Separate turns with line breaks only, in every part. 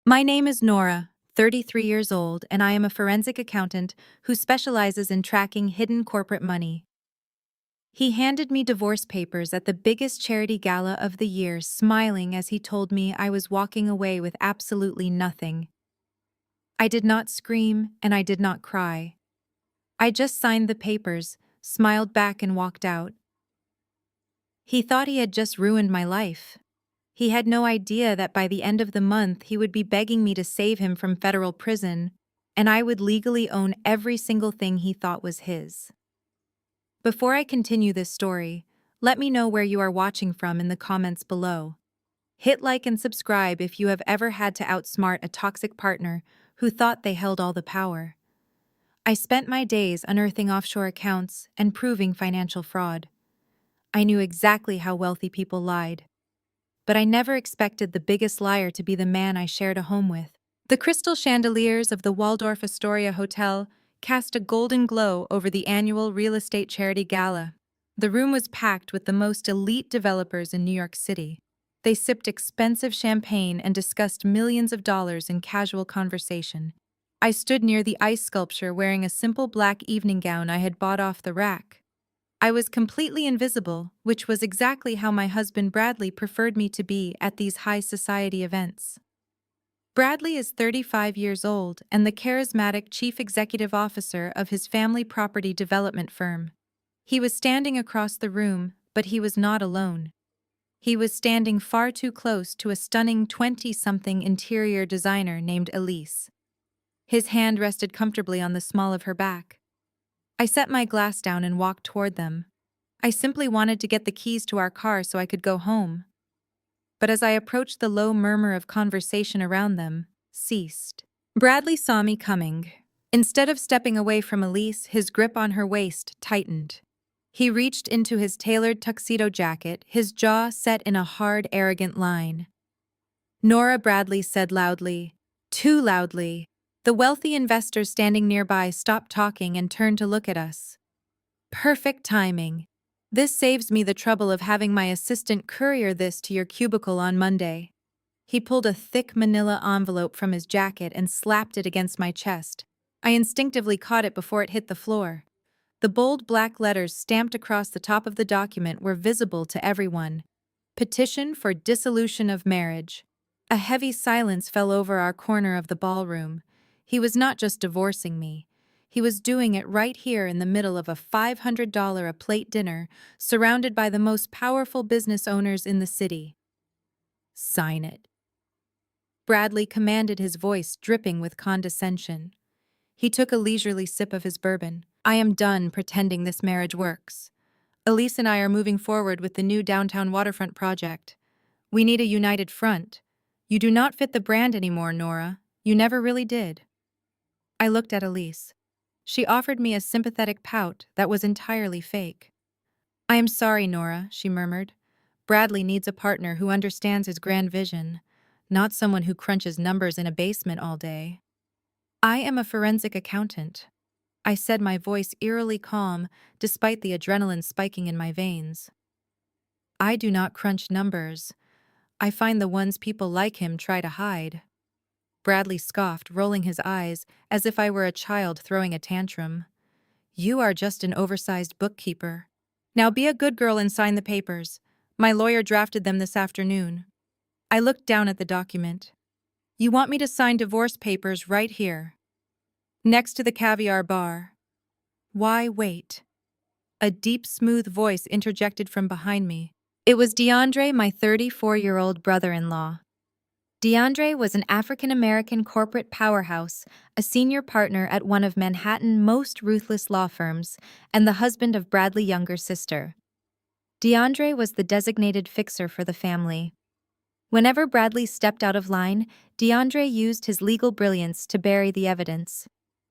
My name is Nora, 33 years old, and I am a forensic accountant who specializes in tracking hidden corporate money. He handed me divorce papers at the biggest charity gala of the year, smiling as he told me I was walking away with absolutely nothing. I did not scream and I did not cry. I just signed the papers, smiled back, and walked out. He thought he had just ruined my life. He had no idea that by the end of the month he would be begging me to save him from federal prison, and I would legally own every single thing he thought was his. Before I continue this story, let me know where you are watching from in the comments below. Hit like and subscribe if you have ever had to outsmart a toxic partner who thought they held all the power. I spent my days unearthing offshore accounts and proving financial fraud. I knew exactly how wealthy people lied. But I never expected the biggest liar to be the man I shared a home with. The crystal chandeliers of the Waldorf Astoria Hotel cast a golden glow over the annual real estate charity gala. The room was packed with the most elite developers in New York City. They sipped expensive champagne and discussed millions of dollars in casual conversation. I stood near the ice sculpture wearing a simple black evening gown I had bought off the rack. I was completely invisible, which was exactly how my husband Bradley preferred me to be at these high society events. Bradley is 35 years old and the charismatic chief executive officer of his family property development firm. He was standing across the room, but he was not alone. He was standing far too close to a stunning 20-something interior designer named Elise. His hand rested comfortably on the small of her back. I set my glass down and walked toward them. I simply wanted to get the keys to our car so I could go home. But as I approached, the low murmur of conversation around them ceased. Bradley saw me coming. Instead of stepping away from Elise, his grip on her waist tightened. He reached into his tailored tuxedo jacket, his jaw set in a hard, arrogant line. "Nora," Bradley said loudly. Too loudly. The wealthy investors standing nearby stopped talking and turned to look at us. Perfect timing. This saves me the trouble of having my assistant courier this to your cubicle on Monday. He pulled a thick manila envelope from his jacket and slapped it against my chest. I instinctively caught it before it hit the floor. The bold black letters stamped across the top of the document were visible to everyone. Petition for dissolution of marriage. A heavy silence fell over our corner of the ballroom. He was not just divorcing me. He was doing it right here in the middle of a $500 a plate dinner, surrounded by the most powerful business owners in the city. Sign it. Bradley commanded, his voice dripping with condescension. He took a leisurely sip of his bourbon. I am done pretending this marriage works. Elise and I are moving forward with the new downtown waterfront project. We need a united front. You do not fit the brand anymore, Nora. You never really did. I looked at Elise. She offered me a sympathetic pout that was entirely fake. I am sorry, Nora, she murmured. Bradley needs a partner who understands his grand vision, not someone who crunches numbers in a basement all day. I am a forensic accountant, I said, my voice eerily calm despite the adrenaline spiking in my veins. I do not crunch numbers. I find the ones people like him try to hide. Bradley scoffed, rolling his eyes as if I were a child throwing a tantrum. You are just an oversized bookkeeper. Now be a good girl and sign the papers. My lawyer drafted them this afternoon. I looked down at the document. You want me to sign divorce papers right here, next to the caviar bar? Why wait? A deep, smooth voice interjected from behind me. It was DeAndre, my 34-year-old brother-in-law. DeAndre was an African-American corporate powerhouse, a senior partner at one of Manhattan's most ruthless law firms, and the husband of Bradley's younger sister. DeAndre was the designated fixer for the family. Whenever Bradley stepped out of line, DeAndre used his legal brilliance to bury the evidence.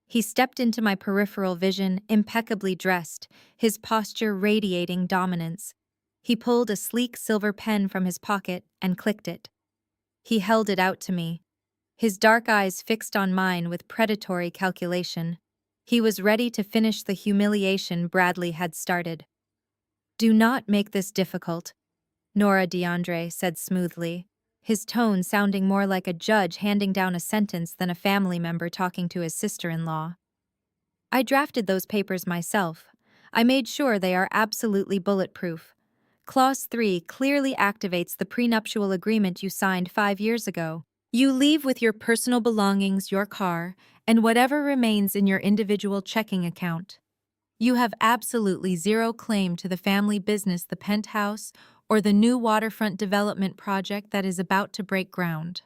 He stepped into my peripheral vision, impeccably dressed, his posture radiating dominance. He pulled a sleek silver pen from his pocket and clicked it. He held it out to me, his dark eyes fixed on mine with predatory calculation. He was ready to finish the humiliation Bradley had started. Do not make this difficult, Nora, DeAndre said smoothly. his tone sounding more like a judge handing down a sentence than a family member talking to his sister-in-law. I drafted those papers myself. I made sure they are absolutely bulletproof. Clause 3 clearly activates the prenuptial agreement you signed 5 years ago. You leave with your personal belongings, your car, and whatever remains in your individual checking account. You have absolutely zero claim to the family business, the penthouse, or the new waterfront development project that is about to break ground.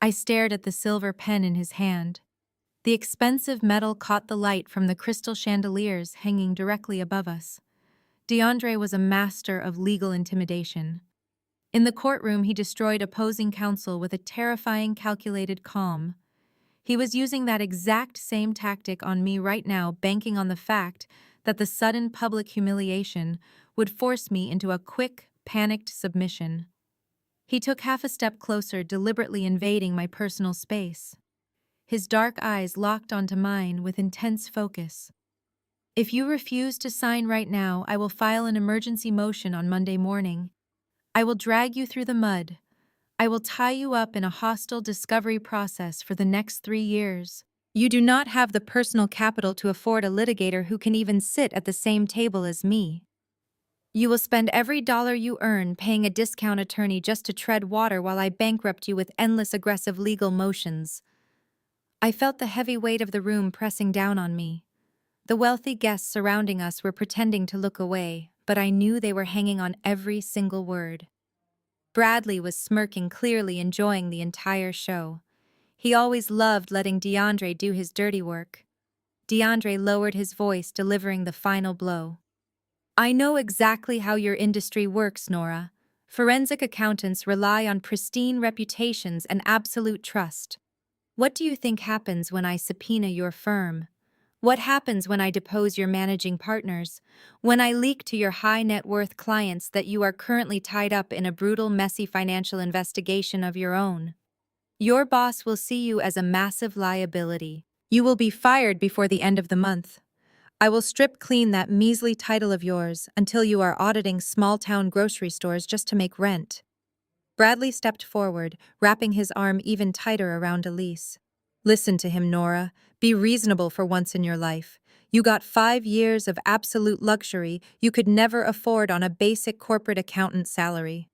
I stared at the silver pen in his hand. The expensive metal caught the light from the crystal chandeliers hanging directly above us. DeAndre was a master of legal intimidation. In the courtroom, he destroyed opposing counsel with a terrifying, calculated calm. He was using that exact same tactic on me right now, banking on the fact that the sudden public humiliation would force me into a quick, panicked submission. He took half a step closer, deliberately invading my personal space. His dark eyes locked onto mine with intense focus. If you refuse to sign right now, I will file an emergency motion on Monday morning. I will drag you through the mud. I will tie you up in a hostile discovery process for the next 3 years. You do not have the personal capital to afford a litigator who can even sit at the same table as me. You will spend every dollar you earn paying a discount attorney just to tread water while I bankrupt you with endless aggressive legal motions. I felt the heavy weight of the room pressing down on me. The wealthy guests surrounding us were pretending to look away, but I knew they were hanging on every single word. Bradley was smirking, clearly enjoying the entire show. He always loved letting DeAndre do his dirty work. DeAndre lowered his voice, delivering the final blow. I know exactly how your industry works, Nora. Forensic accountants rely on pristine reputations and absolute trust. What do you think happens when I subpoena your firm? What happens when I depose your managing partners? When I leak to your high net worth clients that you are currently tied up in a brutal, messy financial investigation of your own? Your boss will see you as a massive liability. You will be fired before the end of the month. I will strip clean that measly title of yours until you are auditing small-town grocery stores just to make rent. Bradley stepped forward, wrapping his arm even tighter around Elise. Listen to him, Nora. Be reasonable for once in your life. You got 5 years of absolute luxury you could never afford on a basic corporate accountant salary.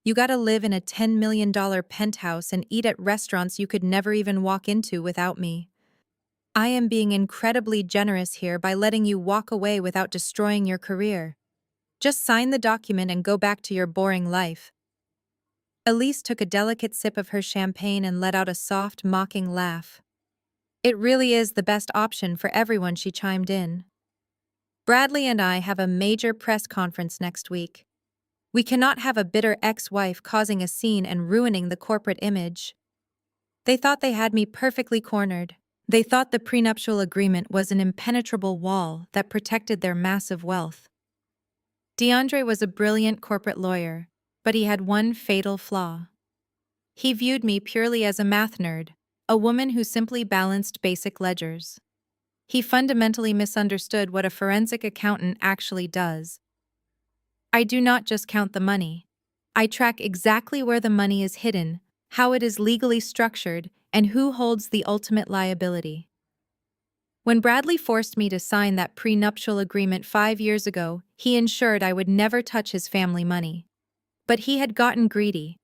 You gotta live in a $10 million penthouse and eat at restaurants you could never even walk into without me. I am being incredibly generous here by letting you walk away without destroying your career. Just sign the document and go back to your boring life. Elise took a delicate sip of her champagne and let out a soft, mocking laugh. It really is the best option for everyone, she chimed in. Bradley and I have a major press conference next week. We cannot have a bitter ex-wife causing a scene and ruining the corporate image. They thought they had me perfectly cornered. They thought the prenuptial agreement was an impenetrable wall that protected their massive wealth. DeAndre was a brilliant corporate lawyer, but he had one fatal flaw. He viewed me purely as a math nerd, a woman who simply balanced basic ledgers. He fundamentally misunderstood what a forensic accountant actually does. I do not just count the money. I track exactly where the money is hidden, how it is legally structured, and who holds the ultimate liability. When Bradley forced me to sign that prenuptial agreement 5 years ago, he ensured I would never touch his family money. But he had gotten greedy.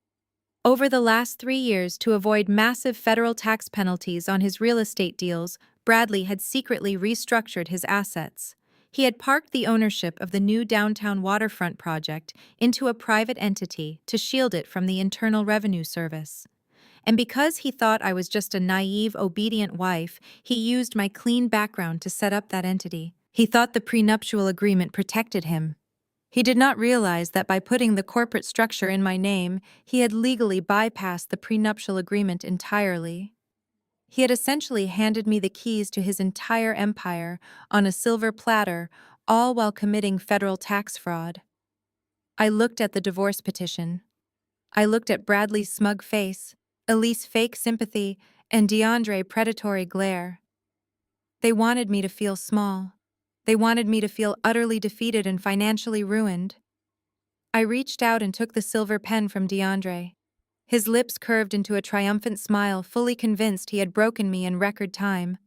Over the last 3 years, to avoid massive federal tax penalties on his real estate deals, Bradley had secretly restructured his assets. He had parked the ownership of the new downtown waterfront project into a private entity to shield it from the Internal Revenue Service. And because he thought I was just a naive, obedient wife, he used my clean background to set up that entity. He thought the prenuptial agreement protected him. He did not realize that by putting the corporate structure in my name, he had legally bypassed the prenuptial agreement entirely. He had essentially handed me the keys to his entire empire on a silver platter, all while committing federal tax fraud. I looked at the divorce petition. I looked at Bradley's smug face, Elise fake sympathy, and DeAndre predatory glare. They wanted me to feel small. They wanted me to feel utterly defeated and financially ruined. I reached out and took the silver pen from DeAndre. His lips curved into a triumphant smile, fully convinced he had broken me in record time.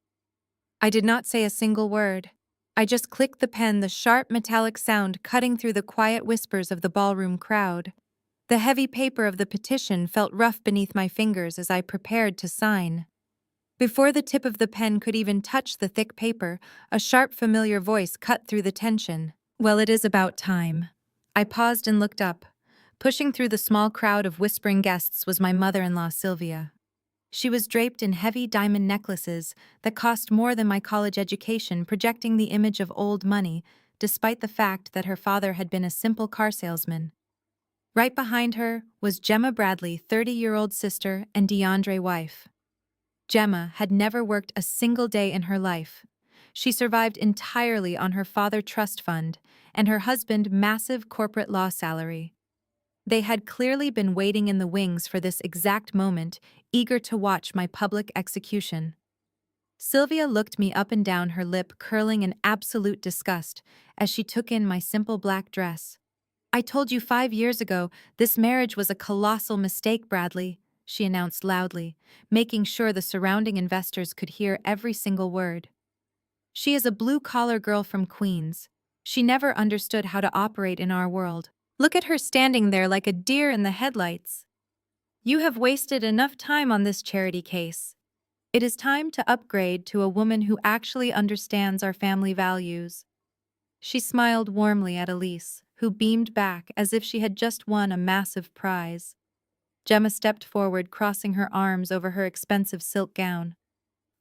I did not say a single word. I just clicked the pen, the sharp metallic sound cutting through the quiet whispers of the ballroom crowd. The heavy paper of the petition felt rough beneath my fingers as I prepared to sign. Before the tip of the pen could even touch the thick paper, a sharp, familiar voice cut through the tension. "Well, it is about time." I paused and looked up. Pushing through the small crowd of whispering guests was my mother-in-law, Sylvia. She was draped in heavy diamond necklaces that cost more than my college education, projecting the image of old money, despite the fact that her father had been a simple car salesman. Right behind her was Gemma Bradley, 30-year-old sister and DeAndre wife. Gemma had never worked a single day in her life. She survived entirely on her father trust fund and her husband massive corporate law salary. They had clearly been waiting in the wings for this exact moment, eager to watch my public execution. Sylvia looked me up and down, her lip curling in absolute disgust as she took in my simple black dress. "I told you 5 years ago this marriage was a colossal mistake, Bradley," she announced loudly, making sure the surrounding investors could hear every single word. "She is a blue-collar girl from Queens. She never understood how to operate in our world. Look at her standing there like a deer in the headlights. You have wasted enough time on this charity case. It is time to upgrade to a woman who actually understands our family values." She smiled warmly at Elise, who beamed back as if she had just won a massive prize. Gemma stepped forward, crossing her arms over her expensive silk gown.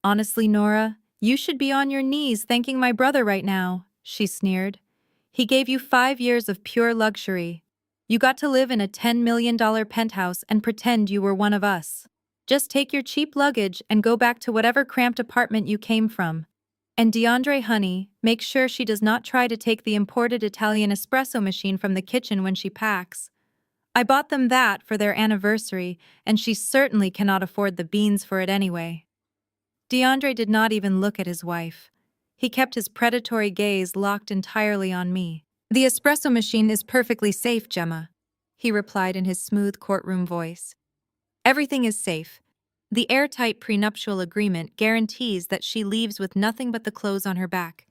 "Honestly, Nora, you should be on your knees thanking my brother right now," she sneered. "He gave you 5 years of pure luxury. You got to live in a $10 million penthouse and pretend you were one of us. Just take your cheap luggage and go back to whatever cramped apartment you came from. And DeAndre, honey, make sure she does not try to take the imported Italian espresso machine from the kitchen when she packs. I bought them that for their anniversary, and she certainly cannot afford the beans for it anyway." DeAndre did not even look at his wife. He kept his predatory gaze locked entirely on me. "The espresso machine is perfectly safe, Gemma," he replied in his smooth courtroom voice. "Everything is safe. The airtight prenuptial agreement guarantees that she leaves with nothing but the clothes on her back.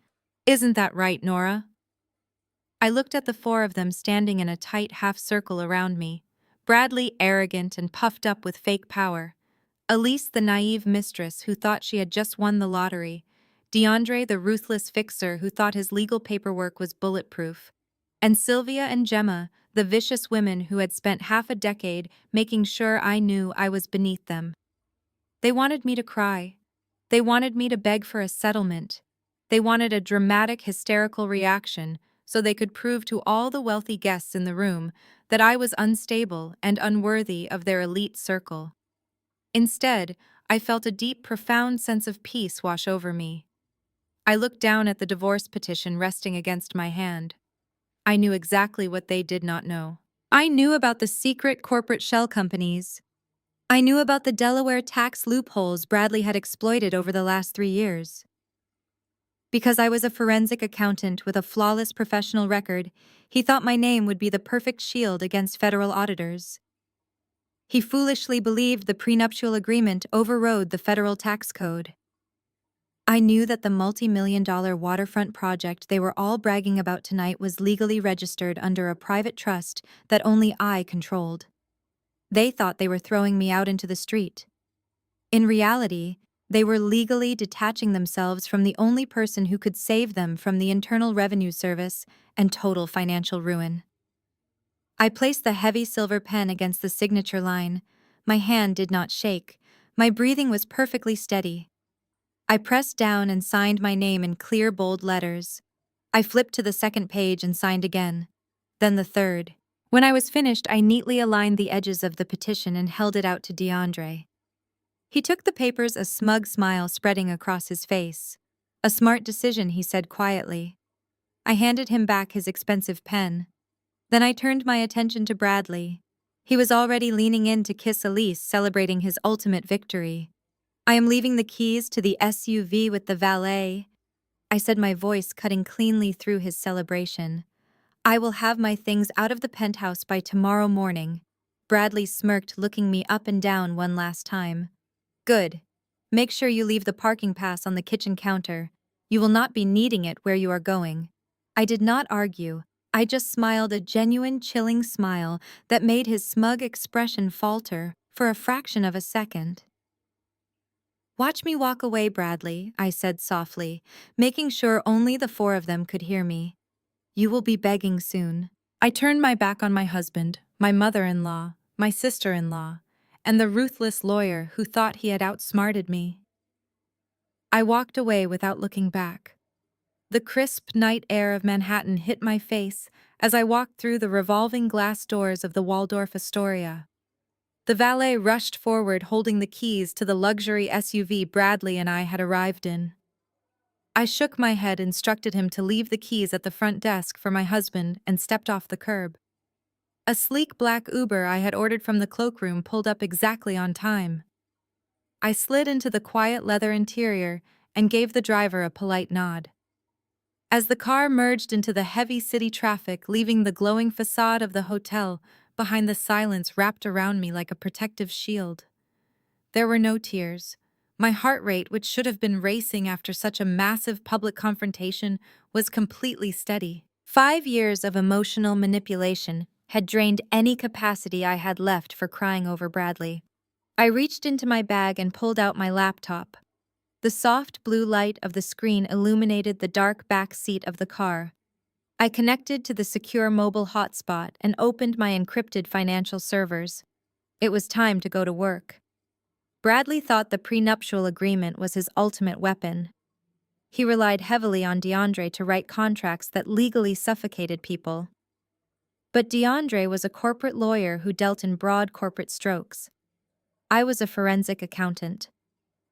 Isn't that right, Nora?" I looked at the four of them standing in a tight half-circle around me. Bradley, arrogant and puffed up with fake power. Elise, the naive mistress who thought she had just won the lottery. DeAndre, the ruthless fixer who thought his legal paperwork was bulletproof. And Sylvia and Gemma, the vicious women who had spent half a decade making sure I knew I was beneath them. They wanted me to cry. They wanted me to beg for a settlement. They wanted a dramatic, hysterical reaction so they could prove to all the wealthy guests in the room that I was unstable and unworthy of their elite circle. Instead, I felt a deep, profound sense of peace wash over me. I looked down at the divorce petition resting against my hand. I knew exactly what they did not know. I knew about the secret corporate shell companies. I knew about the Delaware tax loopholes Bradley had exploited over the last 3 years. Because I was a forensic accountant with a flawless professional record, he thought my name would be the perfect shield against federal auditors. He foolishly believed the prenuptial agreement overrode the federal tax code. I knew that the multi-million-dollar waterfront project they were all bragging about tonight was legally registered under a private trust that only I controlled. They thought they were throwing me out into the street. In reality, they were legally detaching themselves from the only person who could save them from the Internal Revenue Service and total financial ruin. I placed the heavy silver pen against the signature line. My hand did not shake. My breathing was perfectly steady. I pressed down and signed my name in clear, bold letters. I flipped to the second page and signed again. Then the third. When I was finished, I neatly aligned the edges of the petition and held it out to DeAndre. He took the papers, a smug smile spreading across his face. "A smart decision," he said quietly. I handed him back his expensive pen. Then I turned my attention to Bradley. He was already leaning in to kiss Elise, celebrating his ultimate victory. "I am leaving the keys to the SUV with the valet," I said, my voice cutting cleanly through his celebration. I will have my things out of the penthouse by tomorrow morning. Bradley smirked, looking me up and down one last time. Good. Make sure you leave the parking pass on the kitchen counter. You will not be needing it where you are going. I did not argue. I just smiled, a genuine, chilling smile that made his smug expression falter for a fraction of a second. Watch me walk away, Bradley, I said softly, making sure only the four of them could hear me. You will be begging soon. I turned my back on my husband, my mother-in-law, my sister-in-law, and the ruthless lawyer who thought he had outsmarted me. I walked away without looking back. The crisp night air of Manhattan hit my face as I walked through the revolving glass doors of the Waldorf Astoria. The valet rushed forward holding the keys to the luxury SUV Bradley and I had arrived in. I shook my head, instructed him to leave the keys at the front desk for my husband, and stepped off the curb. A sleek black Uber I had ordered from the cloakroom pulled up exactly on time. I slid into the quiet leather interior and gave the driver a polite nod. As the car merged into the heavy city traffic, leaving the glowing facade of the hotel behind, the silence wrapped around me like a protective shield. There were no tears. My heart rate, which should have been racing after such a massive public confrontation, was completely steady. 5 years of emotional manipulation had drained any capacity I had left for crying over Bradley. I reached into my bag and pulled out my laptop. The soft blue light of the screen illuminated the dark back seat of the car. I connected to the secure mobile hotspot and opened my encrypted financial servers. It was time to go to work. Bradley thought the prenuptial agreement was his ultimate weapon. He relied heavily on DeAndre to write contracts that legally suffocated people. But DeAndre was a corporate lawyer who dealt in broad corporate strokes. I was a forensic accountant.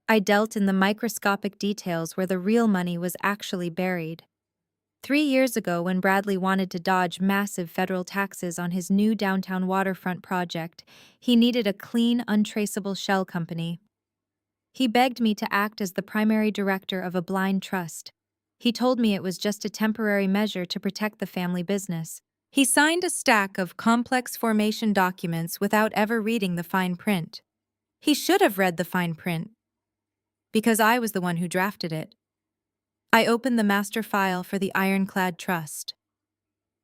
I dealt in the microscopic details where the real money was actually buried. 3 years ago, when Bradley wanted to dodge massive federal taxes on his new downtown waterfront project, he needed a clean, untraceable shell company. He begged me to act as the primary director of a blind trust. He told me it was just a temporary measure to protect the family business. He signed a stack of complex formation documents without ever reading the fine print. He should have read the fine print, because I was the one who drafted it. I opened the master file for the Ironclad Trust.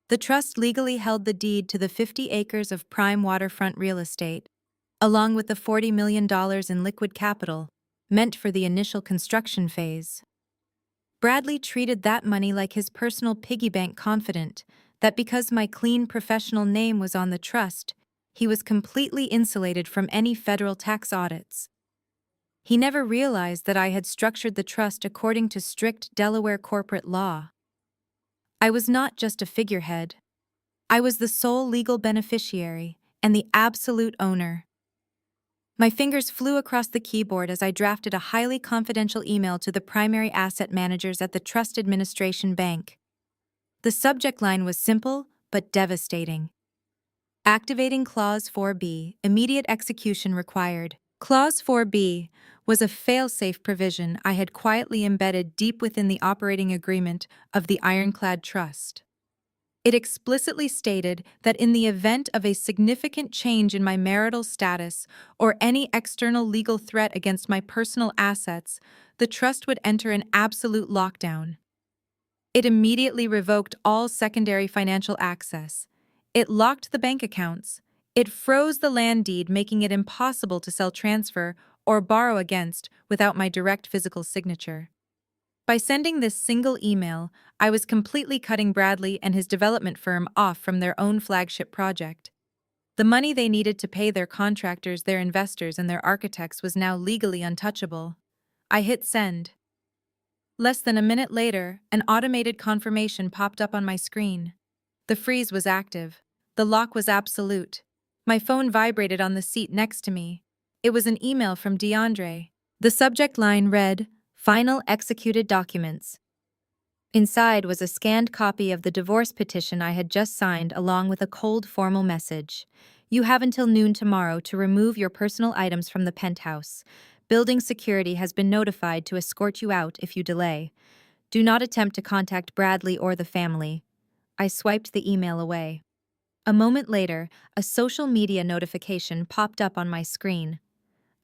The trust legally held the deed to the 50 acres of prime waterfront real estate, along with the $40 million in liquid capital, meant for the initial construction phase. Bradley treated that money like his personal piggy bank, confident that because my clean professional name was on the trust, he was completely insulated from any federal tax audits. He never realized that I had structured the trust according to strict Delaware corporate law. I was not just a figurehead. I was the sole legal beneficiary and the absolute owner. My fingers flew across the keyboard as I drafted a highly confidential email to the primary asset managers at the Trust Administration Bank. The subject line was simple but devastating. Activating Clause 4B, immediate execution required. Clause 4B was a fail-safe provision I had quietly embedded deep within the operating agreement of the Ironclad Trust. It explicitly stated that in the event of a significant change in my marital status or any external legal threat against my personal assets, the trust would enter an absolute lockdown. It immediately revoked all secondary financial access. It locked the bank accounts. It froze the land deed, making it impossible to sell, transfer, or borrow against without my direct physical signature. By sending this single email, I was completely cutting Bradley and his development firm off from their own flagship project. The money they needed to pay their contractors, their investors, and their architects was now legally untouchable. I hit send. Less than a minute later, an automated confirmation popped up on my screen. The freeze was active. The lock was absolute. My phone vibrated on the seat next to me. It was an email from DeAndre. The subject line read, "Final executed documents." Inside was a scanned copy of the divorce petition I had just signed, along with a cold, formal message. You have until noon tomorrow to remove your personal items from the penthouse. Building security has been notified to escort you out if you delay. Do not attempt to contact Bradley or the family. I swiped the email away. A moment later, a social media notification popped up on my screen.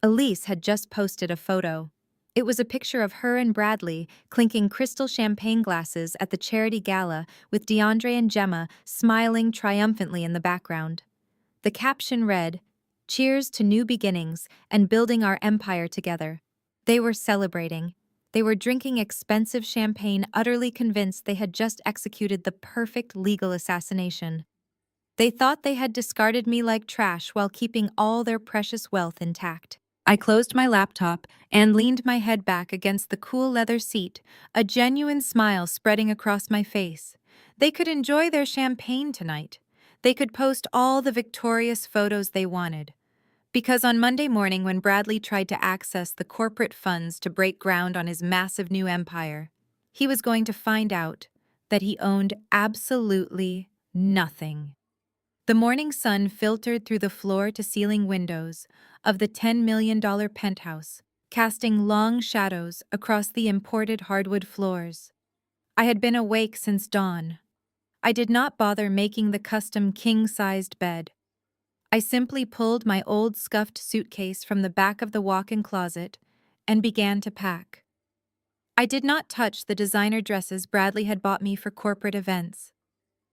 Elise had just posted a photo. It was a picture of her and Bradley clinking crystal champagne glasses at the charity gala with DeAndre and Gemma smiling triumphantly in the background. The caption read, "Cheers to new beginnings and building our empire together." They were celebrating. They were drinking expensive champagne, utterly convinced they had just executed the perfect legal assassination. They thought they had discarded me like trash while keeping all their precious wealth intact. I closed my laptop and leaned my head back against the cool leather seat, a genuine smile spreading across my face. They could enjoy their champagne tonight. They could post all the victorious photos they wanted. Because on Monday morning, when Bradley tried to access the corporate funds to break ground on his massive new empire, he was going to find out that he owned absolutely nothing. The morning sun filtered through the floor-to-ceiling windows of the $10 million penthouse, casting long shadows across the imported hardwood floors. I had been awake since dawn. I did not bother making the custom king-sized bed. I simply pulled my old scuffed suitcase from the back of the walk-in closet and began to pack. I did not touch the designer dresses Bradley had bought me for corporate events.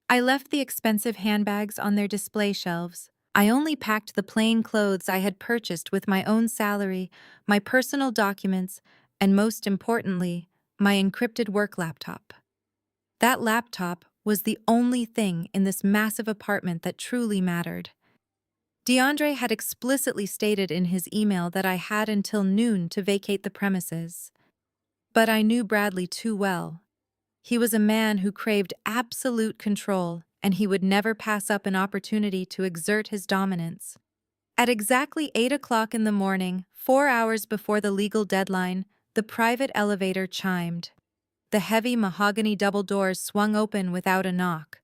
I left the expensive handbags on their display shelves. I only packed the plain clothes I had purchased with my own salary, my personal documents, and most importantly, my encrypted work laptop. That laptop was the only thing in this massive apartment that truly mattered. DeAndre had explicitly stated in his email that I had until noon to vacate the premises. But I knew Bradley too well. He was a man who craved absolute control, and he would never pass up an opportunity to exert his dominance. At exactly 8 o'clock in the morning, 4 hours before the legal deadline, the private elevator chimed. The heavy mahogany double doors swung open without a knock.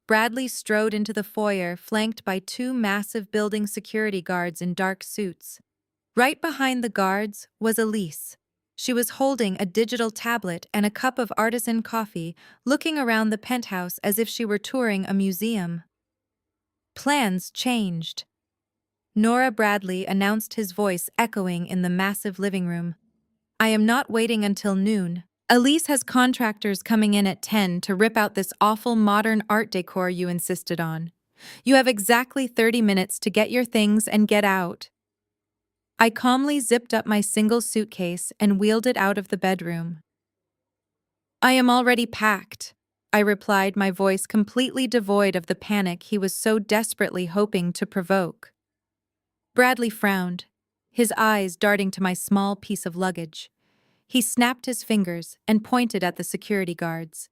Bradley strode into the foyer, flanked by 2 massive building security guards in dark suits. Right behind the guards was Elise. She was holding a digital tablet and a cup of artisan coffee, looking around the penthouse as if she were touring a museum. Plans changed. Nora Bradley announced, his voice echoing in the massive living room. "I am not waiting until noon. Elise has contractors coming in at 10 to rip out this awful modern art decor you insisted on. You have exactly 30 minutes to get your things and get out." I calmly zipped up my single suitcase and wheeled it out of the bedroom. "I am already packed," I replied, my voice completely devoid of the panic he was so desperately hoping to provoke. Bradley frowned, his eyes darting to my small piece of luggage. He snapped his fingers and pointed at the security guards.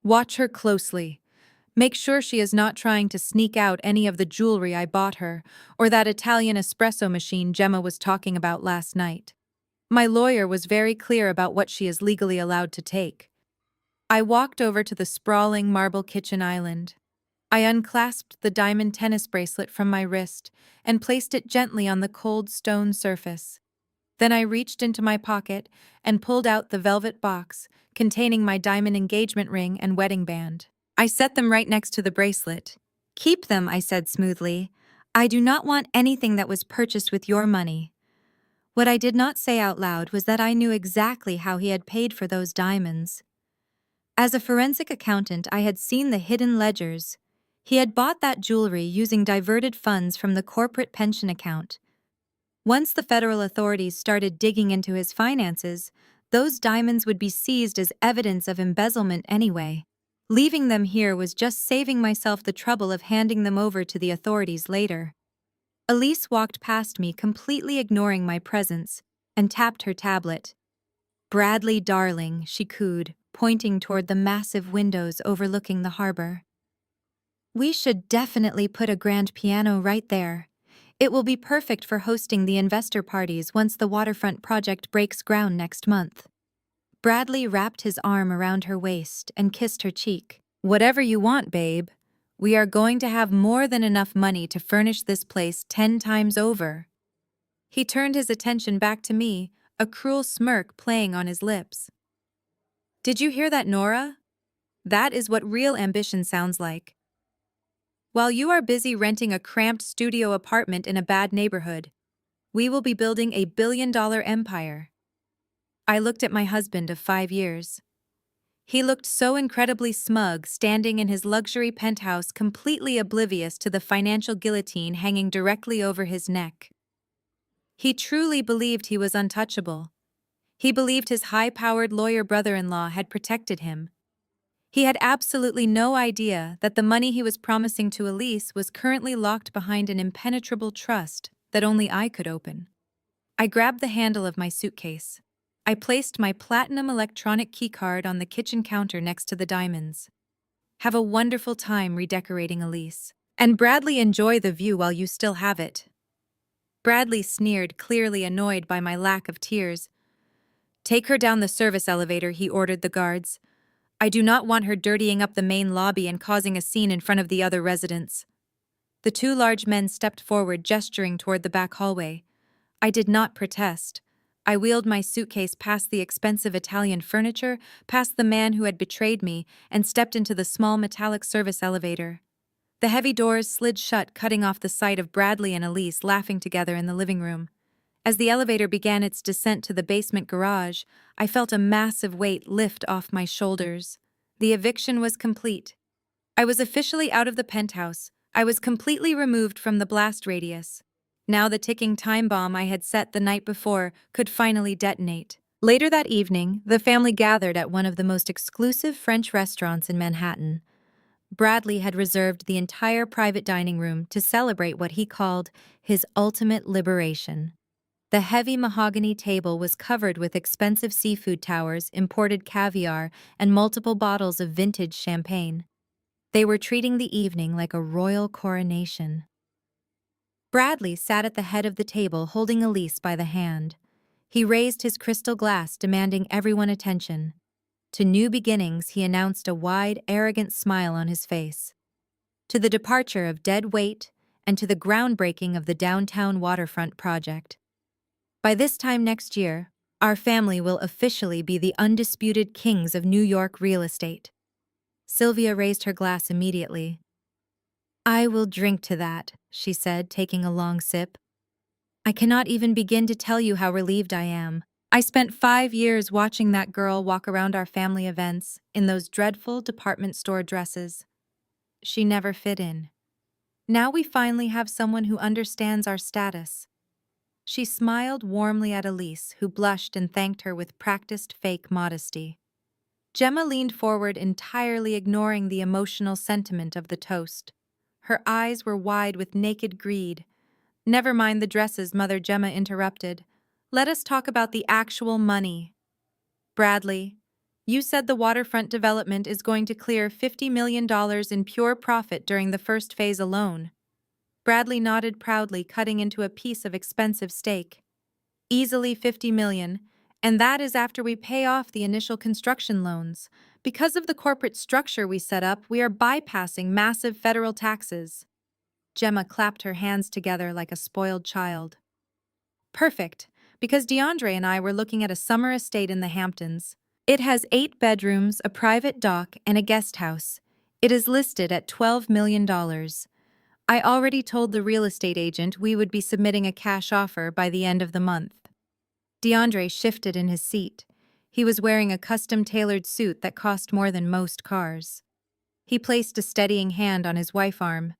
"Watch her closely. Make sure she is not trying to sneak out any of the jewelry I bought her, or that Italian espresso machine Gemma was talking about last night. My lawyer was very clear about what she is legally allowed to take." I walked over to the sprawling marble kitchen island. I unclasped the diamond tennis bracelet from my wrist and placed it gently on the cold stone surface. Then I reached into my pocket and pulled out the velvet box containing my diamond engagement ring and wedding band. I set them right next to the bracelet. "Keep them," I said smoothly. "I do not want anything that was purchased with your money." What I did not say out loud was that I knew exactly how he had paid for those diamonds. As a forensic accountant, I had seen the hidden ledgers. He had bought that jewelry using diverted funds from the corporate pension account. Once the federal authorities started digging into his finances, those diamonds would be seized as evidence of embezzlement anyway. Leaving them here was just saving myself the trouble of handing them over to the authorities later. Elise walked past me, completely ignoring my presence, and tapped her tablet. "Bradley, darling," she cooed, pointing toward the massive windows overlooking the harbor. "We should definitely put a grand piano right there. It will be perfect for hosting the investor parties once the waterfront project breaks ground next month." Bradley wrapped his arm around her waist and kissed her cheek. "Whatever you want, babe. We are going to have more than enough money to furnish this place 10 times over." He turned his attention back to me, a cruel smirk playing on his lips. "Did you hear that, Nora?" That is what real ambition sounds like. While you are busy renting a cramped studio apartment in a bad neighborhood, we will be building a billion-dollar empire. I looked at my husband of 5 years. He looked so incredibly smug, standing in his luxury penthouse, completely oblivious to the financial guillotine hanging directly over his neck. He truly believed he was untouchable. He believed his high-powered lawyer brother-in-law had protected him. He had absolutely no idea that the money he was promising to Elise was currently locked behind an impenetrable trust that only I could open. I grabbed the handle of my suitcase. I placed my platinum electronic keycard on the kitchen counter next to the diamonds. Have a wonderful time redecorating, Elise. And Bradley, enjoy the view while you still have it. Bradley sneered, clearly annoyed by my lack of tears. Take her down the service elevator, he ordered the guards. I do not want her dirtying up the main lobby and causing a scene in front of the other residents. The two large men stepped forward, gesturing toward the back hallway. I did not protest. I wheeled my suitcase past the expensive Italian furniture, past the man who had betrayed me, and stepped into the small metallic service elevator. The heavy doors slid shut, cutting off the sight of Bradley and Elise laughing together in the living room. As the elevator began its descent to the basement garage, I felt a massive weight lift off my shoulders. The eviction was complete. I was officially out of the penthouse. I was completely removed from the blast radius. Now the ticking time bomb I had set the night before could finally detonate. Later that evening, the family gathered at one of the most exclusive French restaurants in Manhattan. Bradley had reserved the entire private dining room to celebrate what he called his ultimate liberation. The heavy mahogany table was covered with expensive seafood towers, imported caviar, and multiple bottles of vintage champagne. They were treating the evening like a royal coronation. Bradley sat at the head of the table, holding Elise by the hand. He raised his crystal glass, demanding everyone's attention. To new beginnings, he announced, a wide, arrogant smile on his face. To the departure of dead weight, and to the groundbreaking of the downtown waterfront project. By this time next year, our family will officially be the undisputed kings of New York real estate. Sylvia raised her glass immediately. I will drink to that, she said, taking a long sip. I cannot even begin to tell you how relieved I am. I spent 5 years watching that girl walk around our family events in those dreadful department store dresses. She never fit in. Now we finally have someone who understands our status. She smiled warmly at Elise, who blushed and thanked her with practiced fake modesty. Gemma leaned forward, entirely ignoring the emotional sentiment of the toast. Her eyes were wide with naked greed. Never mind the dresses, Mother, Gemma interrupted. Let us talk about the actual money. Bradley, you said the waterfront development is going to clear $50 million in pure profit during the first phase alone. Bradley nodded proudly, cutting into a piece of expensive steak. Easily $50 million, and that is after we pay off the initial construction loans. Because of the corporate structure we set up, we are bypassing massive federal taxes. Gemma clapped her hands together like a spoiled child. Perfect, because DeAndre and I were looking at a summer estate in the Hamptons. It has 8 bedrooms, a private dock, and a guest house. It is listed at $12 million. I already told the real estate agent we would be submitting a cash offer by the end of the month. DeAndre shifted in his seat. He was wearing a custom-tailored suit that cost more than most cars. He placed a steadying hand on his wife's arm.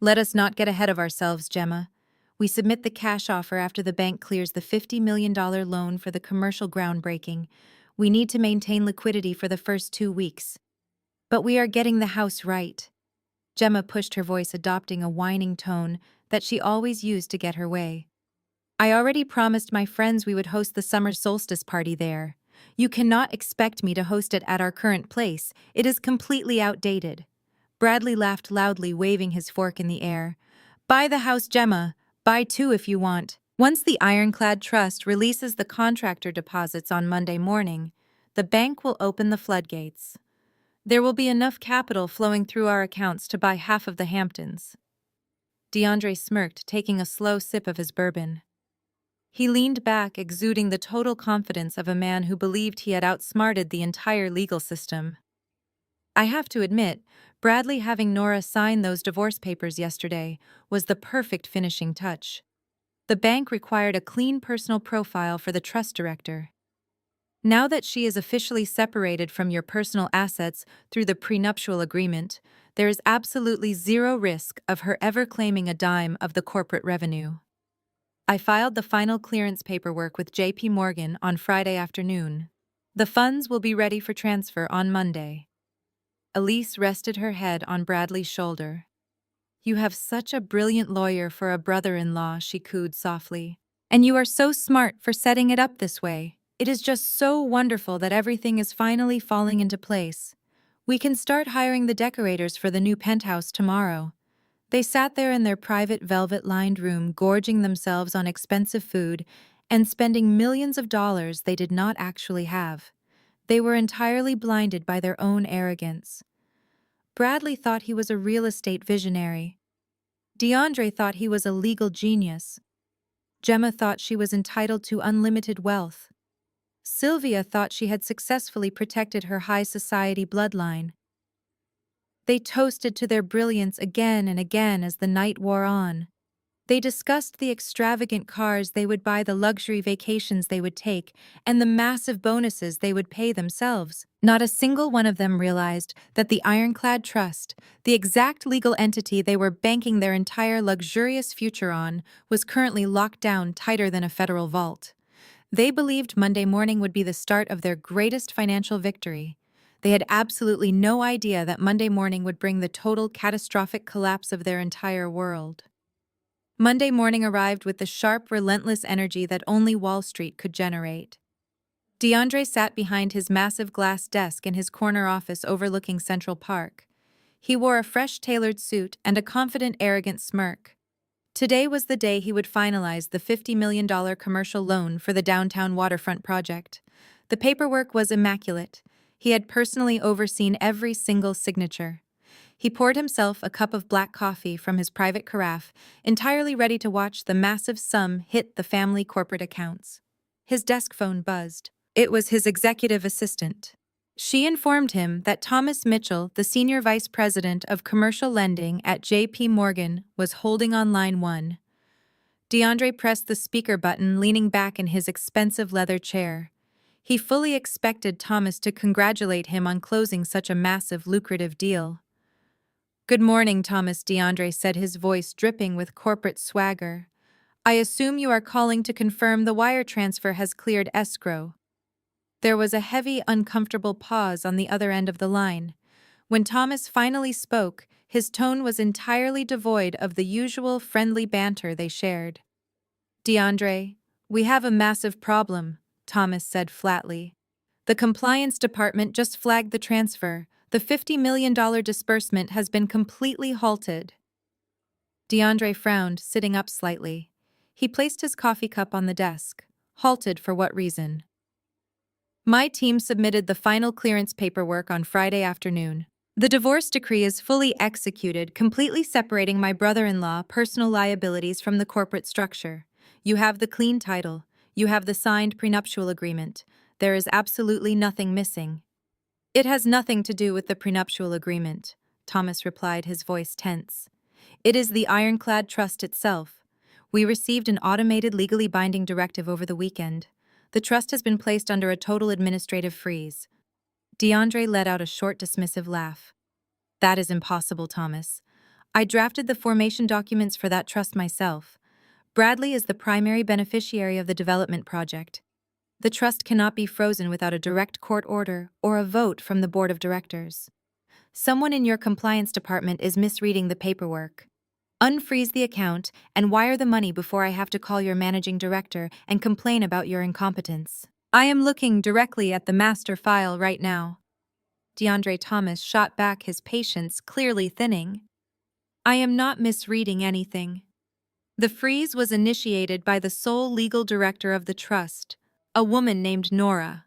Let us not get ahead of ourselves, Gemma. We submit the cash offer after the bank clears the $50 million loan for the commercial groundbreaking. We need to maintain liquidity for the first 2 weeks. But we are getting the house right. Gemma pushed her voice, adopting a whining tone that she always used to get her way. I already promised my friends we would host the summer solstice party there. You cannot expect me to host it at our current place. It is completely outdated. Bradley laughed loudly, waving his fork in the air. Buy the house, Gemma. Buy 2 if you want. Once the Ironclad Trust releases the contractor deposits on Monday morning, the bank will open the floodgates. There will be enough capital flowing through our accounts to buy half of the Hamptons. DeAndre smirked, taking a slow sip of his bourbon. He leaned back, exuding the total confidence of a man who believed he had outsmarted the entire legal system. I have to admit, Bradley having Nora sign those divorce papers yesterday was the perfect finishing touch. The bank required a clean personal profile for the trust director. Now that she is officially separated from your personal assets through the prenuptial agreement, there is absolutely zero risk of her ever claiming a dime of the corporate revenue. I filed the final clearance paperwork with JP Morgan on Friday afternoon. The funds will be ready for transfer on Monday. Elise rested her head on Bradley's shoulder. You have such a brilliant lawyer for a brother-in-law, she cooed softly. And you are so smart for setting it up this way. It is just so wonderful that everything is finally falling into place. We can start hiring the decorators for the new penthouse tomorrow. They sat there in their private velvet-lined room, gorging themselves on expensive food and spending millions of dollars they did not actually have. They were entirely blinded by their own arrogance. Bradley thought he was a real estate visionary. DeAndre thought he was a legal genius. Gemma thought she was entitled to unlimited wealth. Sylvia thought she had successfully protected her high society bloodline. They toasted to their brilliance again and again as the night wore on. They discussed the extravagant cars they would buy, the luxury vacations they would take, and the massive bonuses they would pay themselves. Not a single one of them realized that the ironclad trust, the exact legal entity they were banking their entire luxurious future on, was currently locked down tighter than a federal vault. They believed Monday morning would be the start of their greatest financial victory. They had absolutely no idea that Monday morning would bring the total catastrophic collapse of their entire world. Monday morning arrived with the sharp, relentless energy that only Wall Street could generate. DeAndre sat behind his massive glass desk in his corner office overlooking Central Park. He wore a fresh tailored suit and a confident, arrogant smirk. Today was the day he would finalize the $50 million commercial loan for the downtown waterfront project. The paperwork was immaculate. He had personally overseen every single signature. He poured himself a cup of black coffee from his private carafe, entirely ready to watch the massive sum hit the family corporate accounts. His desk phone buzzed. It was his executive assistant. She informed him that Thomas Mitchell, the senior vice president of commercial lending at JP Morgan, was holding on line 1. DeAndre pressed the speaker button, leaning back in his expensive leather chair. He fully expected Thomas to congratulate him on closing such a massive, lucrative deal. "Good morning, Thomas," DeAndre said, his voice dripping with corporate swagger. "I assume you are calling to confirm the wire transfer has cleared escrow." There was a heavy, uncomfortable pause on the other end of the line. When Thomas finally spoke, his tone was entirely devoid of the usual friendly banter they shared. "DeAndre, we have a massive problem," Thomas said flatly. "The compliance department just flagged the transfer. The $50 million disbursement has been completely halted." DeAndre frowned, sitting up slightly. He placed his coffee cup on the desk. Halted for what reason? "My team submitted the final clearance paperwork on Friday afternoon. The divorce decree is fully executed, completely separating my brother-in-law personal liabilities from the corporate structure. You have the clean title. You have the signed prenuptial agreement. There is absolutely nothing missing." "It has nothing to do with the prenuptial agreement," Thomas replied, his voice tense. "It is the ironclad trust itself. We received an automated, legally binding directive over the weekend. The trust has been placed under a total administrative freeze." DeAndre let out a short, dismissive laugh. "That is impossible, Thomas. I drafted the formation documents for that trust myself. Bradley is the primary beneficiary of the development project. The trust cannot be frozen without a direct court order or a vote from the board of directors. Someone in your compliance department is misreading the paperwork. Unfreeze the account and wire the money before I have to call your managing director and complain about your incompetence. I am looking directly at the master file right now." DeAndre Thomas shot back, his patience clearly thinning. "I am not misreading anything. The freeze was initiated by the sole legal director of the trust, a woman named Nora."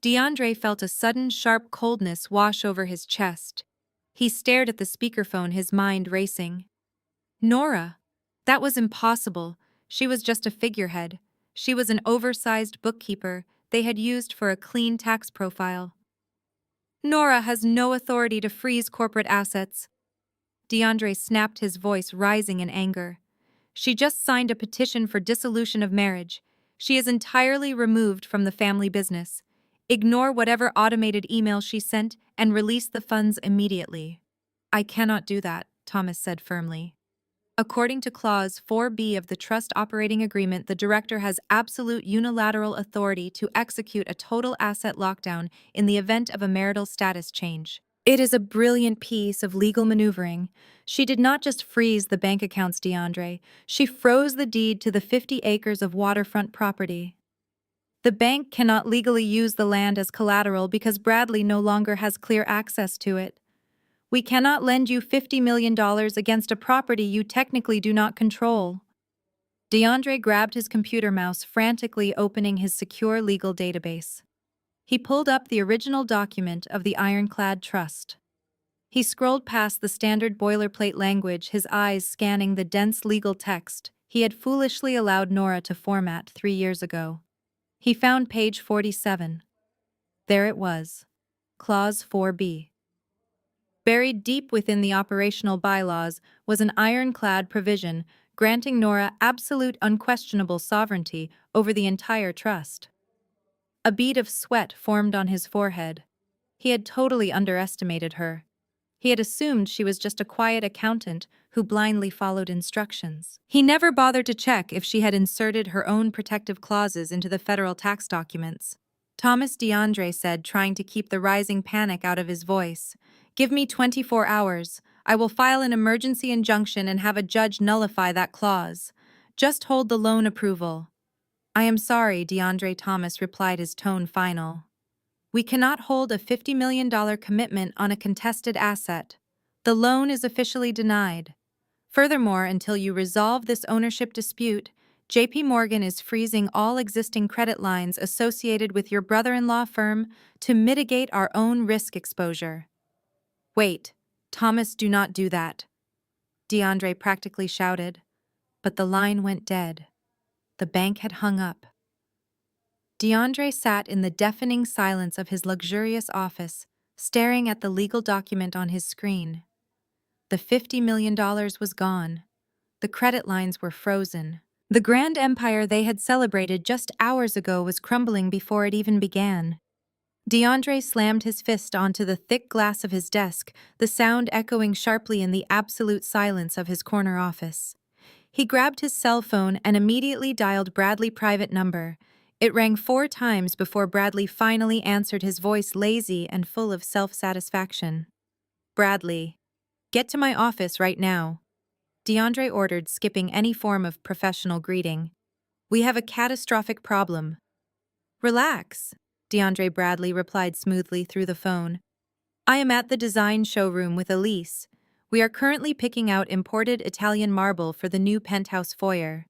DeAndre felt a sudden, sharp coldness wash over his chest. He stared at the speakerphone, his mind racing. Nora? That was impossible. She was just a figurehead. She was an oversized bookkeeper they had used for a clean tax profile. Nora has no authority to freeze corporate assets. DeAndre snapped, his voice rising in anger. She just signed a petition for dissolution of marriage. She is entirely removed from the family business. Ignore whatever automated email she sent and release the funds immediately. I cannot do that, Thomas said firmly. According to Clause 4B of the Trust Operating Agreement, the director has absolute unilateral authority to execute a total asset lockdown in the event of a marital status change. It is a brilliant piece of legal maneuvering. She did not just freeze the bank accounts, DeAndre. She froze the deed to the 50 acres of waterfront property. The bank cannot legally use the land as collateral because Bradley no longer has clear access to it. We cannot lend you $50 million against a property you technically do not control. DeAndre grabbed his computer mouse, frantically opening his secure legal database. He pulled up the original document of the ironclad trust. He scrolled past the standard boilerplate language, his eyes scanning the dense legal text he had foolishly allowed Nora to format 3 years ago. He found page 47. There it was. Clause 4B. Buried deep within the operational bylaws was an ironclad provision granting Nora absolute unquestionable sovereignty over the entire trust. A bead of sweat formed on his forehead. He had totally underestimated her. He had assumed she was just a quiet accountant who blindly followed instructions. He never bothered to check if she had inserted her own protective clauses into the federal tax documents. Thomas, DeAndre said, trying to keep the rising panic out of his voice. Give me 24 hours. I will file an emergency injunction and have a judge nullify that clause. Just hold the loan approval. I am sorry, DeAndre Thomas replied, his tone final. We cannot hold a $50 million commitment on a contested asset. The loan is officially denied. Furthermore, until you resolve this ownership dispute, JP Morgan is freezing all existing credit lines associated with your brother-in-law firm to mitigate our own risk exposure. Wait, Thomas, do not do that, DeAndre practically shouted. But the line went dead. The bank had hung up. DeAndre sat in the deafening silence of his luxurious office, staring at the legal document on his screen. The $50 million was gone. The credit lines were frozen. The grand empire they had celebrated just hours ago was crumbling before it even began. DeAndre slammed his fist onto the thick glass of his desk, the sound echoing sharply in the absolute silence of his corner office. He grabbed his cell phone and immediately dialed Bradley's private number. It rang 4 times before Bradley finally answered, his voice lazy and full of self-satisfaction. Bradley, get to my office right now, DeAndre ordered, skipping any form of professional greeting. We have a catastrophic problem. Relax, DeAndre Bradley replied smoothly through the phone. I am at the design showroom with Elise. We are currently picking out imported Italian marble for the new penthouse foyer.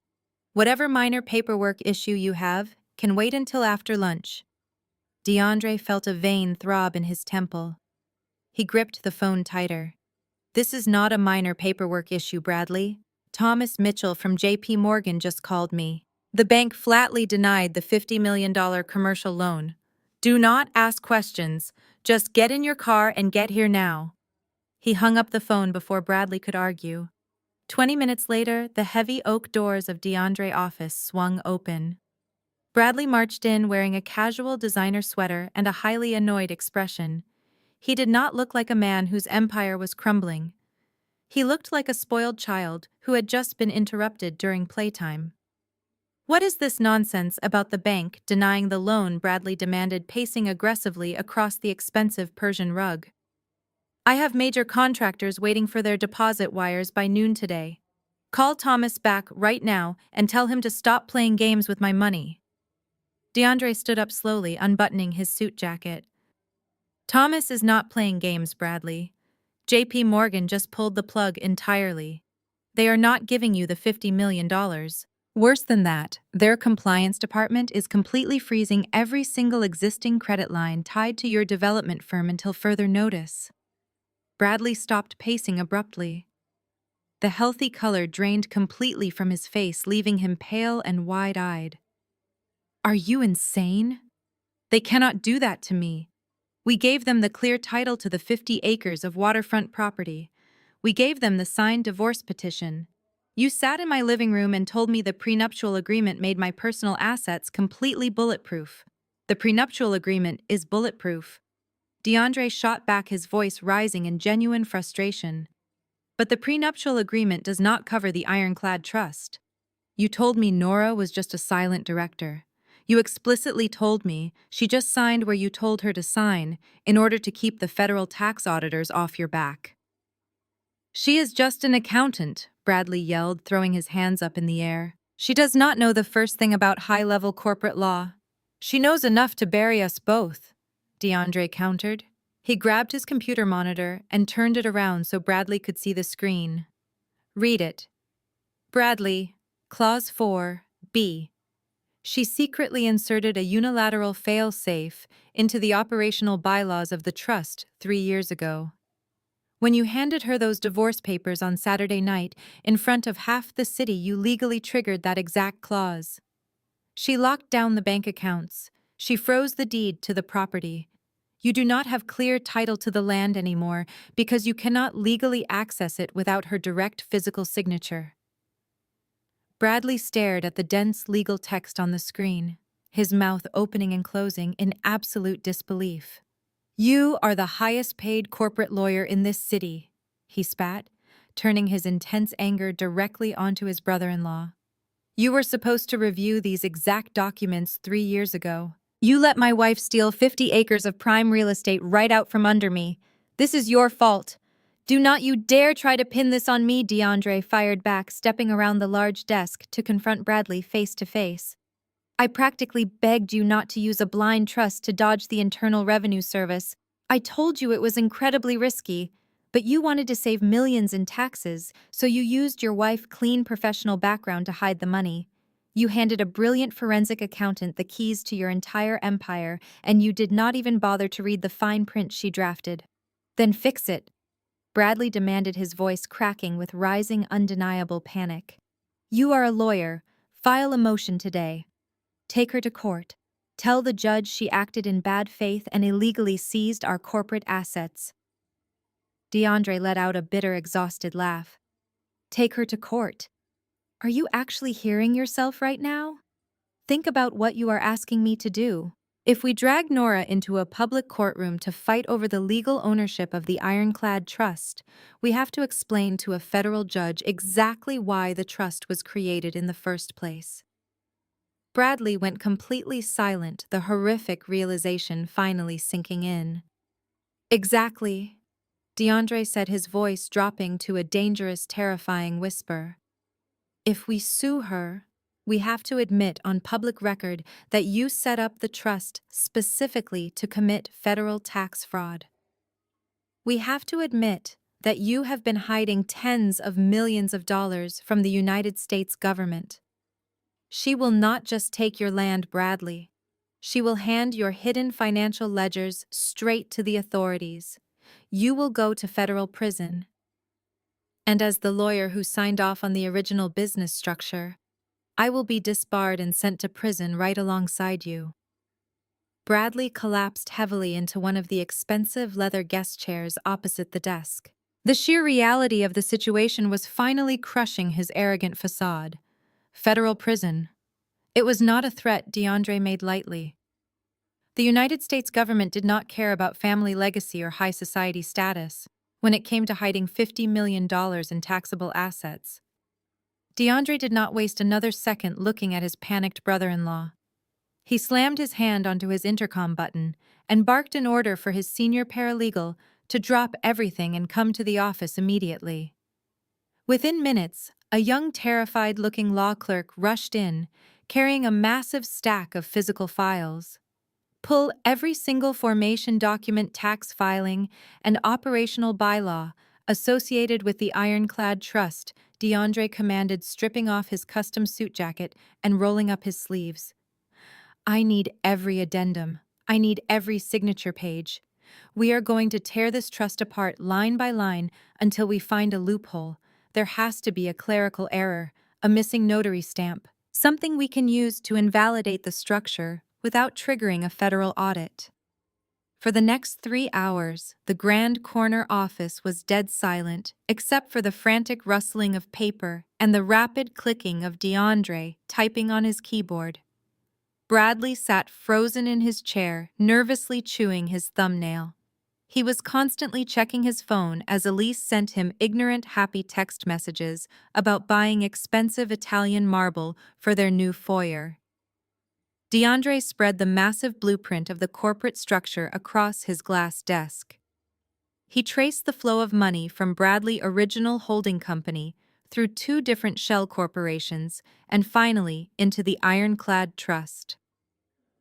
Whatever minor paperwork issue you have can wait until after lunch. DeAndre felt a vein throb in his temple. He gripped the phone tighter. This is not a minor paperwork issue, Bradley. Thomas Mitchell from JP Morgan just called me. The bank flatly denied the $50 million commercial loan. Do not ask questions. Just get in your car and get here now. He hung up the phone before Bradley could argue. 20 minutes later, the heavy oak doors of DeAndre's office swung open. Bradley marched in wearing a casual designer sweater and a highly annoyed expression. He did not look like a man whose empire was crumbling. He looked like a spoiled child who had just been interrupted during playtime. What is this nonsense about the bank denying the loan? Bradley demanded, pacing aggressively across the expensive Persian rug. I have major contractors waiting for their deposit wires by noon today. Call Thomas back right now and tell him to stop playing games with my money. DeAndre stood up slowly, unbuttoning his suit jacket. Thomas is not playing games, Bradley. JP Morgan just pulled the plug entirely. They are not giving you the $50 million. Worse than that, their compliance department is completely freezing every single existing credit line tied to your development firm until further notice. Bradley stopped pacing abruptly. The healthy color drained completely from his face, leaving him pale and wide-eyed. Are you insane? They cannot do that to me. We gave them the clear title to the 50 acres of waterfront property. We gave them the signed divorce petition. You sat in my living room and told me the prenuptial agreement made my personal assets completely bulletproof. The prenuptial agreement is bulletproof. DeAndre shot back, his voice rising in genuine frustration. But the prenuptial agreement does not cover the ironclad trust. You told me Nora was just a silent director. You explicitly told me she just signed where you told her to sign in order to keep the federal tax auditors off your back. She is just an accountant, Bradley yelled, throwing his hands up in the air. She does not know the first thing about high-level corporate law. She knows enough to bury us both, DeAndre countered. He grabbed his computer monitor and turned it around so Bradley could see the screen. Read it. Bradley, Clause 4, B. She secretly inserted a unilateral fail-safe into the operational bylaws of the trust 3 years ago. When you handed her those divorce papers on Saturday night in front of half the city, you legally triggered that exact clause. She locked down the bank accounts. She froze the deed to the property. You do not have clear title to the land anymore because you cannot legally access it without her direct physical signature. Bradley stared at the dense legal text on the screen, his mouth opening and closing in absolute disbelief. You are the highest-paid corporate lawyer in this city, he spat, turning his intense anger directly onto his brother-in-law. You were supposed to review these exact documents 3 years ago. You let my wife steal 50 acres of prime real estate right out from under me. This is your fault. Do not you dare try to pin this on me, DeAndre fired back, stepping around the large desk to confront Bradley face to face. I practically begged you not to use a blind trust to dodge the Internal Revenue Service. I told you it was incredibly risky, but you wanted to save millions in taxes, so you used your wife's clean professional background to hide the money. You handed a brilliant forensic accountant the keys to your entire empire, and you did not even bother to read the fine print she drafted. Then fix it. Bradley demanded, his voice cracking with rising undeniable panic. You are a lawyer. File a motion today. Take her to court. Tell the judge she acted in bad faith and illegally seized our corporate assets. DeAndre let out a bitter, exhausted laugh. Take her to court. Are you actually hearing yourself right now? Think about what you are asking me to do. If we drag Nora into a public courtroom to fight over the legal ownership of the ironclad trust, we have to explain to a federal judge exactly why the trust was created in the first place. Bradley went completely silent, the horrific realization finally sinking in. Exactly, DeAndre said, his voice dropping to a dangerous, terrifying whisper. If we sue her, we have to admit on public record that you set up the trust specifically to commit federal tax fraud. We have to admit that you have been hiding tens of millions of dollars from the United States government. She will not just take your land, Bradley. She will hand your hidden financial ledgers straight to the authorities. You will go to federal prison. And as the lawyer who signed off on the original business structure, I will be disbarred and sent to prison right alongside you. Bradley collapsed heavily into one of the expensive leather guest chairs opposite the desk. The sheer reality of the situation was finally crushing his arrogant facade. Federal prison. It was not a threat DeAndre made lightly. The United States government did not care about family legacy or high society status when it came to hiding $50 million in taxable assets. DeAndre did not waste another second looking at his panicked brother-in-law. He slammed his hand onto his intercom button and barked an order for his senior paralegal to drop everything and come to the office immediately. Within minutes, a young, terrified-looking law clerk rushed in, carrying a massive stack of physical files. Pull every single formation document, tax filing, and operational bylaw associated with the ironclad trust, DeAndre commanded, stripping off his custom suit jacket and rolling up his sleeves. I need every addendum. I need every signature page. We are going to tear this trust apart line by line until we find a loophole. There has to be a clerical error, a missing notary stamp, something we can use to invalidate the structure without triggering a federal audit. For the next 3 hours, the grand corner office was dead silent, except for the frantic rustling of paper and the rapid clicking of DeAndre typing on his keyboard. Bradley sat frozen in his chair, nervously chewing his thumbnail. He was constantly checking his phone as Elise sent him ignorant, happy text messages about buying expensive Italian marble for their new foyer. DeAndre spread the massive blueprint of the corporate structure across his glass desk. He traced the flow of money from Bradley Original Holding Company through 2 different shell corporations and finally into the Ironclad Trust.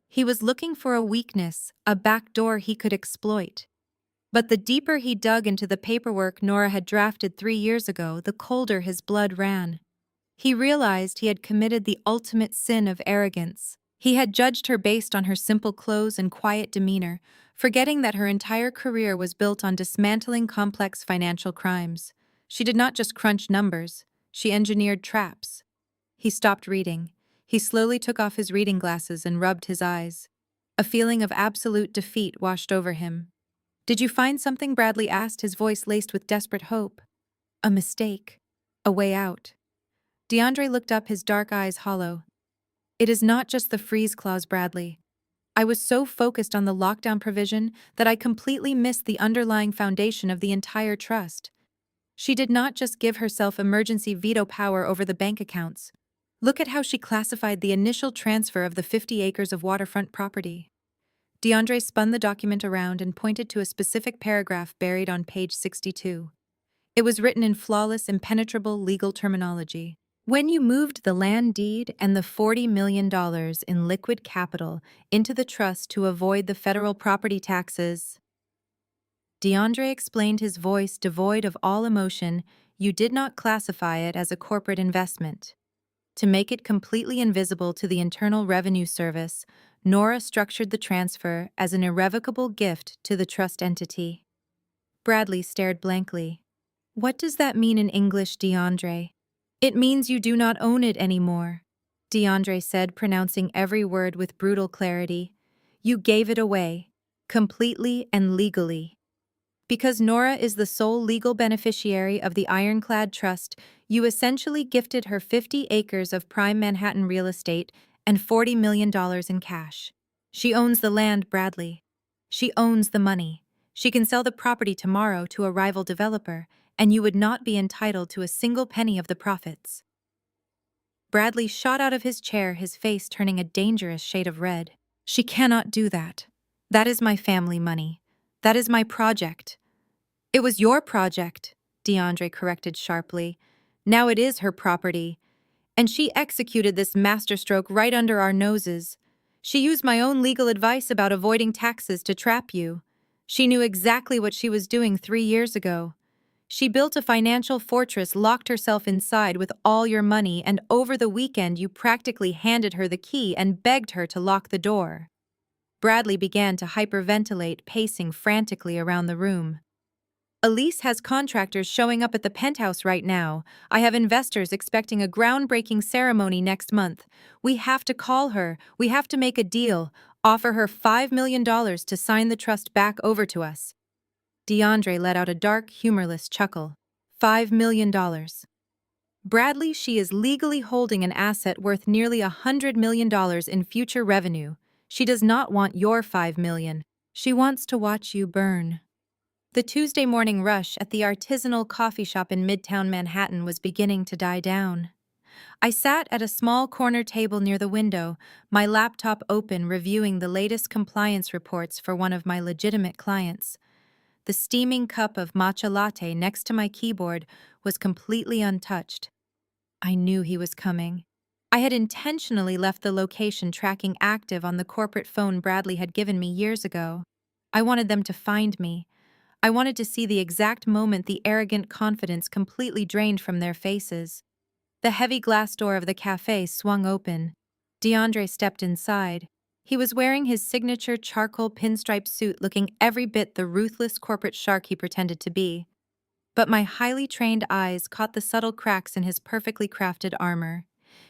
He was looking for a weakness, a backdoor he could exploit. But the deeper he dug into the paperwork Nora had drafted 3 years ago, the colder his blood ran. He realized he had committed the ultimate sin of arrogance. He had judged her based on her simple clothes and quiet demeanor, forgetting that her entire career was built on dismantling complex financial crimes. She did not just crunch numbers, she engineered traps. He stopped reading. He slowly took off his reading glasses and rubbed his eyes. A feeling of absolute defeat washed over him. "Did you find something?" Bradley asked, his voice laced with desperate hope. "A mistake. A way out." DeAndre looked up, his dark eyes hollow. "It is not just the freeze clause, Bradley. I was so focused on the lockdown provision that I completely missed the underlying foundation of the entire trust. She did not just give herself emergency veto power over the bank accounts. Look at how she classified the initial transfer of the 50 acres of waterfront property." DeAndre spun the document around and pointed to a specific paragraph buried on page 62. It was written in flawless, impenetrable legal terminology. "When you moved the land deed and the $40 million in liquid capital into the trust to avoid the federal property taxes," DeAndre explained, his voice devoid of all emotion, "you did not classify it as a corporate investment. To make it completely invisible to the Internal Revenue Service, Nora structured the transfer as an irrevocable gift to the trust entity." Bradley stared blankly. "What does that mean in English, DeAndre?" "It means you do not own it anymore," DeAndre said, pronouncing every word with brutal clarity. "You gave it away, completely and legally. Because Nora is the sole legal beneficiary of the Ironclad Trust, you essentially gifted her 50 acres of prime Manhattan real estate and $40 million in cash. She owns the land, Bradley. She owns the money. She can sell the property tomorrow to a rival developer, and you would not be entitled to a single penny of the profits." Bradley shot out of his chair, his face turning a dangerous shade of red. "She cannot do that. That is my family money. That is my project." "It was your project," DeAndre corrected sharply. "Now it is her property. And she executed this masterstroke right under our noses. She used my own legal advice about avoiding taxes to trap you. She knew exactly what she was doing 3 years ago. She built a financial fortress, locked herself inside with all your money, and over the weekend you practically handed her the key and begged her to lock the door." Bradley began to hyperventilate, pacing frantically around the room. "Elise has contractors showing up at the penthouse right now. I have investors expecting a groundbreaking ceremony next month. We have to call her. We have to make a deal. Offer her $5 million to sign the trust back over to us." DeAndre let out a dark, humorless chuckle. $5 million. "Bradley, she is legally holding an asset worth nearly $100 million in future revenue. She does not want your $5 million. She wants to watch you burn." The Tuesday morning rush at the artisanal coffee shop in Midtown Manhattan was beginning to die down. I sat at a small corner table near the window, my laptop open, reviewing the latest compliance reports for one of my legitimate clients. The steaming cup of matcha latte next to my keyboard was completely untouched. I knew he was coming. I had intentionally left the location tracking active on the corporate phone Bradley had given me years ago. I wanted them to find me. I wanted to see the exact moment the arrogant confidence completely drained from their faces. The heavy glass door of the cafe swung open. DeAndre stepped inside. He was wearing his signature charcoal pinstripe suit, looking every bit the ruthless corporate shark he pretended to be. But my highly trained eyes caught the subtle cracks in his perfectly crafted armor.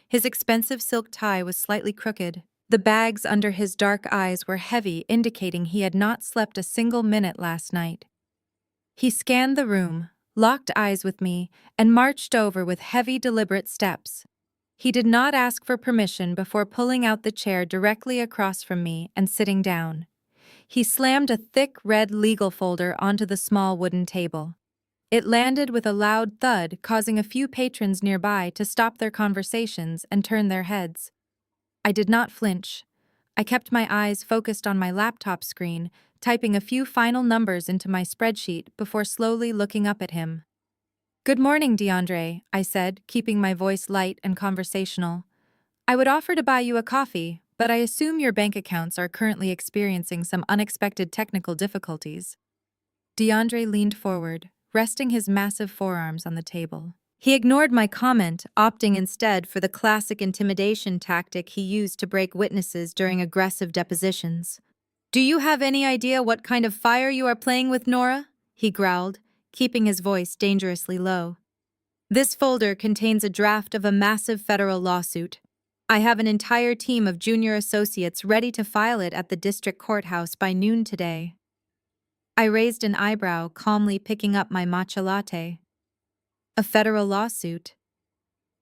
His expensive silk tie was slightly crooked, The bags under his dark eyes were heavy, indicating he had not slept a single minute last night. He scanned the room, locked eyes with me, and marched over with heavy, deliberate steps. He did not ask for permission before pulling out the chair directly across from me and sitting down. He slammed a thick red legal folder onto the small wooden table. It landed with a loud thud, causing a few patrons nearby to stop their conversations and turn their heads. I did not flinch. I kept my eyes focused on my laptop screen, typing a few final numbers into my spreadsheet before slowly looking up at him. "Good morning, DeAndre," I said, keeping my voice light and conversational. "I would offer to buy you a coffee, but I assume your bank accounts are currently experiencing some unexpected technical difficulties." DeAndre leaned forward, resting his massive forearms on the table. He ignored my comment, opting instead for the classic intimidation tactic he used to break witnesses during aggressive depositions. "Do you have any idea what kind of fire you are playing with, Nora?" he growled, keeping his voice dangerously low. "This folder contains a draft of a massive federal lawsuit. I have an entire team of junior associates ready to file it at the district courthouse by noon today." I raised an eyebrow, calmly picking up my matcha latte. "A federal lawsuit?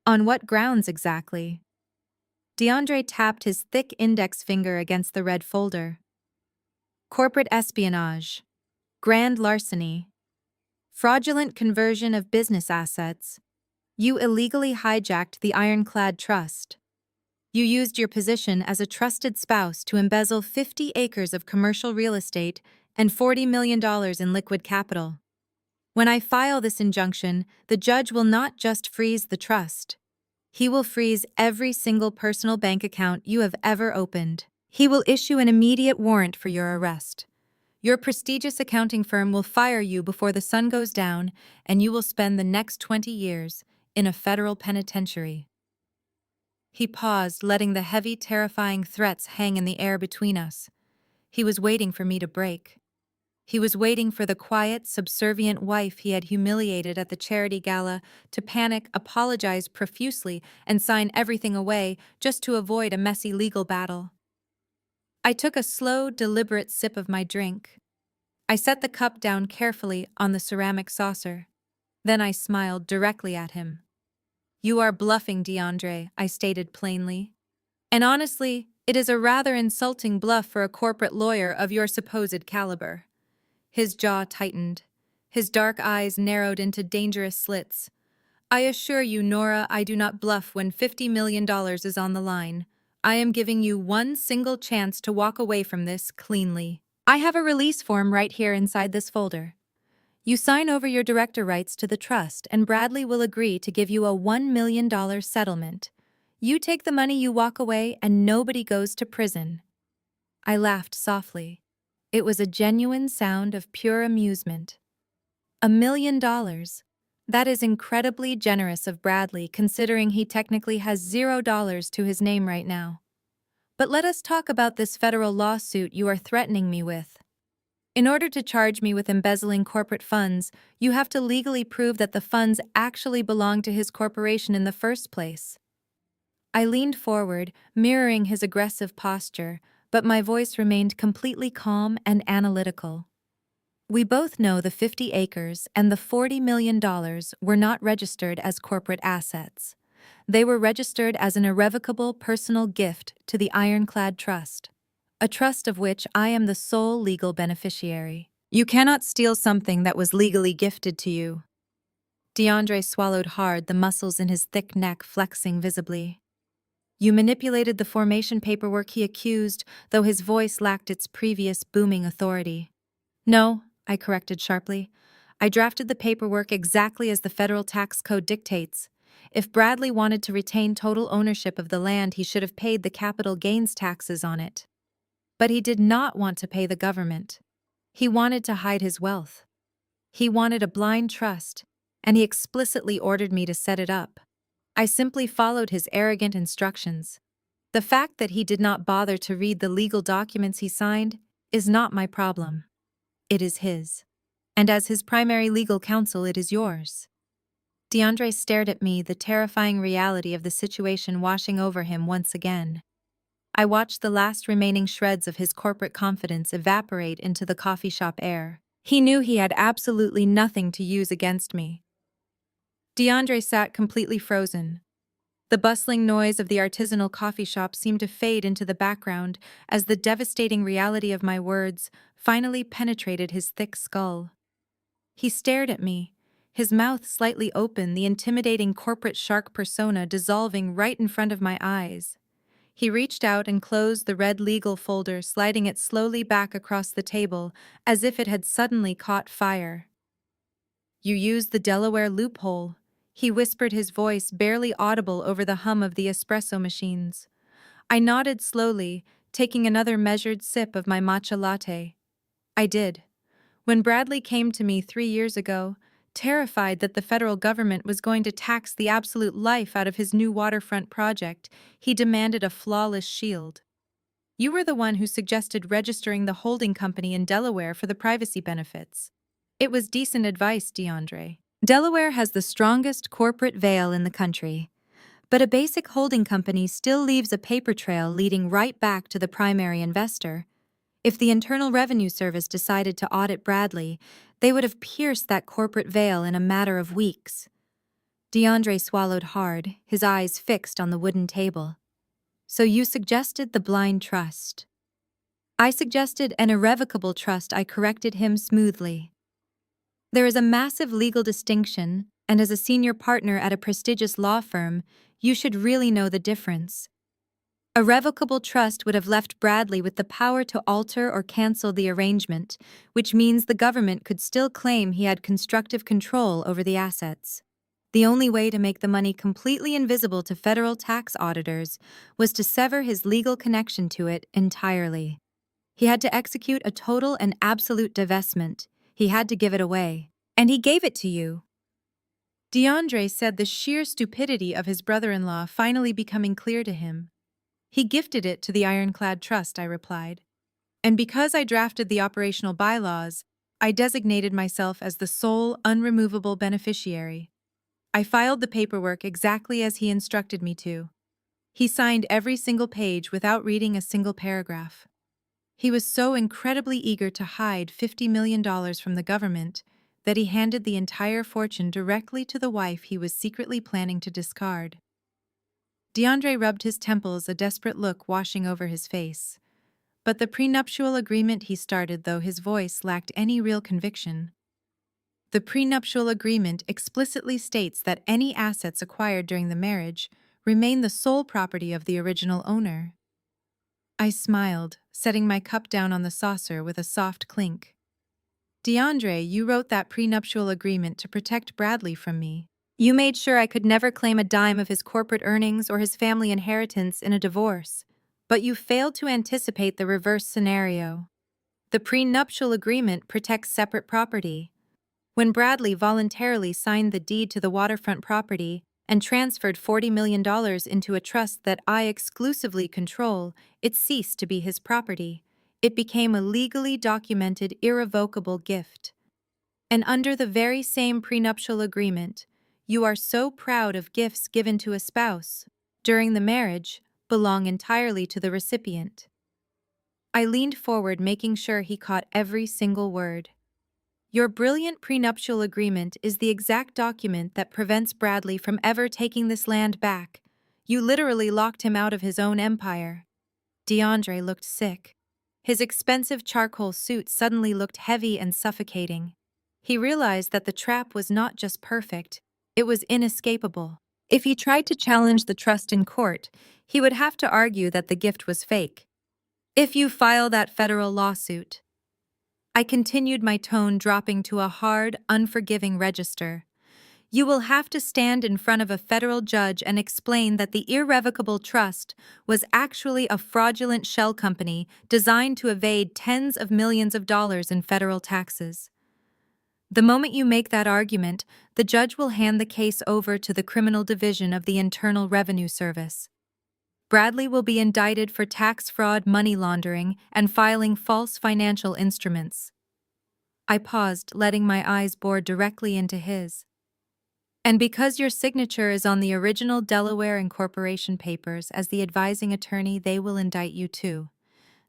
On what grounds exactly?" DeAndre tapped his thick index finger against the red folder. "Corporate espionage, grand larceny, fraudulent conversion of business assets. You illegally hijacked the Ironclad Trust. You used your position as a trusted spouse to embezzle 50 acres of commercial real estate and $40 million in liquid capital. When I file this injunction, the judge will not just freeze the trust. He will freeze every single personal bank account you have ever opened. He will issue an immediate warrant for your arrest. Your prestigious accounting firm will fire you before the sun goes down, and you will spend the next 20 years in a federal penitentiary." He paused, letting the heavy, terrifying threats hang in the air between us. He was waiting for me to break. He was waiting for the quiet, subservient wife he had humiliated at the charity gala to panic, apologize profusely, and sign everything away just to avoid a messy legal battle. I took a slow, deliberate sip of my drink. I set the cup down carefully on the ceramic saucer. Then I smiled directly at him. "You are bluffing, DeAndre," I stated plainly. "And honestly, it is a rather insulting bluff for a corporate lawyer of your supposed caliber." His jaw tightened. His dark eyes narrowed into dangerous slits. "I assure you, Nora, I do not bluff when $50 million is on the line. I am giving you one single chance to walk away from this cleanly. I have a release form right here inside this folder. You sign over your director rights to the trust, and Bradley will agree to give you a $1 million settlement. You take the money, you walk away, and nobody goes to prison." I laughed softly. It was a genuine sound of pure amusement. $1 million. That is incredibly generous of Bradley, considering he technically has $0 to his name right now. But let us talk about this federal lawsuit you are threatening me with. In order to charge me with embezzling corporate funds, you have to legally prove that the funds actually belong to his corporation in the first place. I leaned forward, mirroring his aggressive posture, but my voice remained completely calm and analytical. We both know the 50 acres and the $40 million were not registered as corporate assets. They were registered as an irrevocable personal gift to the Ironclad Trust, a trust of which I am the sole legal beneficiary. You cannot steal something that was legally gifted to you. DeAndre swallowed hard, the muscles in his thick neck flexing visibly. You manipulated the formation paperwork, he accused, though his voice lacked its previous booming authority. "No," I corrected sharply. "I drafted the paperwork exactly as the federal tax code dictates. If Bradley wanted to retain total ownership of the land, he should have paid the capital gains taxes on it. But he did not want to pay the government. He wanted to hide his wealth. He wanted a blind trust, and he explicitly ordered me to set it up. I simply followed his arrogant instructions. The fact that he did not bother to read the legal documents he signed is not my problem. It is his. And as his primary legal counsel, it is yours." DeAndre stared at me, the terrifying reality of the situation washing over him once again. I watched the last remaining shreds of his corporate confidence evaporate into the coffee shop air. He knew he had absolutely nothing to use against me. DeAndre sat completely frozen. The bustling noise of the artisanal coffee shop seemed to fade into the background as the devastating reality of my words finally penetrated his thick skull. He stared at me, his mouth slightly open, the intimidating corporate shark persona dissolving right in front of my eyes. He reached out and closed the red legal folder, sliding it slowly back across the table as if it had suddenly caught fire. "You used the Delaware loophole," he whispered, his voice barely audible over the hum of the espresso machines. I nodded slowly, taking another measured sip of my matcha latte. I did. When Bradley came to me 3 years ago, terrified that the federal government was going to tax the absolute life out of his new waterfront project, he demanded a flawless shield. "You were the one who suggested registering the holding company in Delaware for the privacy benefits." It was decent advice, DeAndre. Delaware has the strongest corporate veil in the country, but a basic holding company still leaves a paper trail leading right back to the primary investor. If the Internal Revenue Service decided to audit Bradley, they would have pierced that corporate veil in a matter of weeks. DeAndre swallowed hard, his eyes fixed on the wooden table. "So you suggested the blind trust." "I suggested an irrevocable trust," I corrected him smoothly. "There is a massive legal distinction, and as a senior partner at a prestigious law firm, you should really know the difference. A revocable trust would have left Bradley with the power to alter or cancel the arrangement, which means the government could still claim he had constructive control over the assets. The only way to make the money completely invisible to federal tax auditors was to sever his legal connection to it entirely. He had to execute a total and absolute divestment. He had to give it away. And he gave it to you." DeAndre said, the sheer stupidity of his brother-in-law finally becoming clear to him. "He gifted it to the Ironclad Trust," I replied. "And because I drafted the operational bylaws, I designated myself as the sole, unremovable beneficiary. I filed the paperwork exactly as he instructed me to. He signed every single page without reading a single paragraph. He was so incredibly eager to hide $50 million from the government that he handed the entire fortune directly to the wife he was secretly planning to discard." DeAndre rubbed his temples, a desperate look washing over his face. "But the prenuptial agreement he started," though his voice lacked any real conviction. "The prenuptial agreement explicitly states that any assets acquired during the marriage remain the sole property of the original owner." I smiled, setting my cup down on the saucer with a soft clink. "DeAndre, you wrote that prenuptial agreement to protect Bradley from me. You made sure I could never claim a dime of his corporate earnings or his family inheritance in a divorce. But you failed to anticipate the reverse scenario. The prenuptial agreement protects separate property. When Bradley voluntarily signed the deed to the waterfront property and transferred $40 million into a trust that I exclusively control, it ceased to be his property. It became a legally documented, irrevocable gift. And under the very same prenuptial agreement, you are so proud of gifts given to a spouse during the marriage belong entirely to the recipient." I leaned forward, making sure he caught every single word. "Your brilliant prenuptial agreement is the exact document that prevents Bradley from ever taking this land back. You literally locked him out of his own empire." DeAndre looked sick. His expensive charcoal suit suddenly looked heavy and suffocating. He realized that the trap was not just perfect, it was inescapable. If he tried to challenge the trust in court, he would have to argue that the gift was fake. "If you file that federal lawsuit," I continued, my tone dropping to a hard, unforgiving register, "you will have to stand in front of a federal judge and explain that the irrevocable trust was actually a fraudulent shell company designed to evade tens of millions of dollars in federal taxes. The moment you make that argument, the judge will hand the case over to the criminal division of the Internal Revenue Service. Bradley will be indicted for tax fraud, money laundering, and filing false financial instruments." I paused, letting my eyes bore directly into his. And because your signature is on the original Delaware Incorporation papers as the advising attorney, they will indict you too.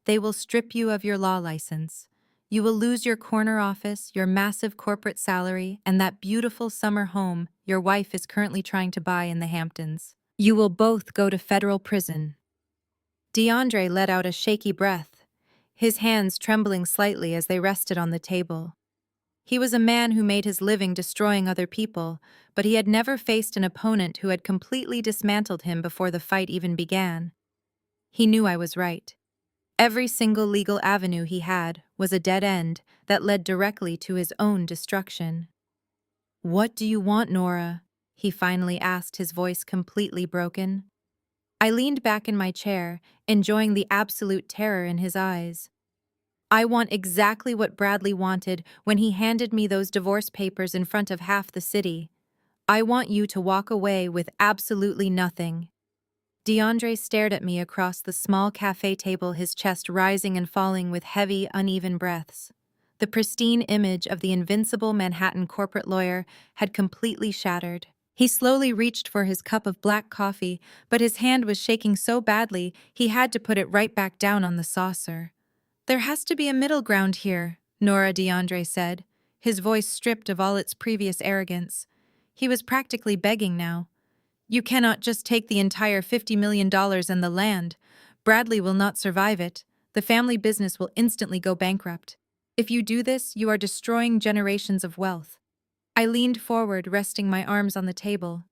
They will strip you of your law license. You will lose your corner office, your massive corporate salary, and that beautiful summer home your wife is currently trying to buy in the Hamptons. You will both go to federal prison. DeAndre let out a shaky breath, his hands trembling slightly as they rested on the table. He was a man who made his living destroying other people, but he had never faced an opponent who had completely dismantled him before the fight even began. He knew I was right. Every single legal avenue he had was a dead end that led directly to his own destruction. "What do you want, Nora?" he finally asked, his voice completely broken. I leaned back in my chair, enjoying the absolute terror in his eyes. "I want exactly what Bradley wanted when he handed me those divorce papers in front of half the city. I want you to walk away with absolutely nothing." DeAndre stared at me across the small cafe table, his chest rising and falling with heavy, uneven breaths. The pristine image of the invincible Manhattan corporate lawyer had completely shattered. He slowly reached for his cup of black coffee, but his hand was shaking so badly he had to put it right back down on the saucer. "There has to be a middle ground here," Nora DeAndre said, his voice stripped of all its previous arrogance. He was practically begging now. "You cannot just take the entire $50 million and the land. Bradley will not survive it. The family business will instantly go bankrupt. If you do this, you are destroying generations of wealth." I leaned forward, resting my arms on the table.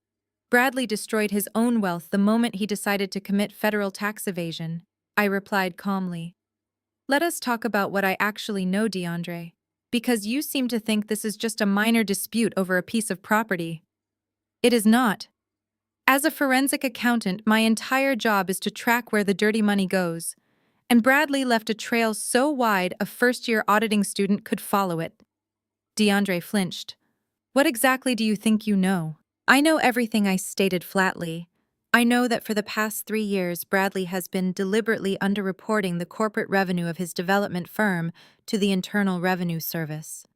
"Bradley destroyed his own wealth the moment he decided to commit federal tax evasion," I replied calmly. "Let us talk about what I actually know, DeAndre, because you seem to think this is just a minor dispute over a piece of property. It is not. As a forensic accountant, my entire job is to track where the dirty money goes, and Bradley left a trail so wide a first-year auditing student could follow it." DeAndre flinched. "What exactly do you think you know?" "I know everything," I stated flatly. "I know that for the past 3 years, Bradley has been deliberately underreporting the corporate revenue of his development firm to the Internal Revenue Service.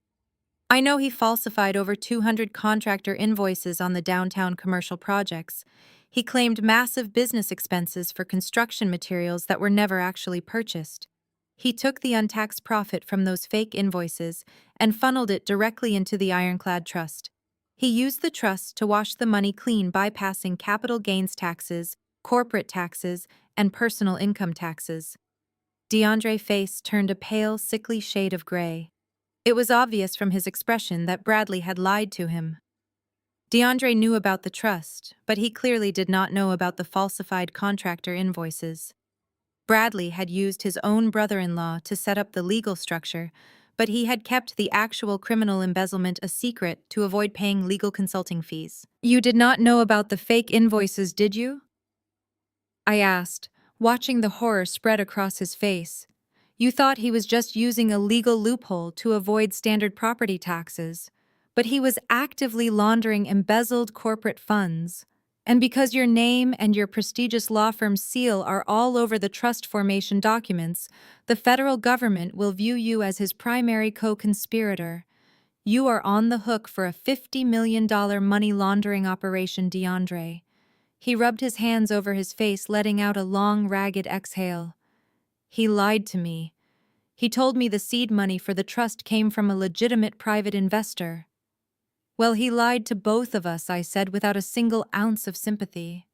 I know he falsified over 200 contractor invoices on the downtown commercial projects. He claimed massive business expenses for construction materials that were never actually purchased. He took the untaxed profit from those fake invoices and funneled it directly into the Ironclad Trust. He used the trust to wash the money clean, bypassing capital gains taxes, corporate taxes, and personal income taxes." DeAndre's face turned a pale, sickly shade of gray. It was obvious from his expression that Bradley had lied to him. DeAndre knew about the trust, but he clearly did not know about the falsified contractor invoices. Bradley had used his own brother-in-law to set up the legal structure, but he had kept the actual criminal embezzlement a secret to avoid paying legal consulting fees. "You did not know about the fake invoices, did you?" I asked, watching the horror spread across his face. "You thought he was just using a legal loophole to avoid standard property taxes, but he was actively laundering embezzled corporate funds. And because your name and your prestigious law firm's seal are all over the trust formation documents, the federal government will view you as his primary co-conspirator. You are on the hook for a $50 million money laundering operation, DeAndre." He rubbed his hands over his face, letting out a long, ragged exhale. "He lied to me. He told me the seed money for the trust came from a legitimate private investor." "Well, he lied to both of us," I said without a single ounce of sympathy.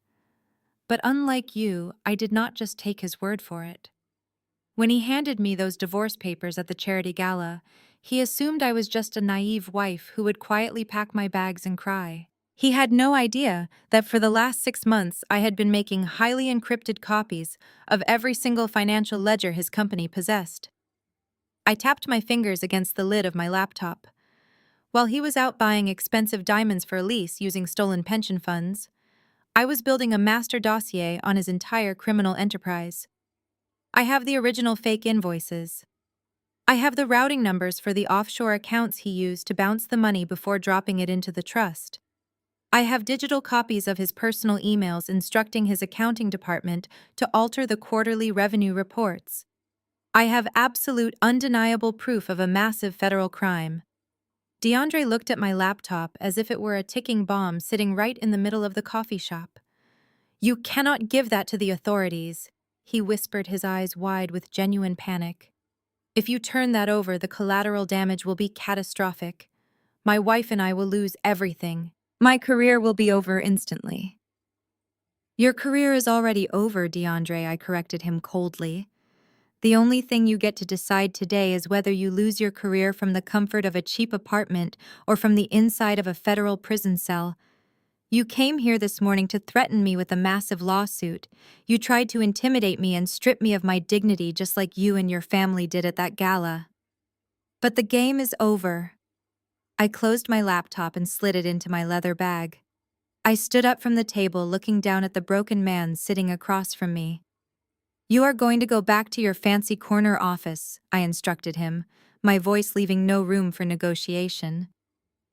But unlike you, I did not just take his word for it. When he handed me those divorce papers at the charity gala, he assumed I was just a naive wife who would quietly pack my bags and cry. He had no idea that for the last 6 months I had been making highly encrypted copies of every single financial ledger his company possessed. I tapped my fingers against the lid of my laptop. While he was out buying expensive diamonds for Elise using stolen pension funds, I was building a master dossier on his entire criminal enterprise. I have the original fake invoices. I have the routing numbers for the offshore accounts he used to bounce the money before dropping it into the trust. I have digital copies of his personal emails instructing his accounting department to alter the quarterly revenue reports. I have absolute, undeniable proof of a massive federal crime. DeAndre looked at my laptop as if it were a ticking bomb sitting right in the middle of the coffee shop. "You cannot give that to the authorities," he whispered, his eyes wide with genuine panic. "If you turn that over, the collateral damage will be catastrophic. My wife and I will lose everything. My career will be over instantly." "Your career is already over, DeAndre," I corrected him coldly. "The only thing you get to decide today is whether you lose your career from the comfort of a cheap apartment or from the inside of a federal prison cell. You came here this morning to threaten me with a massive lawsuit. You tried to intimidate me and strip me of my dignity just like you and your family did at that gala. But the game is over." I closed my laptop and slid it into my leather bag. I stood up from the table, looking down at the broken man sitting across from me. "You are going to go back to your fancy corner office," I instructed him, my voice leaving no room for negotiation.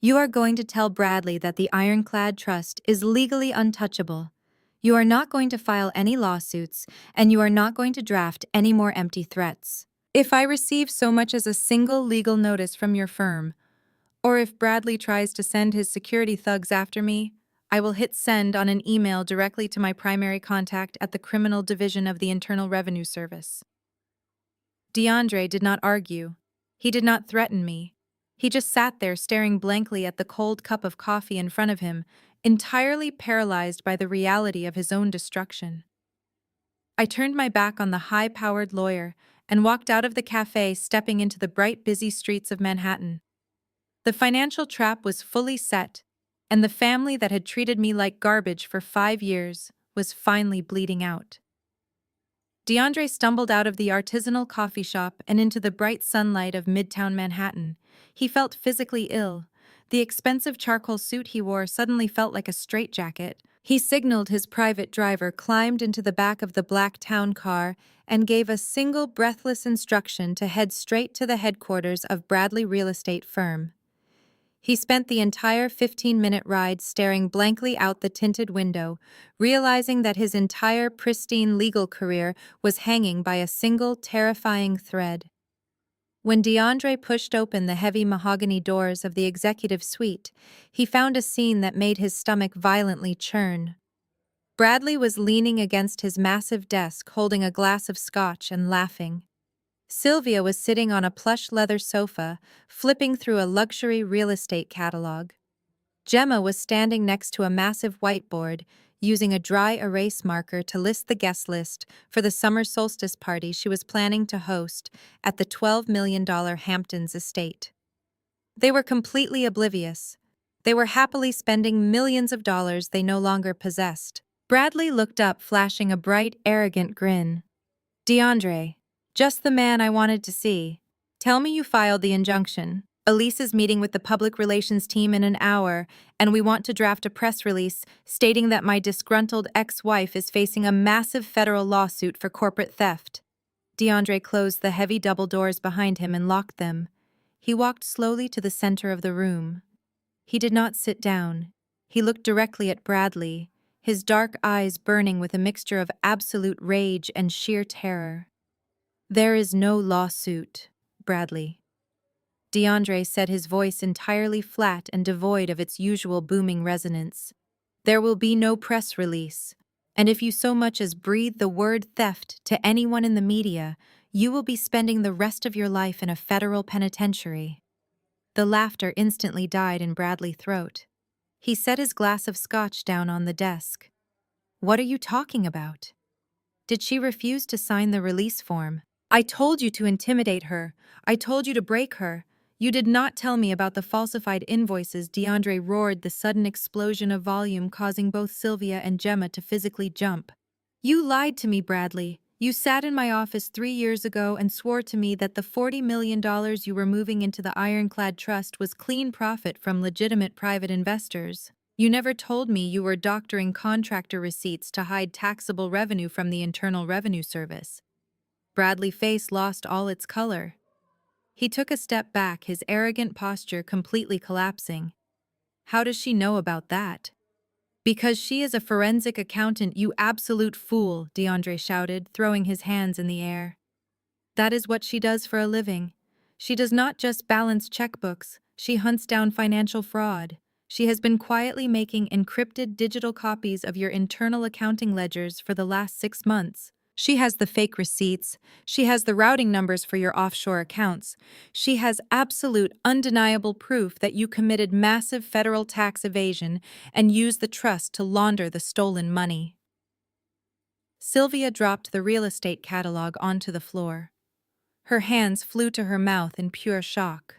"You are going to tell Bradley that the Ironclad Trust is legally untouchable. You are not going to file any lawsuits, and you are not going to draft any more empty threats. If I receive so much as a single legal notice from your firm, or if Bradley tries to send his security thugs after me, I will hit send on an email directly to my primary contact at the Criminal Division of the Internal Revenue Service." DeAndre did not argue. He did not threaten me. He just sat there staring blankly at the cold cup of coffee in front of him, entirely paralyzed by the reality of his own destruction. I turned my back on the high-powered lawyer and walked out of the cafe, stepping into the bright, busy streets of Manhattan. The financial trap was fully set, and the family that had treated me like garbage for 5 years was finally bleeding out. DeAndre stumbled out of the artisanal coffee shop and into the bright sunlight of Midtown Manhattan. He felt physically ill. The expensive charcoal suit he wore suddenly felt like a straitjacket. He signaled his private driver, climbed into the back of the black town car, and gave a single breathless instruction to head straight to the headquarters of Bradley Real Estate Firm. He spent the entire 15-minute ride staring blankly out the tinted window, realizing that his entire pristine legal career was hanging by a single terrifying thread. When DeAndre pushed open the heavy mahogany doors of the executive suite, he found a scene that made his stomach violently churn. Bradley was leaning against his massive desk, holding a glass of scotch and laughing. Sylvia was sitting on a plush leather sofa, flipping through a luxury real estate catalog. Gemma was standing next to a massive whiteboard, using a dry erase marker to list the guest list for the summer solstice party she was planning to host at the $12 million Hamptons estate. They were completely oblivious. They were happily spending millions of dollars they no longer possessed. Bradley looked up, flashing a bright, arrogant grin. "DeAndre, just the man I wanted to see. Tell me you filed the injunction. Elise is meeting with the public relations team in an hour, and we want to draft a press release stating that my disgruntled ex-wife is facing a massive federal lawsuit for corporate theft." DeAndre closed the heavy double doors behind him and locked them. He walked slowly to the center of the room. He did not sit down. He looked directly at Bradley, his dark eyes burning with a mixture of absolute rage and sheer terror. "There is no lawsuit, Bradley." DeAndre said, his voice entirely flat and devoid of its usual booming resonance. "There will be no press release, and if you so much as breathe the word theft to anyone in the media, you will be spending the rest of your life in a federal penitentiary." The laughter instantly died in Bradley's throat. He set his glass of scotch down on the desk. "What are you talking about? Did she refuse to sign the release form? I told you to intimidate her. I told you to break her. You did not tell me about the falsified invoices." DeAndre roared, the sudden explosion of volume causing both Sylvia and Gemma to physically jump. "You lied to me, Bradley. You sat in my office 3 years ago and swore to me that the $40 million you were moving into the Ironclad Trust was clean profit from legitimate private investors. You never told me you were doctoring contractor receipts to hide taxable revenue from the Internal Revenue Service." Bradley's face lost all its color. He took a step back, his arrogant posture completely collapsing. "How does she know about that?" "Because she is a forensic accountant, you absolute fool," DeAndre shouted, throwing his hands in the air. "That is what she does for a living. She does not just balance checkbooks, She hunts down financial fraud. She has been quietly making encrypted digital copies of your internal accounting ledgers for the last 6 months. She has the fake receipts. She has the routing numbers for your offshore accounts. She has absolute, undeniable proof that you committed massive federal tax evasion and used the trust to launder the stolen money. Sylvia dropped the real estate catalog onto the floor. Her hands flew to her mouth in pure shock.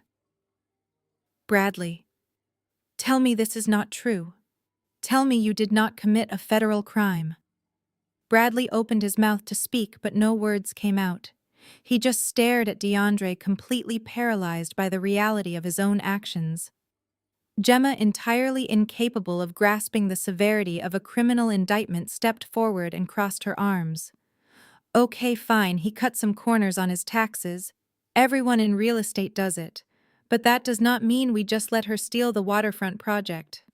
Bradley, tell me this is not true. Tell me you did not commit a federal crime. Bradley opened his mouth to speak, but no words came out. He just stared at DeAndre, completely paralyzed by the reality of his own actions. Gemma, entirely incapable of grasping the severity of a criminal indictment, stepped forward and crossed her arms. Okay, fine, he cut some corners on his taxes. Everyone in real estate does it. But that does not mean we just let her steal the waterfront project.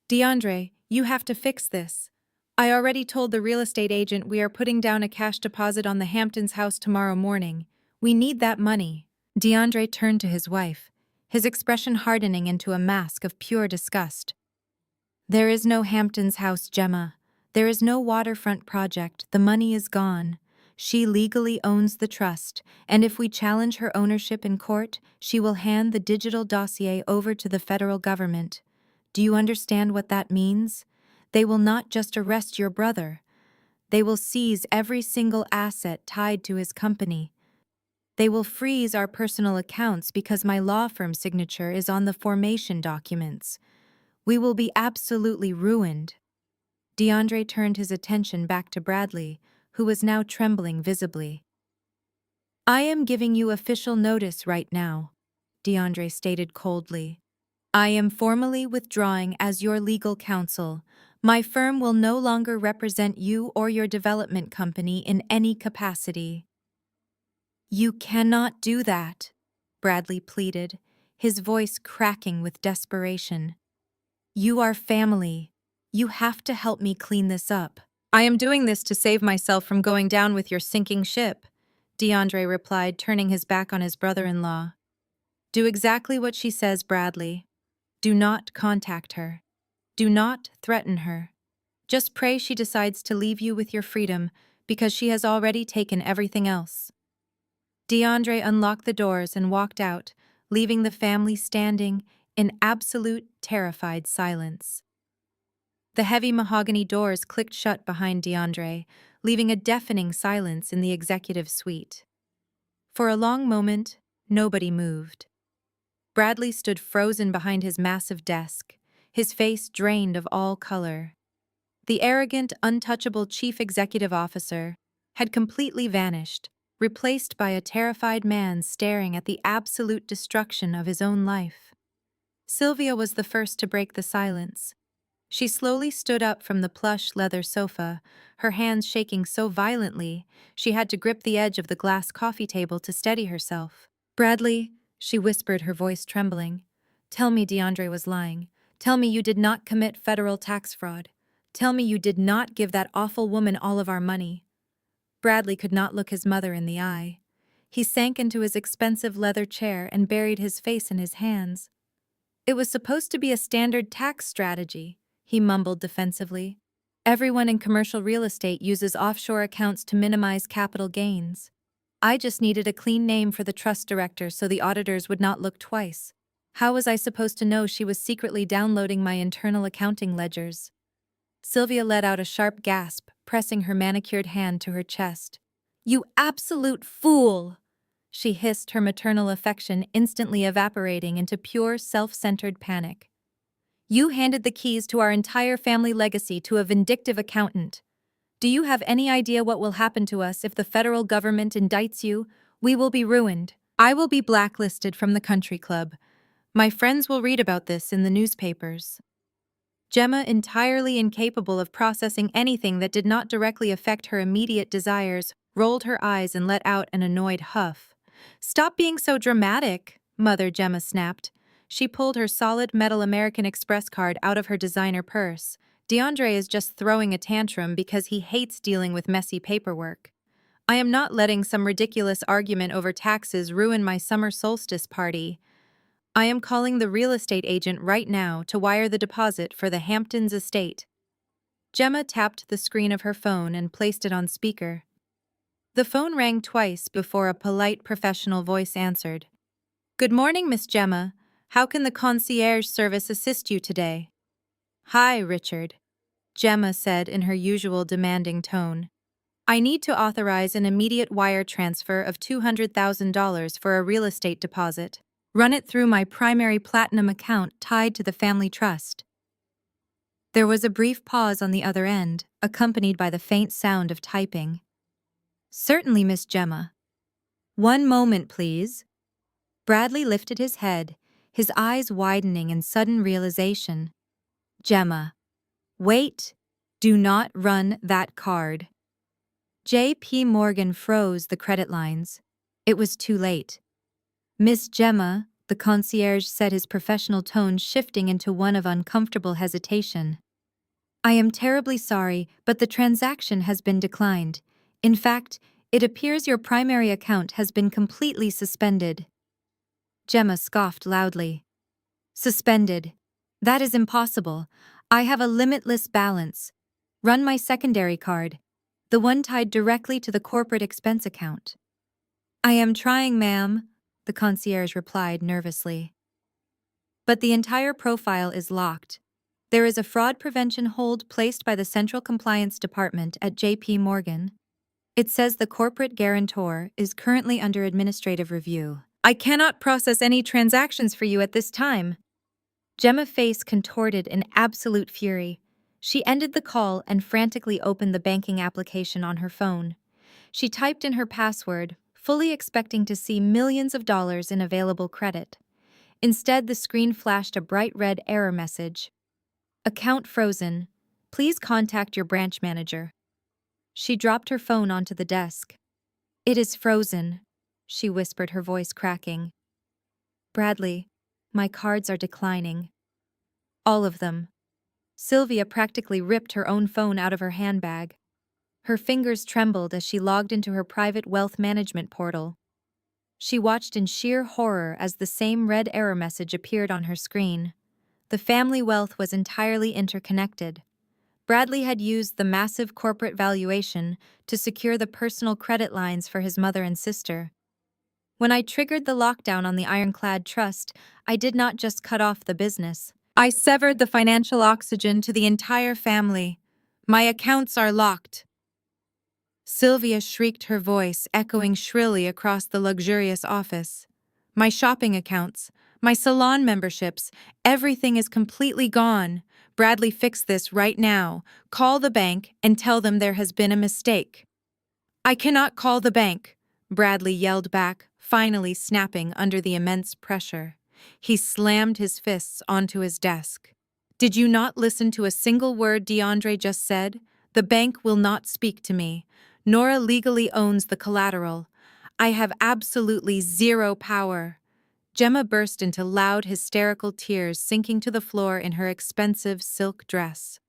DeAndre, you have to fix this. I already told the real estate agent we are putting down a cash deposit on the Hamptons house tomorrow morning. We need that money. DeAndre turned to his wife, his expression hardening into a mask of pure disgust. There is no Hamptons house, Gemma. There is no waterfront project. The money is gone. She legally owns the trust, and if we challenge her ownership in court, she will hand the digital dossier over to the federal government. Do you understand what that means? They will not just arrest your brother. They will seize every single asset tied to his company. They will freeze our personal accounts because my law firm signature is on the formation documents. We will be absolutely ruined. DeAndre turned his attention back to Bradley, who was now trembling visibly. I am giving you official notice right now, DeAndre stated coldly. I am formally withdrawing as your legal counsel. My firm will no longer represent you or your development company in any capacity. You cannot do that, Bradley pleaded, his voice cracking with desperation. You are family. You have to help me clean this up. I am doing this to save myself from going down with your sinking ship, DeAndre replied, turning his back on his brother-in-law. Do exactly what she says, Bradley. Do not contact her. Do not threaten her. Just pray she decides to leave you with your freedom, because she has already taken everything else. DeAndre unlocked the doors and walked out, leaving the family standing in absolute, terrified silence. The heavy mahogany doors clicked shut behind DeAndre, leaving a deafening silence in the executive suite. For a long moment, nobody moved. Bradley stood frozen behind his massive desk, his face drained of all color. The arrogant, untouchable chief executive officer had completely vanished, replaced by a terrified man staring at the absolute destruction of his own life. Sylvia was the first to break the silence. She slowly stood up from the plush leather sofa, her hands shaking so violently she had to grip the edge of the glass coffee table to steady herself. Bradley, she whispered, her voice trembling, tell me DeAndre was lying. Tell me you did not commit federal tax fraud. Tell me you did not give that awful woman all of our money. Bradley could not look his mother in the eye. He sank into his expensive leather chair and buried his face in his hands. It was supposed to be a standard tax strategy, he mumbled defensively. Everyone in commercial real estate uses offshore accounts to minimize capital gains. I just needed a clean name for the trust director so the auditors would not look twice. How was I supposed to know she was secretly downloading my internal accounting ledgers? Sylvia let out a sharp gasp, pressing her manicured hand to her chest. You absolute fool! She hissed, her maternal affection instantly evaporating into pure, self-centered panic. You handed the keys to our entire family legacy to a vindictive accountant. Do you have any idea what will happen to us if the federal government indicts you? We will be ruined. I will be blacklisted from the country club. My friends will read about this in the newspapers. Gemma, entirely incapable of processing anything that did not directly affect her immediate desires, rolled her eyes and let out an annoyed huff. Stop being so dramatic, Mother, Gemma snapped. She pulled her solid metal American Express card out of her designer purse. DeAndre is just throwing a tantrum because he hates dealing with messy paperwork. I am not letting some ridiculous argument over taxes ruin my summer solstice party. I am calling the real estate agent right now to wire the deposit for the Hamptons estate. Gemma tapped the screen of her phone and placed it on speaker. The phone rang twice before a polite professional voice answered. Good morning, Miss Gemma. How can the concierge service assist you today? Hi, Richard, Gemma said in her usual demanding tone. I need to authorize an immediate wire transfer of $200,000 for a real estate deposit. Run it through my primary platinum account tied to the family trust. There was a brief pause on the other end, accompanied by the faint sound of typing. Certainly, Miss Gemma. One moment, please. Bradley lifted his head, his eyes widening in sudden realization. Gemma. Wait. Do not run that card. J.P. Morgan froze the credit lines. It was too late. Miss Gemma, the concierge said, his professional tone shifting into one of uncomfortable hesitation. I am terribly sorry, but the transaction has been declined. In fact, it appears your primary account has been completely suspended. Gemma scoffed loudly. Suspended. That is impossible. I have a limitless balance. Run my secondary card, the one tied directly to the corporate expense account. I am trying, ma'am, the concierge replied nervously. But the entire profile is locked. There is a fraud prevention hold placed by the Central Compliance Department at J.P. Morgan. It says the corporate guarantor is currently under administrative review. I cannot process any transactions for you at this time. Gemma's face contorted in absolute fury. She ended the call and frantically opened the banking application on her phone. She typed in her password, fully expecting to see millions of dollars in available credit. Instead, the screen flashed a bright red error message. Account frozen. Please contact your branch manager. She dropped her phone onto the desk. It is frozen, she whispered, her voice cracking. Bradley, my cards are declining. All of them. Sylvia practically ripped her own phone out of her handbag. Her fingers trembled as she logged into her private wealth management portal. She watched in sheer horror as the same red error message appeared on her screen. The family wealth was entirely interconnected. Bradley had used the massive corporate valuation to secure the personal credit lines for his mother and sister. When I triggered the lockdown on the ironclad trust, I did not just cut off the business. I severed the financial oxygen to the entire family. My accounts are locked. Sylvia shrieked, her voice echoing shrilly across the luxurious office. My shopping accounts, my salon memberships, everything is completely gone. Bradley, fix this right now. Call the bank and tell them there has been a mistake. I cannot call the bank, Bradley yelled back, finally snapping under the immense pressure. He slammed his fists onto his desk. Did you not listen to a single word DeAndre just said? The bank will not speak to me. Nora legally owns the collateral. I have absolutely zero power. Gemma burst into loud, hysterical tears, sinking to the floor in her expensive silk dress.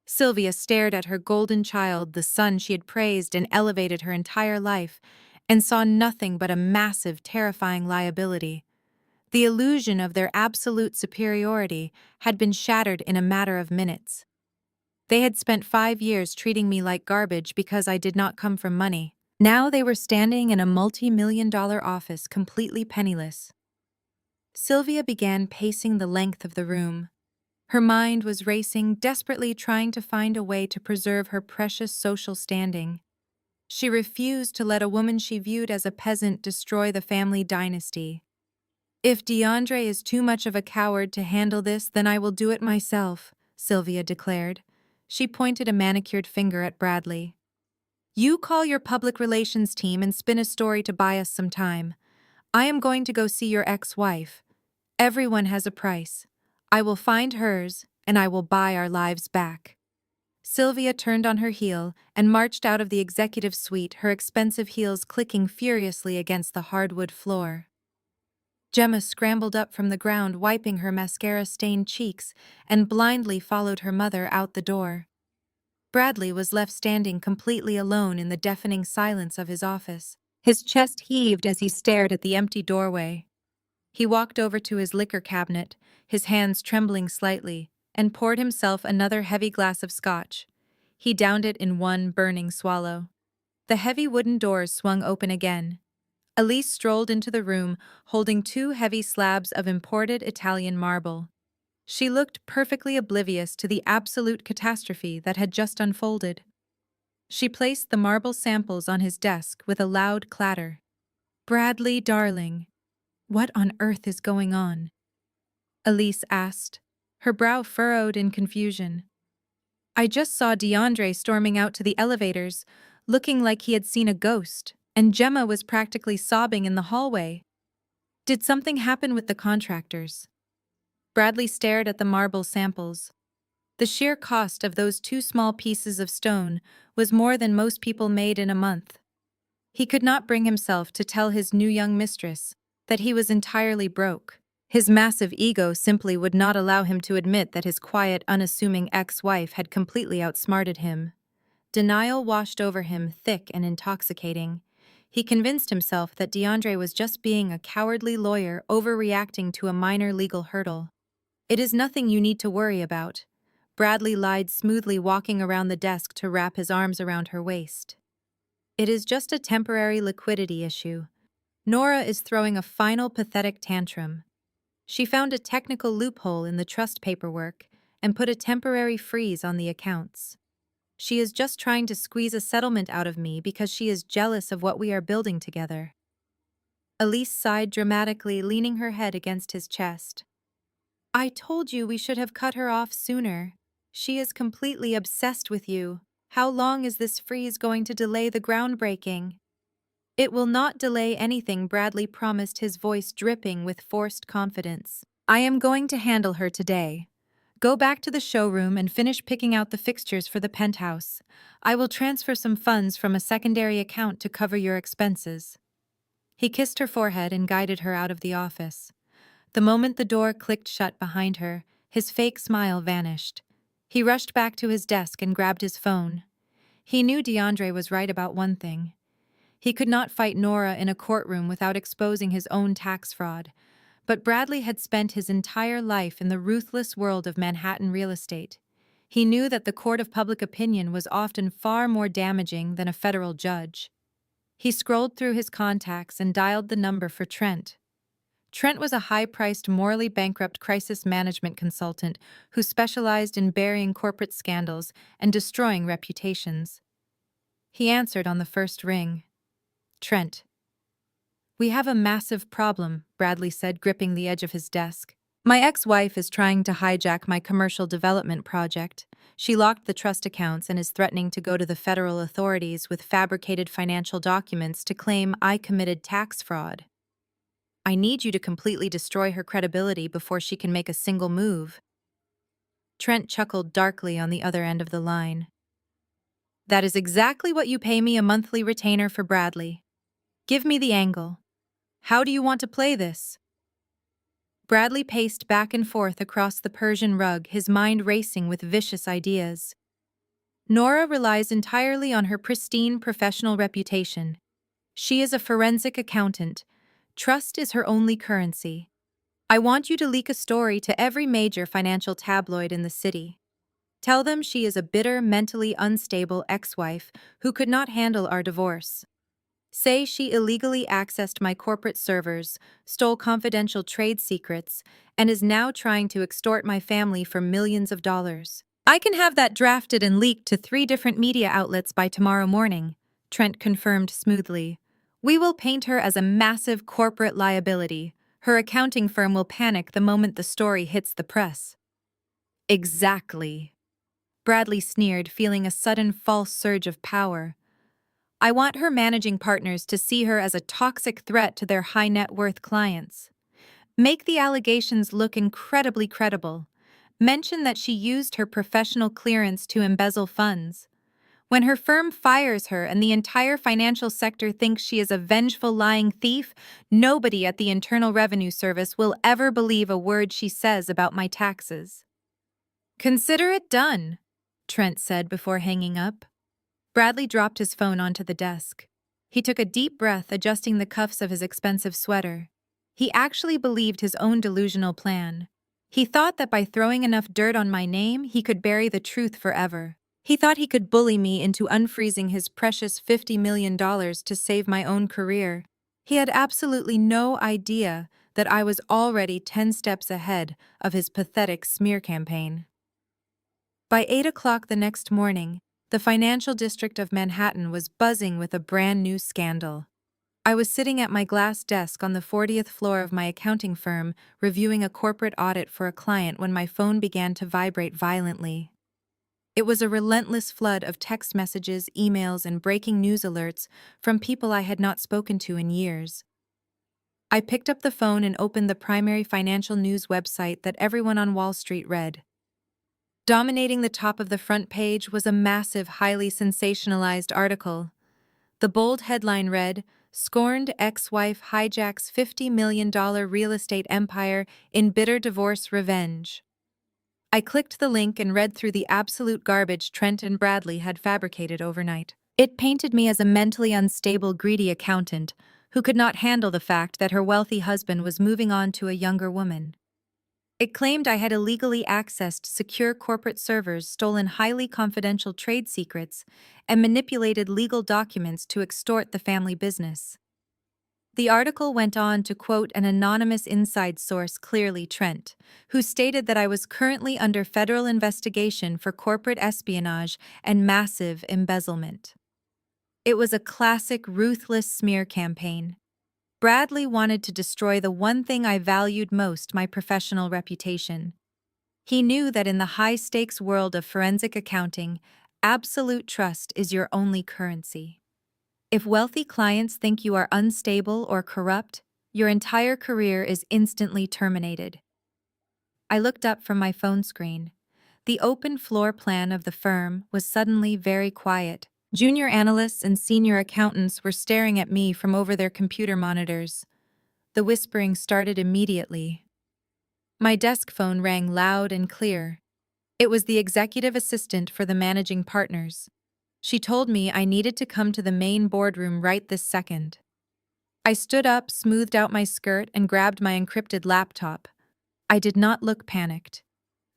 Sylvia stared at her golden child, the son she had praised and elevated her entire life, and saw nothing but a massive, terrifying liability. The illusion of their absolute superiority had been shattered in a matter of minutes. They had spent 5 years treating me like garbage because I did not come from money. Now they were standing in a multi-million-dollar office completely penniless. Sylvia began pacing the length of the room. Her mind was racing, desperately trying to find a way to preserve her precious social standing. She refused to let a woman she viewed as a peasant destroy the family dynasty. If DeAndre is too much of a coward to handle this, then I will do it myself, Sylvia declared. She pointed a manicured finger at Bradley. You call your public relations team and spin a story to buy us some time. I am going to go see your ex-wife. Everyone has a price. I will find hers, and I will buy our lives back. Sylvia turned on her heel and marched out of the executive suite, her expensive heels clicking furiously against the hardwood floor. Gemma scrambled up from the ground, wiping her mascara-stained cheeks, and blindly followed her mother out the door. Bradley was left standing completely alone in the deafening silence of his office. His chest heaved as he stared at the empty doorway. He walked over to his liquor cabinet, his hands trembling slightly, and poured himself another heavy glass of scotch. He downed it in one burning swallow. The heavy wooden doors swung open again. Elise strolled into the room, holding two heavy slabs of imported Italian marble. She looked perfectly oblivious to the absolute catastrophe that had just unfolded. She placed the marble samples on his desk with a loud clatter. "Bradley, darling, what on earth is going on?" Elise asked, her brow furrowed in confusion. "I just saw DeAndre storming out to the elevators, looking like he had seen a ghost, and Gemma was practically sobbing in the hallway. Did something happen with the contractors?" Bradley stared at the marble samples. The sheer cost of those two small pieces of stone was more than most people made in a month. He could not bring himself to tell his new young mistress that he was entirely broke. His massive ego simply would not allow him to admit that his quiet, unassuming ex-wife had completely outsmarted him. Denial washed over him thick and intoxicating. He convinced himself that DeAndre was just being a cowardly lawyer overreacting to a minor legal hurdle. "It is nothing you need to worry about." Bradley lied smoothly, walking around the desk to wrap his arms around her waist. "It is just a temporary liquidity issue. Nora is throwing a final pathetic tantrum. She found a technical loophole in the trust paperwork and put a temporary freeze on the accounts. She is just trying to squeeze a settlement out of me because she is jealous of what we are building together." Elise sighed dramatically, leaning her head against his chest. "I told you we should have cut her off sooner. She is completely obsessed with you. How long is this freeze going to delay the groundbreaking?" "It will not delay anything," Bradley promised, his voice dripping with forced confidence. "I am going to handle her today. Go back to the showroom and finish picking out the fixtures for the penthouse. I will transfer some funds from a secondary account to cover your expenses." He kissed her forehead and guided her out of the office. The moment the door clicked shut behind her, his fake smile vanished. He rushed back to his desk and grabbed his phone. He knew DeAndre was right about one thing. He could not fight Nora in a courtroom without exposing his own tax fraud. But Bradley had spent his entire life in the ruthless world of Manhattan real estate. He knew that the court of public opinion was often far more damaging than a federal judge. He scrolled through his contacts and dialed the number for Trent. Trent was a high-priced, morally bankrupt crisis management consultant who specialized in burying corporate scandals and destroying reputations. He answered on the first ring. "Trent." "We have a massive problem," Bradley said, gripping the edge of his desk. "My ex-wife is trying to hijack my commercial development project. She locked the trust accounts and is threatening to go to the federal authorities with fabricated financial documents to claim I committed tax fraud. I need you to completely destroy her credibility before she can make a single move." Trent chuckled darkly on the other end of the line. "That is exactly what you pay me a monthly retainer for, Bradley. Give me the angle. How do you want to play this?" Bradley paced back and forth across the Persian rug, his mind racing with vicious ideas. "Nora relies entirely on her pristine professional reputation. She is a forensic accountant. Trust is her only currency. I want you to leak a story to every major financial tabloid in the city. Tell them she is a bitter, mentally unstable ex-wife who could not handle our divorce. Say she illegally accessed my corporate servers, stole confidential trade secrets, and is now trying to extort my family for millions of dollars. I can have that drafted and leaked to 3 different media outlets by tomorrow morning," Trent confirmed smoothly. "We will paint her as a massive corporate liability. Her accounting firm will panic the moment the story hits the press." "Exactly." Bradley sneered, feeling a sudden false surge of power. "I want her managing partners to see her as a toxic threat to their high-net-worth clients. Make the allegations look incredibly credible. Mention that she used her professional clearance to embezzle funds. When her firm fires her and the entire financial sector thinks she is a vengeful, lying thief, nobody at the Internal Revenue Service will ever believe a word she says about my taxes." "Consider it done," Trent said before hanging up. Bradley dropped his phone onto the desk. He took a deep breath, adjusting the cuffs of his expensive sweater. He actually believed his own delusional plan. He thought that by throwing enough dirt on my name, he could bury the truth forever. He thought he could bully me into unfreezing his precious $50 million to save my own career. He had absolutely no idea that I was already 10 steps ahead of his pathetic smear campaign. By 8 o'clock the next morning, the financial district of Manhattan was buzzing with a brand new scandal. I was sitting at my glass desk on the 40th floor of my accounting firm, reviewing a corporate audit for a client when my phone began to vibrate violently. It was a relentless flood of text messages, emails, and breaking news alerts from people I had not spoken to in years. I picked up the phone and opened the primary financial news website that everyone on Wall Street read. Dominating the top of the front page was a massive, highly sensationalized article. The bold headline read, "Scorned ex-wife hijacks $50 million real estate empire in bitter divorce revenge." I clicked the link and read through the absolute garbage Trent and Bradley had fabricated overnight. It painted me as a mentally unstable, greedy accountant who could not handle the fact that her wealthy husband was moving on to a younger woman. It claimed I had illegally accessed secure corporate servers, stolen highly confidential trade secrets, and manipulated legal documents to extort the family business. The article went on to quote an anonymous inside source, clearly Trent, who stated that I was currently under federal investigation for corporate espionage and massive embezzlement. It was a classic ruthless smear campaign. Bradley wanted to destroy the one thing I valued most, my professional reputation. He knew that in the high-stakes world of forensic accounting, absolute trust is your only currency. If wealthy clients think you are unstable or corrupt, your entire career is instantly terminated. I looked up from my phone screen. The open floor plan of the firm was suddenly very quiet. Junior analysts and senior accountants were staring at me from over their computer monitors. The whispering started immediately. My desk phone rang loud and clear. It was the executive assistant for the managing partners. She told me I needed to come to the main boardroom right this second. I stood up, smoothed out my skirt, and grabbed my encrypted laptop. I did not look panicked.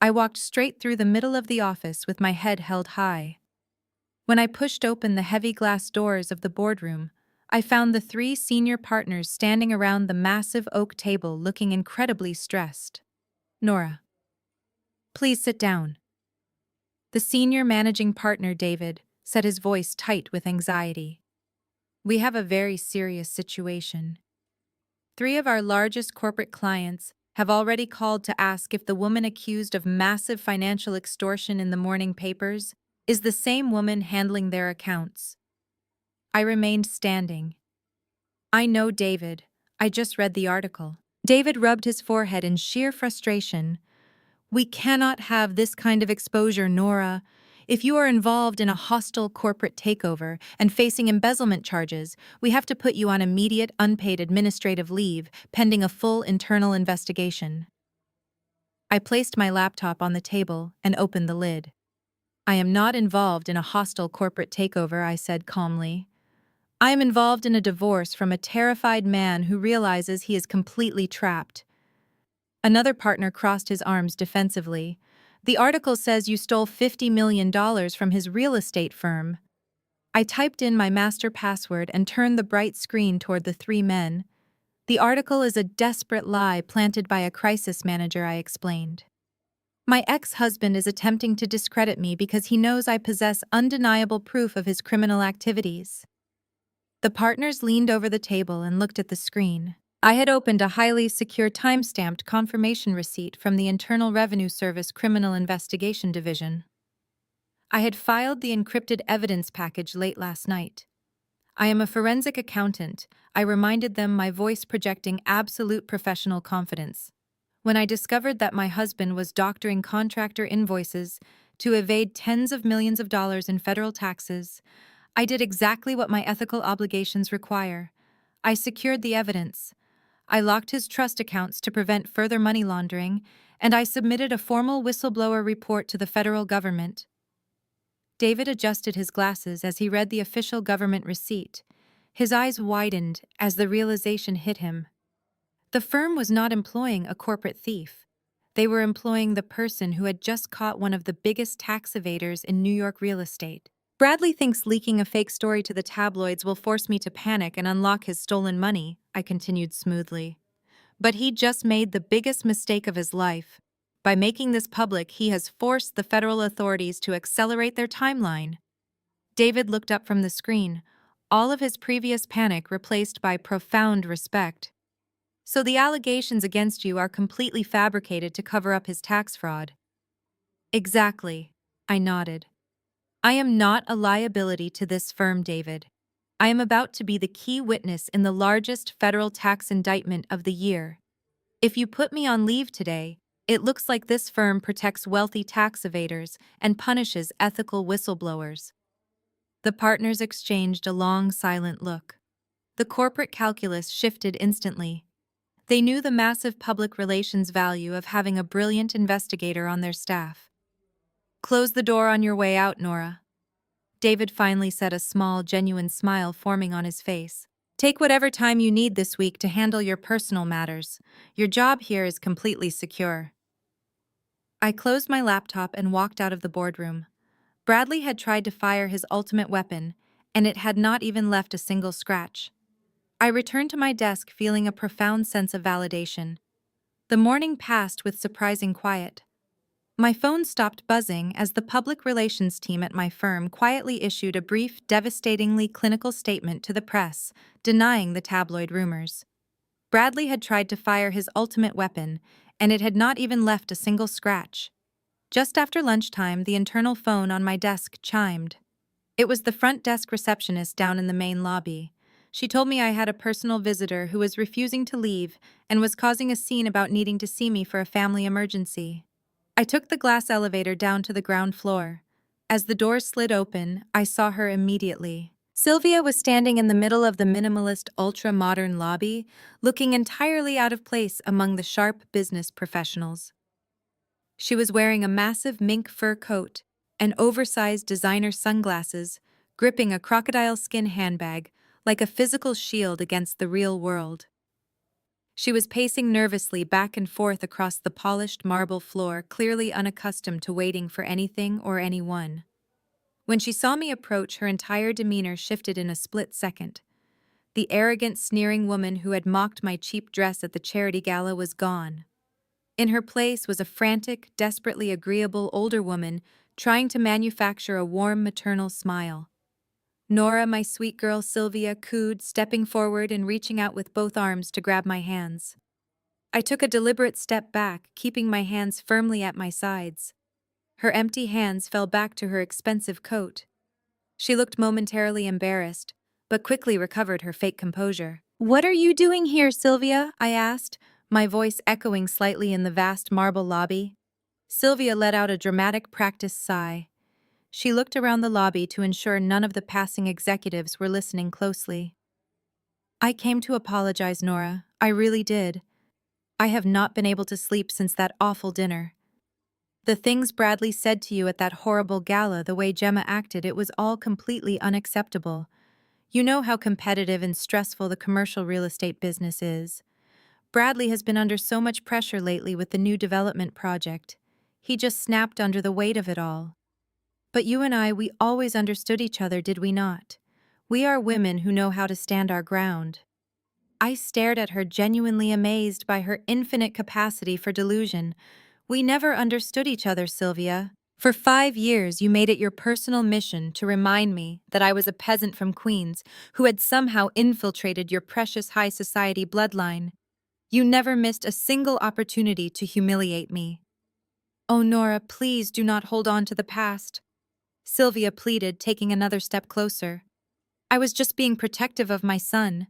I walked straight through the middle of the office with my head held high. When I pushed open the heavy glass doors of the boardroom, I found the 3 senior partners standing around the massive oak table looking incredibly stressed. "Nora, please sit down." The senior managing partner, David, said, his voice tight with anxiety. "We have a very serious situation. 3 of our largest corporate clients have already called to ask if the woman accused of massive financial extortion in the morning papers is the same woman handling their accounts." I remained standing. "I know, David. I just read the article." David rubbed his forehead in sheer frustration. "We cannot have this kind of exposure, Nora. If you are involved in a hostile corporate takeover and facing embezzlement charges, we have to put you on immediate unpaid administrative leave pending a full internal investigation." I placed my laptop on the table and opened the lid. "I am not involved in a hostile corporate takeover," I said calmly. "I am involved in a divorce from a terrified man who realizes he is completely trapped." Another partner crossed his arms defensively. "The article says you stole $50 million from his real estate firm." I typed in my master password and turned the bright screen toward the 3 men. "The article is a desperate lie planted by a crisis manager," I explained. "My ex-husband is attempting to discredit me because he knows I possess undeniable proof of his criminal activities." The partners leaned over the table and looked at the screen. I had opened a highly secure time-stamped confirmation receipt from the Internal Revenue Service Criminal Investigation Division. I had filed the encrypted evidence package late last night. "I am a forensic accountant," I reminded them, my voice projecting absolute professional confidence. "When I discovered that my husband was doctoring contractor invoices to evade tens of millions of dollars in federal taxes, I did exactly what my ethical obligations require. I secured the evidence. I locked his trust accounts to prevent further money laundering, and I submitted a formal whistleblower report to the federal government." David adjusted his glasses as he read the official government receipt. His eyes widened as the realization hit him. The firm was not employing a corporate thief. They were employing the person who had just caught one of the biggest tax evaders in New York real estate. Bradley thinks leaking a fake story to the tabloids will force me to panic and unlock his stolen money, I continued smoothly. But he just made the biggest mistake of his life. By making this public, he has forced the federal authorities to accelerate their timeline. David looked up from the screen, all of his previous panic replaced by profound respect. So the allegations against you are completely fabricated to cover up his tax fraud. Exactly, I nodded. I am not a liability to this firm, David. I am about to be the key witness in the largest federal tax indictment of the year. If you put me on leave today, it looks like this firm protects wealthy tax evaders and punishes ethical whistleblowers. The partners exchanged a long, silent look. The corporate calculus shifted instantly. They knew the massive public relations value of having a brilliant investigator on their staff. Close the door on your way out, Nora. David finally said, a small, genuine smile forming on his face. Take whatever time you need this week to handle your personal matters. Your job here is completely secure. I closed my laptop and walked out of the boardroom. Bradley had tried to fire his ultimate weapon, and it had not even left a single scratch. I returned to my desk feeling a profound sense of validation. The morning passed with surprising quiet. My phone stopped buzzing as the public relations team at my firm quietly issued a brief, devastatingly clinical statement to the press, denying the tabloid rumors. Bradley had tried to fire his ultimate weapon, and it had not even left a single scratch. Just after lunchtime, the internal phone on my desk chimed. It was the front desk receptionist down in the main lobby. She told me I had a personal visitor who was refusing to leave and was causing a scene about needing to see me for a family emergency. I took the glass elevator down to the ground floor. As the doors slid open, I saw her immediately. Sylvia was standing in the middle of the minimalist, ultra-modern lobby, looking entirely out of place among the sharp business professionals. She was wearing a massive mink fur coat and oversized designer sunglasses, gripping a crocodile skin handbag like a physical shield against the real world. She was pacing nervously back and forth across the polished marble floor, clearly unaccustomed to waiting for anything or anyone. When she saw me approach, her entire demeanor shifted in a split second. The arrogant, sneering woman who had mocked my cheap dress at the charity gala was gone. In her place was a frantic, desperately agreeable older woman trying to manufacture a warm maternal smile. Nora, my sweet girl, Sylvia cooed, stepping forward and reaching out with both arms to grab my hands. I took a deliberate step back, keeping my hands firmly at my sides. Her empty hands fell back to her expensive coat. She looked momentarily embarrassed, but quickly recovered her fake composure. "What are you doing here, Sylvia?" I asked, my voice echoing slightly in the vast marble lobby. Sylvia let out a dramatic practiced sigh. She looked around the lobby to ensure none of the passing executives were listening closely. "I came to apologize, Nora. I really did. I have not been able to sleep since that awful dinner. The things Bradley said to you at that horrible gala, the way Gemma acted, it was all completely unacceptable. You know how competitive and stressful the commercial real estate business is. Bradley has been under so much pressure lately with the new development project. He just snapped under the weight of it all. But you and I, we always understood each other, did we not? We are women who know how to stand our ground." I stared at her, genuinely amazed by her infinite capacity for delusion. "We never understood each other, Sylvia. For 5 years, you made it your personal mission to remind me that I was a peasant from Queens who had somehow infiltrated your precious high society bloodline. You never missed a single opportunity to humiliate me." "Oh, Nora, please do not hold on to the past," Sylvia pleaded, taking another step closer. "I was just being protective of my son.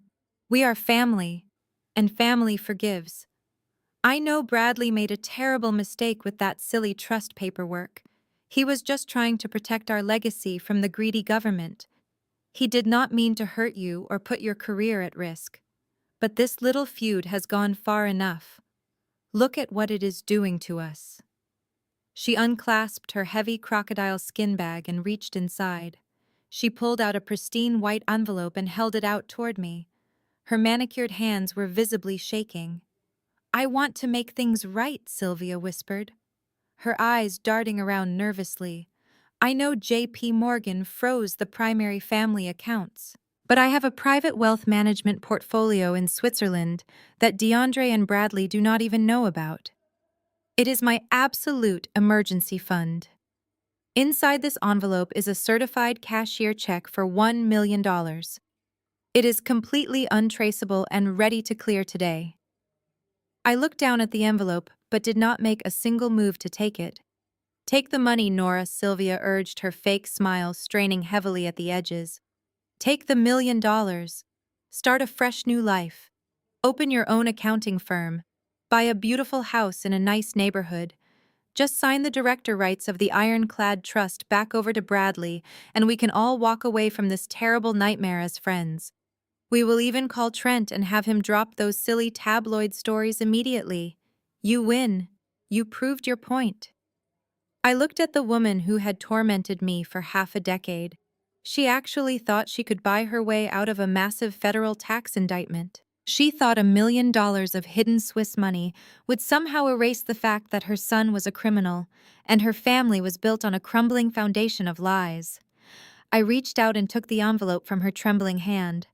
We are family, and family forgives. I know Bradley made a terrible mistake with that silly trust paperwork. He was just trying to protect our legacy from the greedy government. He did not mean to hurt you or put your career at risk. But this little feud has gone far enough. Look at what it is doing to us." She unclasped her heavy crocodile skin bag and reached inside. She pulled out a pristine white envelope and held it out toward me. Her manicured hands were visibly shaking. I want to make things right, Sylvia whispered, her eyes darting around nervously. I know JP Morgan froze the primary family accounts, but I have a private wealth management portfolio in Switzerland that DeAndre and Bradley do not even know about. It is my absolute emergency fund. Inside this envelope is a certified cashier check for $1 million. It is completely untraceable and ready to clear today. I looked down at the envelope but did not make a single move to take it. Take the money, Nora, Sylvia urged, her fake smile straining heavily at the edges. Take the $1 million. Start a fresh new life. Open your own accounting firm. Buy a beautiful house in a nice neighborhood. Just sign the director rights of the ironclad trust back over to Bradley, and we can all walk away from this terrible nightmare as friends. We will even call Trent and have him drop those silly tabloid stories immediately. You win. You proved your point. I looked at the woman who had tormented me for half a decade. She actually thought she could buy her way out of a massive federal tax indictment. She thought $1 million of hidden Swiss money would somehow erase the fact that her son was a criminal, and her family was built on a crumbling foundation of lies. I reached out and took the envelope from her trembling hand.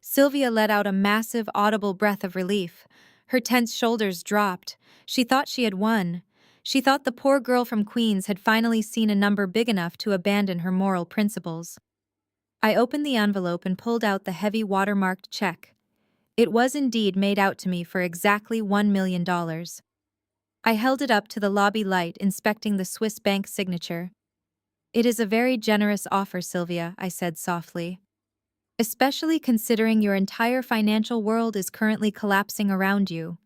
Sylvia let out a massive, audible breath of relief. Her tense shoulders dropped. She thought she had won. She thought the poor girl from Queens had finally seen a number big enough to abandon her moral principles. I opened the envelope and pulled out the heavy watermarked check. It was indeed made out to me for exactly $1 million. I held it up to the lobby light, inspecting the Swiss bank signature. It is a very generous offer, Sylvia, I said softly. Especially considering your entire financial world is currently collapsing around you.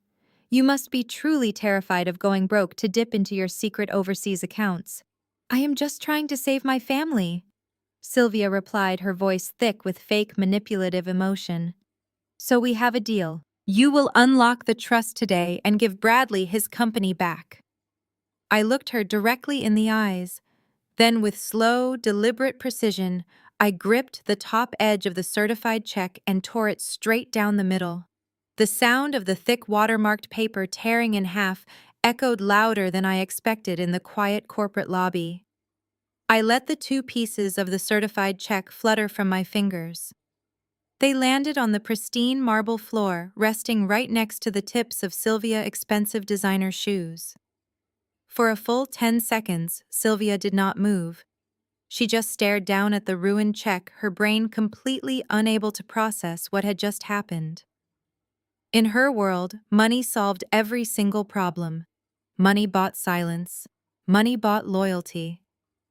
You must be truly terrified of going broke to dip into your secret overseas accounts. I am just trying to save my family, Sylvia replied, her voice thick with fake manipulative emotion. So we have a deal. You will unlock the trust today and give Bradley his company back. I looked her directly in the eyes. Then, with slow, deliberate precision, I gripped the top edge of the certified check and tore it straight down the middle. The sound of the thick watermarked paper tearing in half echoed louder than I expected in the quiet corporate lobby. I let the two pieces of the certified check flutter from my fingers. They landed on the pristine marble floor, resting right next to the tips of Sylvia's expensive designer shoes. For a full 10 seconds, Sylvia did not move. She just stared down at the ruined check, her brain completely unable to process what had just happened. In her world, money solved every single problem. Money bought silence. Money bought loyalty.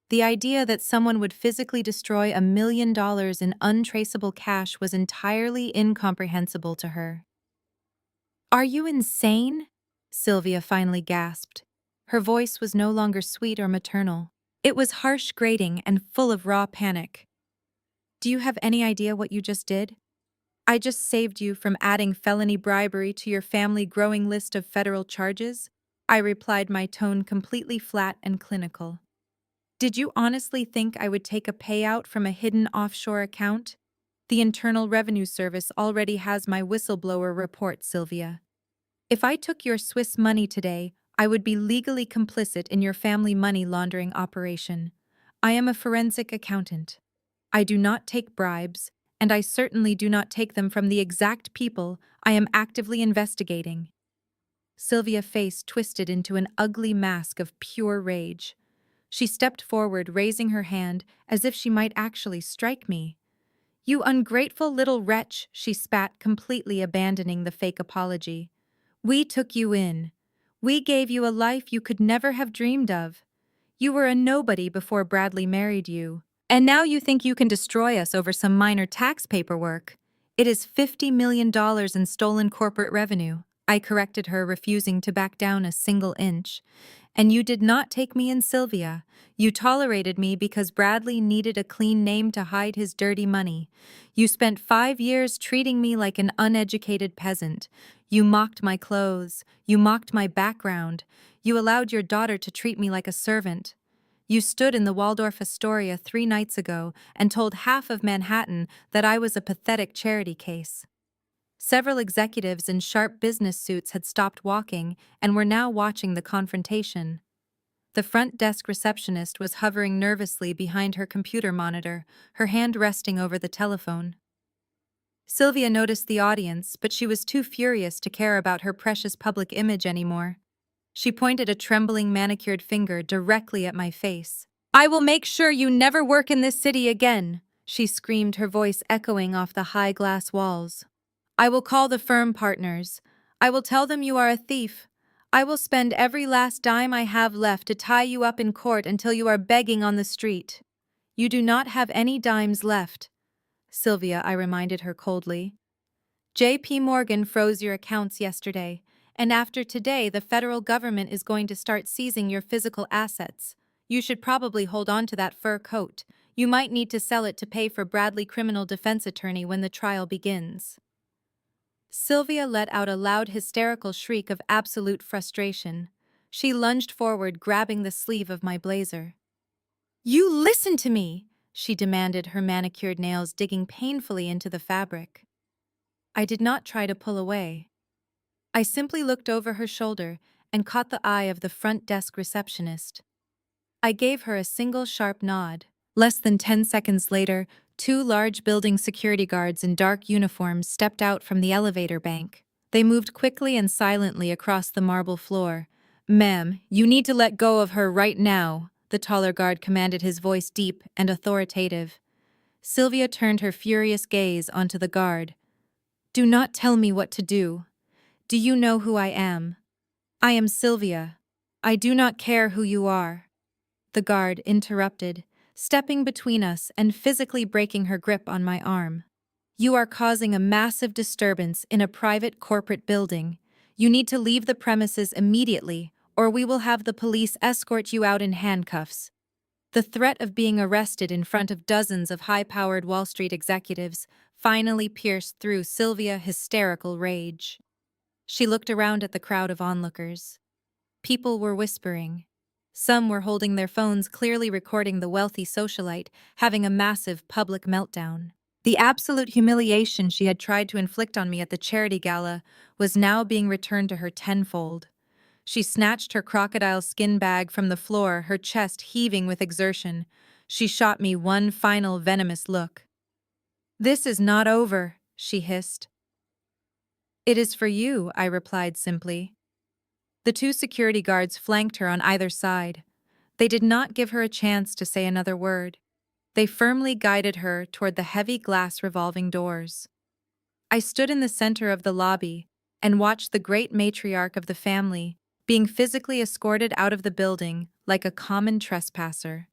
The idea that someone would physically destroy $1 million in untraceable cash was entirely incomprehensible to her. Are you insane? Sylvia finally gasped. Her voice was no longer sweet or maternal. It was harsh, grating, and full of raw panic. Do you have any idea what you just did? I just saved you from adding felony bribery to your family growing list of federal charges, I replied, my tone completely flat and clinical. Did you honestly think I would take a payout from a hidden offshore account? The Internal Revenue Service already has my whistleblower report, Sylvia. If I took your Swiss money today, I would be legally complicit in your family money laundering operation. I am a forensic accountant. I do not take bribes, and I certainly do not take them from the exact people I am actively investigating. Sylvia's face twisted into an ugly mask of pure rage. She stepped forward, raising her hand as if she might actually strike me. You ungrateful little wretch, she spat, completely abandoning the fake apology. We took you in. We gave you a life you could never have dreamed of. You were a nobody before Bradley married you. And now you think you can destroy us over some minor tax paperwork. It is $50 million in stolen corporate revenue, I corrected her, refusing to back down a single inch. And you did not take me in, Sylvia. You tolerated me because Bradley needed a clean name to hide his dirty money. You spent 5 years treating me like an uneducated peasant. You mocked my clothes. You mocked my background. You allowed your daughter to treat me like a servant. You stood in the Waldorf Astoria 3 nights ago and told half of Manhattan that I was a pathetic charity case. Several executives in sharp business suits had stopped walking and were now watching the confrontation. The front desk receptionist was hovering nervously behind her computer monitor, her hand resting over the telephone. Sylvia noticed the audience, but she was too furious to care about her precious public image anymore. She pointed a trembling manicured finger directly at my face. "I will make sure you never work in this city again," she screamed, her voice echoing off the high glass walls. "I will call the firm partners. I will tell them you are a thief. I will spend every last dime I have left to tie you up in court until you are begging on the street." "You do not have any dimes left, Sylvia," I reminded her coldly. "J.P. Morgan froze your accounts yesterday, and after today the federal government is going to start seizing your physical assets. You should probably hold on to that fur coat. You might need to sell it to pay for Bradley criminal defense attorney when the trial begins." Sylvia let out a loud hysterical shriek of absolute frustration. She lunged forward, grabbing the sleeve of my blazer. "You listen to me!" she demanded, her manicured nails digging painfully into the fabric. I did not try to pull away. I simply looked over her shoulder and caught the eye of the front desk receptionist. I gave her a single sharp nod. Less than 10 seconds later, two large building security guards in dark uniforms stepped out from the elevator bank. They moved quickly and silently across the marble floor. "Ma'am, you need to let go of her right now," the taller guard commanded, his voice deep and authoritative. Sylvia turned her furious gaze onto the guard. "Do not tell me what to do. Do you know who I am? I am Sylvia. I do not care who you are." The guard interrupted, stepping between us and physically breaking her grip on my arm. "You are causing a massive disturbance in a private corporate building. You need to leave the premises immediately, or we will have the police escort you out in handcuffs." The threat of being arrested in front of dozens of high-powered Wall Street executives finally pierced through Sylvia's hysterical rage. She looked around at the crowd of onlookers. People were whispering. Some were holding their phones, clearly recording the wealthy socialite having a massive public meltdown. The absolute humiliation she had tried to inflict on me at the charity gala was now being returned to her tenfold. She snatched her crocodile skin bag from the floor, her chest heaving with exertion. She shot me one final venomous look. "This is not over," she hissed. "It is for you," I replied simply. The two security guards flanked her on either side. They did not give her a chance to say another word. They firmly guided her toward the heavy glass revolving doors. I stood in the center of the lobby and watched the great matriarch of the family being physically escorted out of the building like a common trespasser.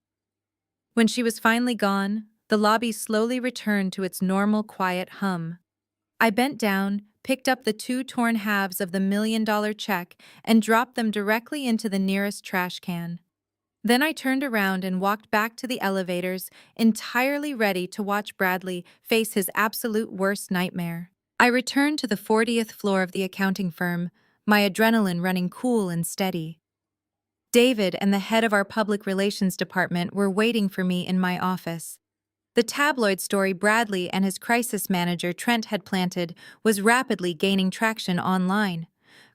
When she was finally gone, the lobby slowly returned to its normal quiet hum. I bent down, picked up the two torn halves of the $1 million check, and dropped them directly into the nearest trash can. Then I turned around and walked back to the elevators, entirely ready to watch Bradley face his absolute worst nightmare. I returned to the 40th floor of the accounting firm, my adrenaline running cool and steady. David and the head of our public relations department were waiting for me in my office. The tabloid story Bradley and his crisis manager Trent had planted was rapidly gaining traction online.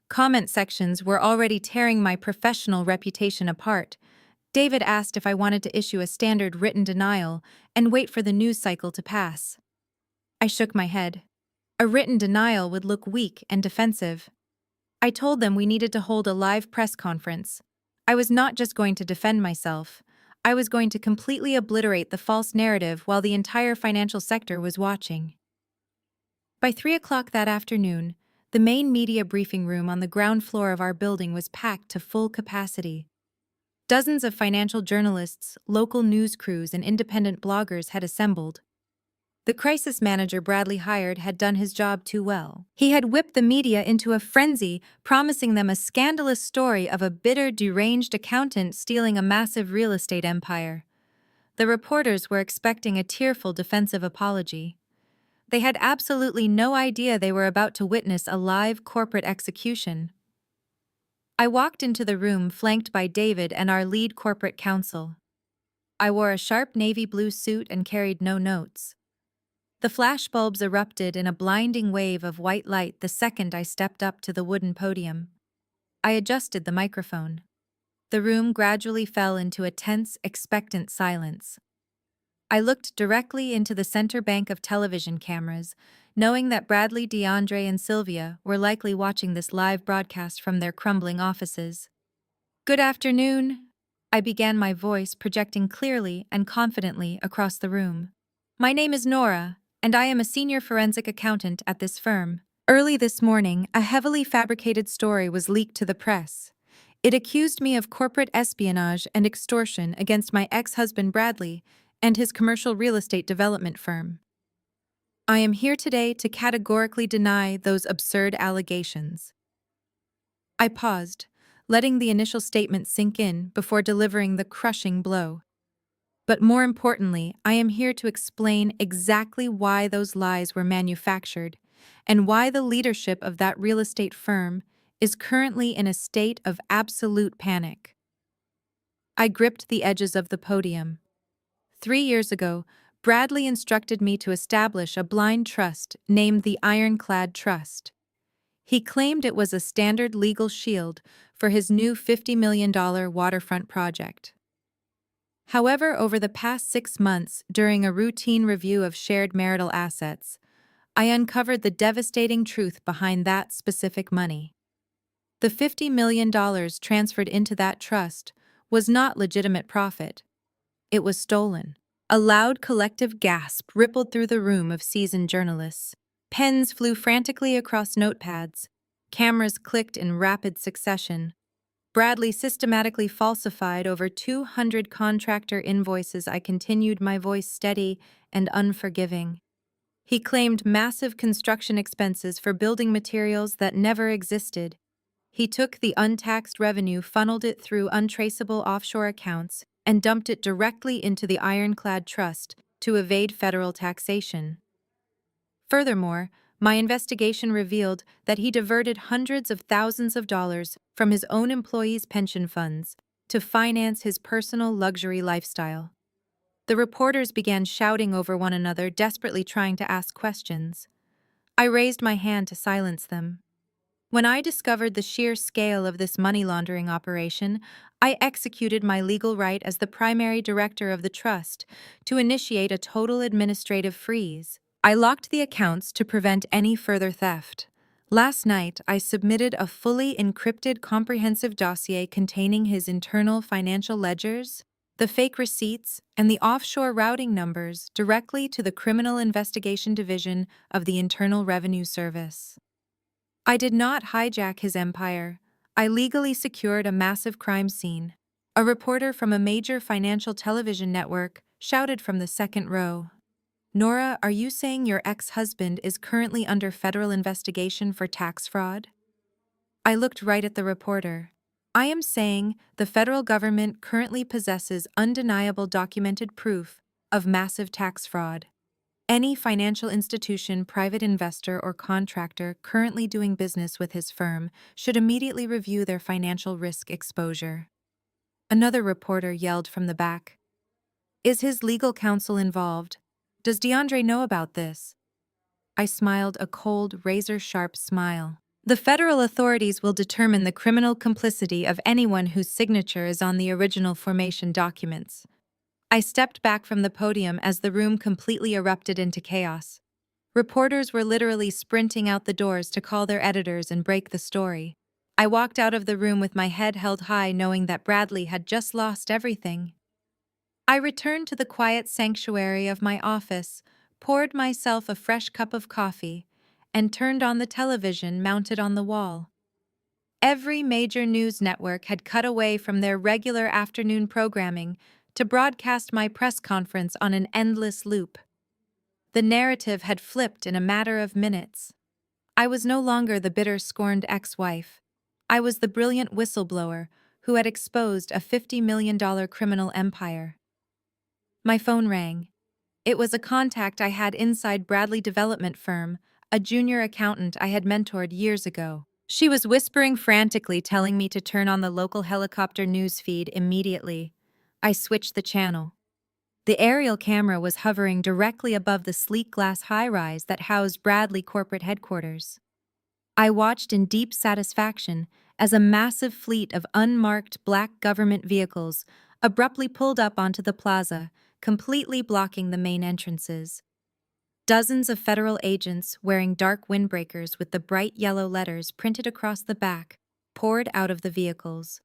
Comment sections were already tearing my professional reputation apart. David asked if I wanted to issue a standard written denial and wait for the news cycle to pass. I shook my head. A written denial would look weak and defensive. I told them we needed to hold a live press conference. I was not just going to defend myself. I was going to completely obliterate the false narrative while the entire financial sector was watching. By 3 o'clock that afternoon, the main media briefing room on the ground floor of our building was packed to full capacity. Dozens of financial journalists, local news crews, and independent bloggers had assembled. The crisis manager Bradley hired had done his job too well. He had whipped the media into a frenzy, promising them a scandalous story of a bitter, deranged accountant stealing a massive real estate empire. The reporters were expecting a tearful defensive apology. They had absolutely no idea they were about to witness a live corporate execution. I walked into the room flanked by David and our lead corporate counsel. I wore a sharp navy blue suit and carried no notes. The flashbulbs erupted in a blinding wave of white light the second I stepped up to the wooden podium. I adjusted the microphone. The room gradually fell into a tense, expectant silence. I looked directly into the center bank of television cameras, knowing that Bradley, DeAndre, and Sylvia were likely watching this live broadcast from their crumbling offices. Good afternoon. I began, my voice projecting clearly and confidently across the room. My name is Nora, and I am a senior forensic accountant at this firm. Early this morning, a heavily fabricated story was leaked to the press. It accused me of corporate espionage and extortion against my ex-husband Bradley and his commercial real estate development firm. I am here today to categorically deny those absurd allegations. I paused, letting the initial statement sink in before delivering the crushing blow. But more importantly, I am here to explain exactly why those lies were manufactured and why the leadership of that real estate firm is currently in a state of absolute panic. I gripped the edges of the podium. 3 years ago, Bradley instructed me to establish a blind trust named the Ironclad Trust. He claimed it was a standard legal shield for his new $50 million waterfront project. However, over the past 6 months, during a routine review of shared marital assets, I uncovered the devastating truth behind that specific money. The $50 million transferred into that trust was not legitimate profit. It was stolen. A loud collective gasp rippled through the room of seasoned journalists. Pens flew frantically across notepads. Cameras clicked in rapid succession. Bradley systematically falsified over 200 contractor invoices. I continued, my voice steady and unforgiving. He claimed massive construction expenses for building materials that never existed. He took the untaxed revenue, funneled it through untraceable offshore accounts, and dumped it directly into the Ironclad Trust to evade federal taxation. Furthermore, my investigation revealed that he diverted hundreds of thousands of dollars from his own employees' pension funds to finance his personal luxury lifestyle. The reporters began shouting over one another, desperately trying to ask questions. I raised my hand to silence them. When I discovered the sheer scale of this money laundering operation, I executed my legal right as the primary director of the trust to initiate a total administrative freeze. I locked the accounts to prevent any further theft. Last night, I submitted a fully encrypted comprehensive dossier containing his internal financial ledgers, the fake receipts, and the offshore routing numbers directly to the Criminal Investigation Division of the Internal Revenue Service. I did not hijack his empire. I legally secured a massive crime scene. A reporter from a major financial television network shouted from the second row. Nora, are you saying your ex-husband is currently under federal investigation for tax fraud? I looked right at the reporter. I am saying the federal government currently possesses undeniable documented proof of massive tax fraud. Any financial institution, private investor, or contractor currently doing business with his firm should immediately review their financial risk exposure. Another reporter yelled from the back. Is his legal counsel involved? Does DeAndre know about this? I smiled a cold, razor-sharp smile. The federal authorities will determine the criminal complicity of anyone whose signature is on the original formation documents. I stepped back from the podium as the room completely erupted into chaos. Reporters were literally sprinting out the doors to call their editors and break the story. I walked out of the room with my head held high, knowing that Bradley had just lost everything. I returned to the quiet sanctuary of my office, poured myself a fresh cup of coffee, and turned on the television mounted on the wall. Every major news network had cut away from their regular afternoon programming to broadcast my press conference on an endless loop. The narrative had flipped in a matter of minutes. I was no longer the bitter, scorned ex-wife. I was the brilliant whistleblower who had exposed a $50 million criminal empire. My phone rang. It was a contact I had inside Bradley Development Firm, a junior accountant I had mentored years ago. She was whispering frantically, telling me to turn on the local helicopter news feed immediately. I switched the channel. The aerial camera was hovering directly above the sleek glass high-rise that housed Bradley corporate headquarters. I watched in deep satisfaction as a massive fleet of unmarked black government vehicles abruptly pulled up onto the plaza, completely blocking the main entrances. Dozens of federal agents wearing dark windbreakers with the bright yellow letters printed across the back poured out of the vehicles.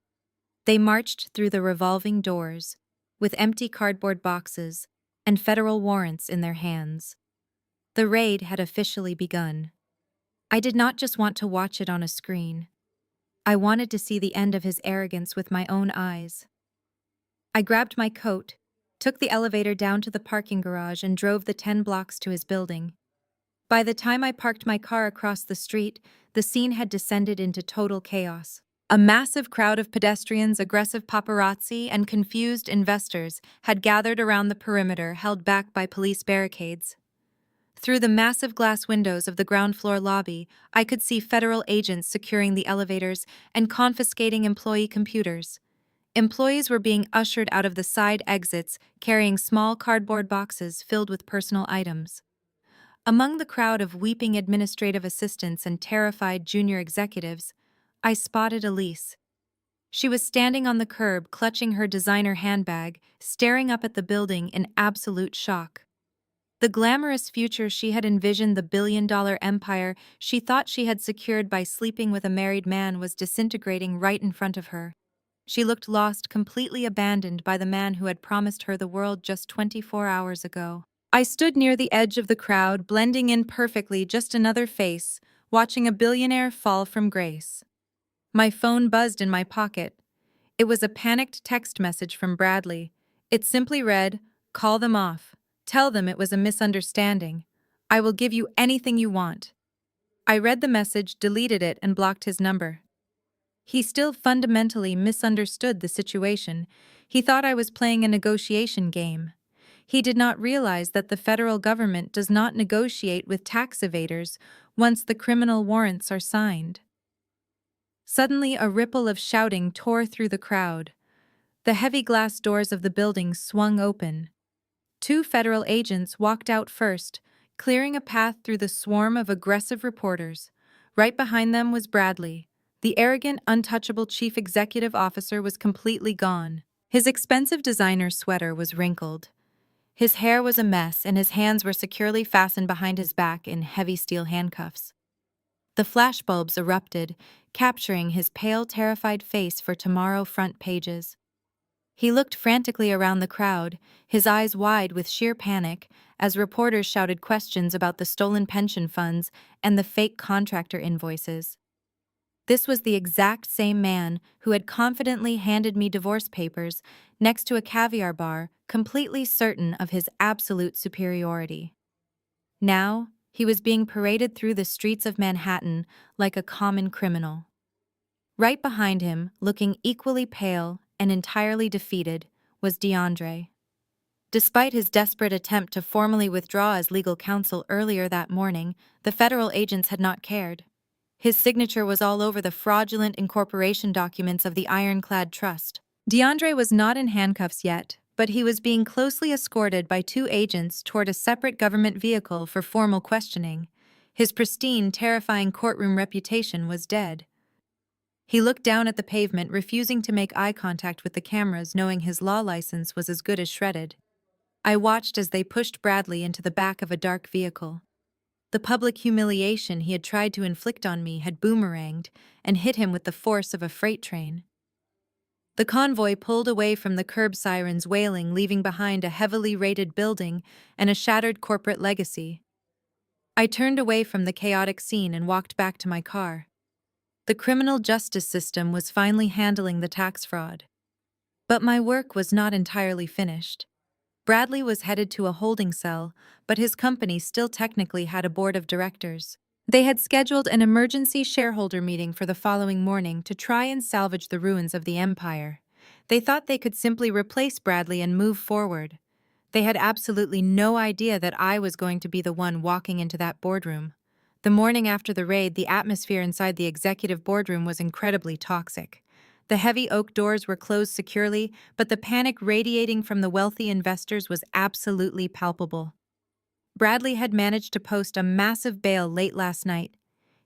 They marched through the revolving doors, with empty cardboard boxes and federal warrants in their hands. The raid had officially begun. I did not just want to watch it on a screen. I wanted to see the end of his arrogance with my own eyes. I grabbed my coat, took the elevator down to the parking garage, and drove the 10 blocks to his building. By the time I parked my car across the street, the scene had descended into total chaos. A massive crowd of pedestrians, aggressive paparazzi, and confused investors had gathered around the perimeter held back by police barricades. Through the massive glass windows of the ground floor lobby, I could see federal agents securing the elevators and confiscating employee computers. Employees were being ushered out of the side exits, carrying small cardboard boxes filled with personal items. Among the crowd of weeping administrative assistants and terrified junior executives, I spotted Elise. She was standing on the curb, clutching her designer handbag, staring up at the building in absolute shock. The glamorous future she had envisioned, the billion-dollar empire she thought she had secured by sleeping with a married man, was disintegrating right in front of her. She looked lost, completely abandoned by the man who had promised her the world just 24 hours ago. I stood near the edge of the crowd, blending in perfectly, just another face, watching a billionaire fall from grace. My phone buzzed in my pocket. It was a panicked text message from Bradley. It simply read, "Call them off. Tell them it was a misunderstanding. I will give you anything you want." I read the message, deleted it, and blocked his number. He still fundamentally misunderstood the situation. He thought I was playing a negotiation game. He did not realize that the federal government does not negotiate with tax evaders once the criminal warrants are signed. Suddenly, a ripple of shouting tore through the crowd. The heavy glass doors of the building swung open. 2 federal agents walked out first, clearing a path through the swarm of aggressive reporters. Right behind them was Bradley. The arrogant, untouchable chief executive officer was completely gone. His expensive designer sweater was wrinkled. His hair was a mess, and his hands were securely fastened behind his back in heavy steel handcuffs. The flashbulbs erupted, capturing his pale, terrified face for tomorrow front pages. He looked frantically around the crowd, his eyes wide with sheer panic, as reporters shouted questions about the stolen pension funds and the fake contractor invoices. This was the exact same man who had confidently handed me divorce papers next to a caviar bar, completely certain of his absolute superiority. Now, he was being paraded through the streets of Manhattan like a common criminal. Right behind him, looking equally pale and entirely defeated, was DeAndre. Despite his desperate attempt to formally withdraw as legal counsel earlier that morning, the federal agents had not cared. His signature was all over the fraudulent incorporation documents of the Ironclad Trust. DeAndre was not in handcuffs yet, but he was being closely escorted by 2 agents toward a separate government vehicle for formal questioning. His pristine, terrifying courtroom reputation was dead. He looked down at the pavement, refusing to make eye contact with the cameras, knowing his law license was as good as shredded. I watched as they pushed Bradley into the back of a dark vehicle. The public humiliation he had tried to inflict on me had boomeranged and hit him with the force of a freight train. The convoy pulled away from the curb, sirens wailing, leaving behind a heavily raided building and a shattered corporate legacy. I turned away from the chaotic scene and walked back to my car. The criminal justice system was finally handling the tax fraud. But my work was not entirely finished. Bradley was headed to a holding cell, but his company still technically had a board of directors. They had scheduled an emergency shareholder meeting for the following morning to try and salvage the ruins of the empire. They thought they could simply replace Bradley and move forward. They had absolutely no idea that I was going to be the one walking into that boardroom. The morning after the raid, the atmosphere inside the executive boardroom was incredibly toxic. The heavy oak doors were closed securely, but the panic radiating from the wealthy investors was absolutely palpable. Bradley had managed to post a massive bail late last night.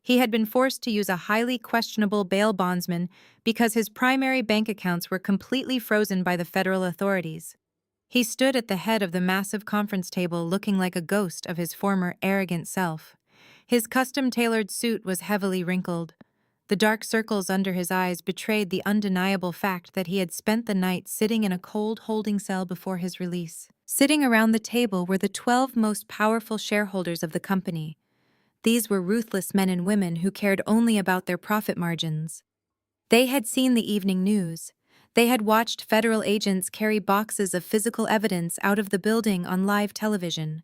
He had been forced to use a highly questionable bail bondsman because his primary bank accounts were completely frozen by the federal authorities. He stood at the head of the massive conference table looking like a ghost of his former arrogant self. His custom-tailored suit was heavily wrinkled. The dark circles under his eyes betrayed the undeniable fact that he had spent the night sitting in a cold holding cell before his release. Sitting around the table were the 12 most powerful shareholders of the company. These were ruthless men and women who cared only about their profit margins. They had seen the evening news. They had watched federal agents carry boxes of physical evidence out of the building on live television.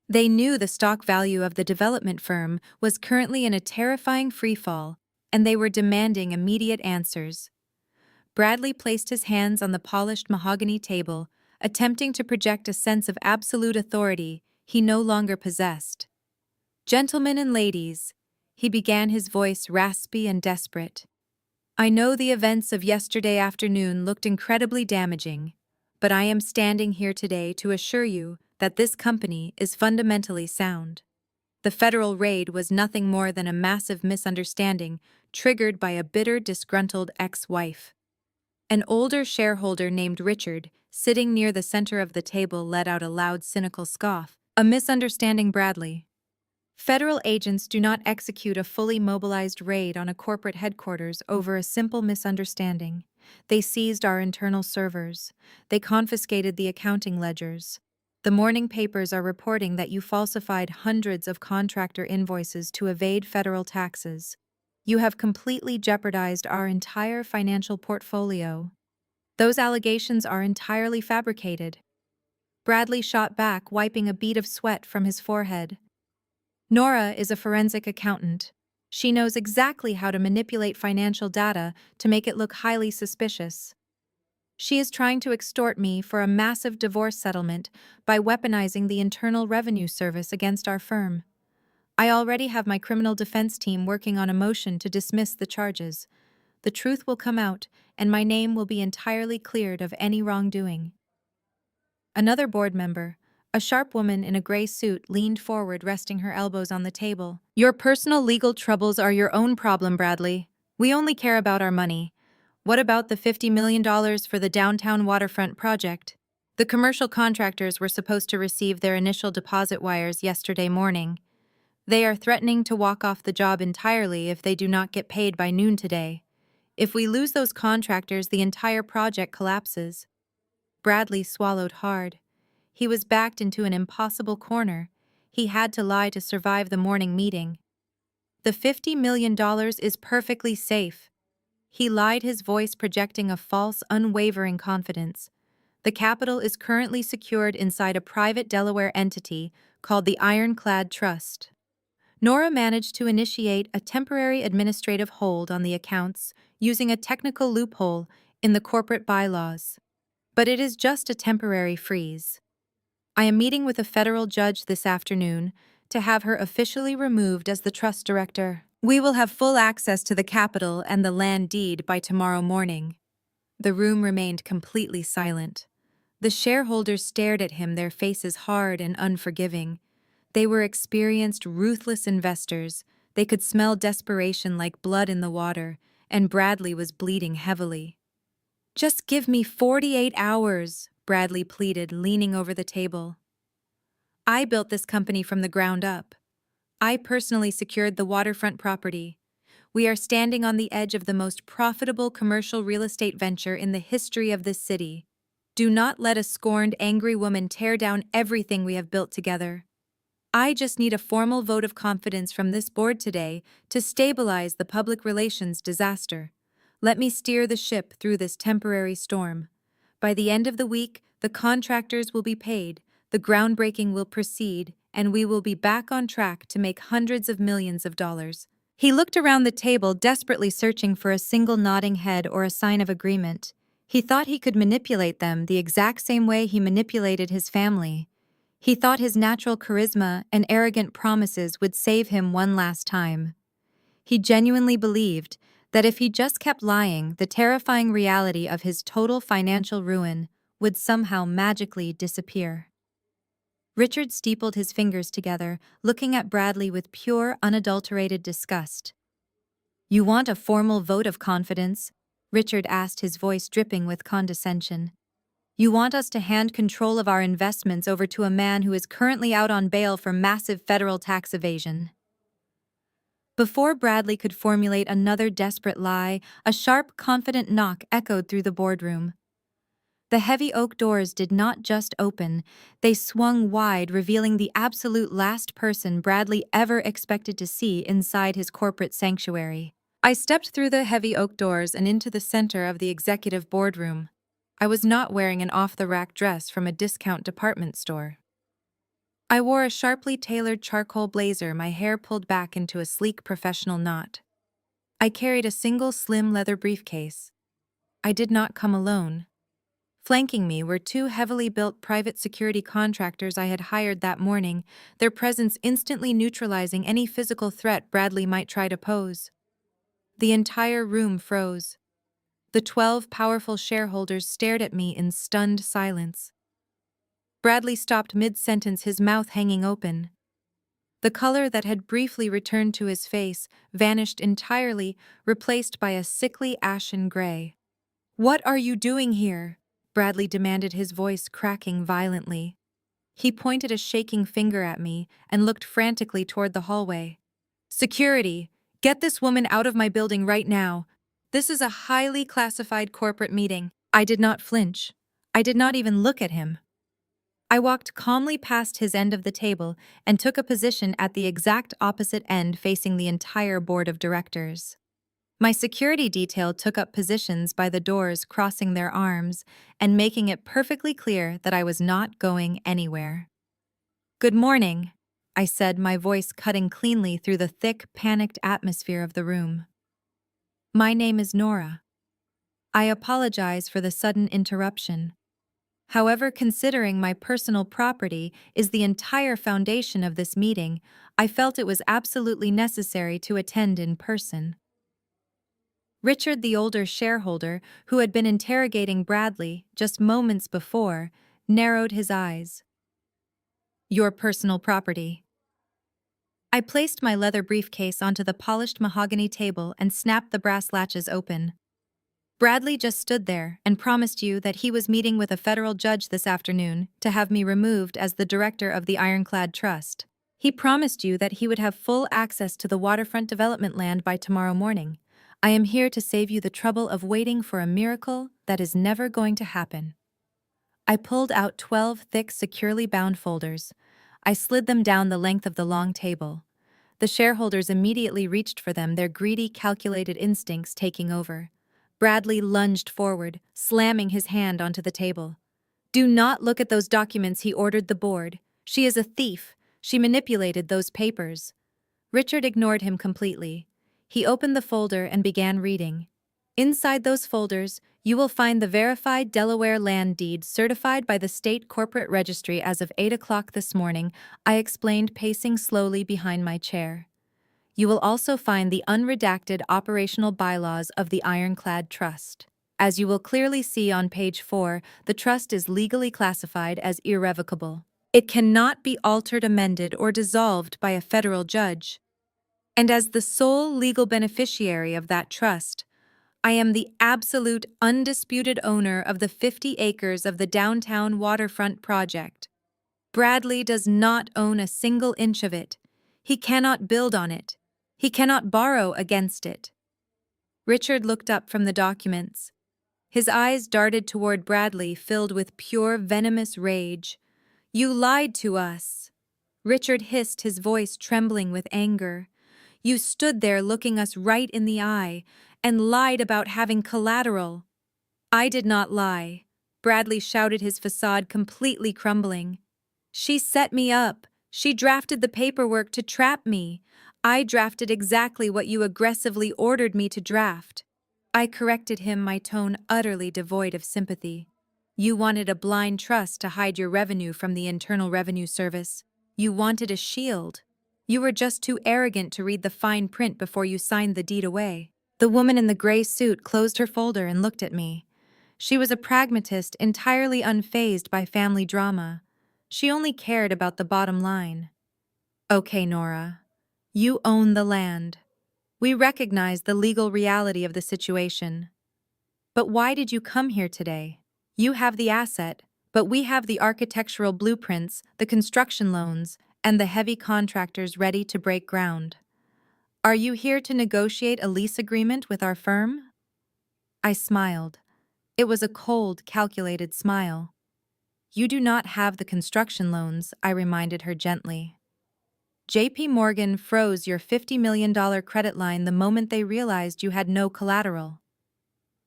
They knew the stock value of the development firm was currently in a terrifying freefall, and they were demanding immediate answers. Bradley placed his hands on the polished mahogany table, attempting to project a sense of absolute authority he no longer possessed. "Gentlemen and ladies," he began, his voice raspy and desperate. "I know the events of yesterday afternoon looked incredibly damaging, but I am standing here today to assure you that this company is fundamentally sound. The federal raid was nothing more than a massive misunderstanding triggered by a bitter, disgruntled ex-wife." An older shareholder named Richard, sitting near the center of the table, let out a loud, cynical scoff. "A misunderstanding, Bradley. Federal agents do not execute a fully mobilized raid on a corporate headquarters over a simple misunderstanding. They seized our internal servers. They confiscated the accounting ledgers. The morning papers are reporting that you falsified hundreds of contractor invoices to evade federal taxes. You have completely jeopardized our entire financial portfolio. Those allegations are entirely fabricated." Bradley shot back, wiping a bead of sweat from his forehead. "Nora is a forensic accountant. She knows exactly how to manipulate financial data to make it look highly suspicious. She is trying to extort me for a massive divorce settlement by weaponizing the Internal Revenue Service against our firm. I already have my criminal defense team working on a motion to dismiss the charges. The truth will come out, and my name will be entirely cleared of any wrongdoing." Another board member, a sharp woman in a gray suit, leaned forward, resting her elbows on the table. "Your personal legal troubles are your own problem, Bradley. We only care about our money. What about the $50 million for the downtown waterfront project? The commercial contractors were supposed to receive their initial deposit wires yesterday morning. They are threatening to walk off the job entirely if they do not get paid by noon today. If we lose those contractors, the entire project collapses." Bradley swallowed hard. He was backed into an impossible corner. He had to lie to survive the morning meeting. "The $50 million is perfectly safe." He lied, his voice projecting a false, unwavering confidence. "The capital is currently secured inside a private Delaware entity called the Ironclad Trust." Nora managed to initiate a temporary administrative hold on the accounts using a technical loophole in the corporate bylaws. But it is just a temporary freeze. I am meeting with a federal judge this afternoon to have her officially removed as the trust director. We will have full access to the capital and the land deed by tomorrow morning. The room remained completely silent. The shareholders stared at him, their faces hard and unforgiving. They were experienced, ruthless investors. They could smell desperation like blood in the water, and Bradley was bleeding heavily. "Just give me 48 hours, Bradley pleaded, leaning over the table. "I built this company from the ground up. I personally secured the waterfront property. We are standing on the edge of the most profitable commercial real estate venture in the history of this city. Do not let a scorned, angry woman tear down everything we have built together. I just need a formal vote of confidence from this board today to stabilize the public relations disaster. Let me steer the ship through this temporary storm. By the end of the week, the contractors will be paid, the groundbreaking will proceed, and we will be back on track to make hundreds of millions of dollars." He looked around the table, desperately searching for a single nodding head or a sign of agreement. He thought he could manipulate them the exact same way he manipulated his family. He thought his natural charisma and arrogant promises would save him one last time. He genuinely believed That if he just kept lying, the terrifying reality of his total financial ruin would somehow magically disappear. Richard steepled his fingers together, looking at Bradley with pure, unadulterated disgust. "You want a formal vote of confidence?" Richard asked, his voice dripping with condescension. "You want us to hand control of our investments over to a man who is currently out on bail for massive federal tax evasion?" Before Bradley could formulate another desperate lie, a sharp, confident knock echoed through the boardroom. The heavy oak doors did not just open, they swung wide, revealing the absolute last person Bradley ever expected to see inside his corporate sanctuary. I stepped through the heavy oak doors and into the center of the executive boardroom. I was not wearing an off-the-rack dress from a discount department store. I wore a sharply tailored charcoal blazer, my hair pulled back into a sleek professional knot. I carried a single slim leather briefcase. I did not come alone. Flanking me were two heavily built private security contractors I had hired that morning, their presence instantly neutralizing any physical threat Bradley might try to pose. The entire room froze. The 12 powerful shareholders stared at me in stunned silence. Bradley stopped mid-sentence, his mouth hanging open. The color that had briefly returned to his face vanished entirely, replaced by a sickly ashen gray. "What are you doing here?" Bradley demanded, his voice cracking violently. He pointed a shaking finger at me and looked frantically toward the hallway. "Security! Get this woman out of my building right now. This is a highly classified corporate meeting." I did not flinch. I did not even look at him. I walked calmly past his end of the table and took a position at the exact opposite end, facing the entire board of directors. My security detail took up positions by the doors, crossing their arms and making it perfectly clear that I was not going anywhere. "Good morning," I said, my voice cutting cleanly through the thick, panicked atmosphere of the room. "My name is Nora." I apologize for the sudden interruption. However, considering my personal property is the entire foundation of this meeting, I felt it was absolutely necessary to attend in person. Richard, the older shareholder, who had been interrogating Bradley just moments before, narrowed his eyes. "Your personal property." I placed my leather briefcase onto the polished mahogany table and snapped the brass latches open. "Bradley just stood there and promised you that he was meeting with a federal judge this afternoon to have me removed as the director of the Ironclad Trust. He promised you that he would have full access to the waterfront development land by tomorrow morning. I am here to save you the trouble of waiting for a miracle that is never going to happen." I pulled out 12 thick, securely bound folders. I slid them down the length of the long table. The shareholders immediately reached for them, their greedy, calculated instincts taking over. Bradley lunged forward, slamming his hand onto the table. "Do not look at those documents," he ordered the board. "She is a thief. She manipulated those papers." Richard ignored him completely. He opened the folder and began reading. "Inside those folders, you will find the verified Delaware land deed certified by the state corporate registry as of 8 o'clock this morning," I explained, pacing slowly behind my chair. "You will also find the unredacted operational bylaws of the Ironclad Trust. As you will clearly see on page 4, the trust is legally classified as irrevocable. It cannot be altered, amended, or dissolved by a federal judge. And as the sole legal beneficiary of that trust, I am the absolute, undisputed owner of the 50 acres of the downtown waterfront project. Bradley does not own a single inch of it. He cannot build on it. He cannot borrow against it." Richard looked up from the documents. His eyes darted toward Bradley, filled with pure, venomous rage. "You lied to us." Richard hissed, his voice trembling with anger. "You stood there looking us right in the eye and lied about having collateral." "I did not lie," Bradley shouted, his facade completely crumbling. "She set me up. She drafted the paperwork to trap me. I drafted exactly what you aggressively ordered me to draft." I corrected him, my tone utterly devoid of sympathy. "You wanted a blind trust to hide your revenue from the Internal Revenue Service. You wanted a shield. You were just too arrogant to read the fine print before you signed the deed away." The woman in the gray suit closed her folder and looked at me. She was a pragmatist entirely unfazed by family drama. She only cared about the bottom line. Okay, Nora. You own the land. We recognize the legal reality of the situation. But why did you come here today? You have the asset, but we have the architectural blueprints, the construction loans, and the heavy contractors ready to break ground. Are you here to negotiate a lease agreement with our firm? I smiled. It was a cold, calculated smile. You do not have the construction loans, I reminded her gently. JP Morgan froze your $50 million credit line the moment they realized you had no collateral.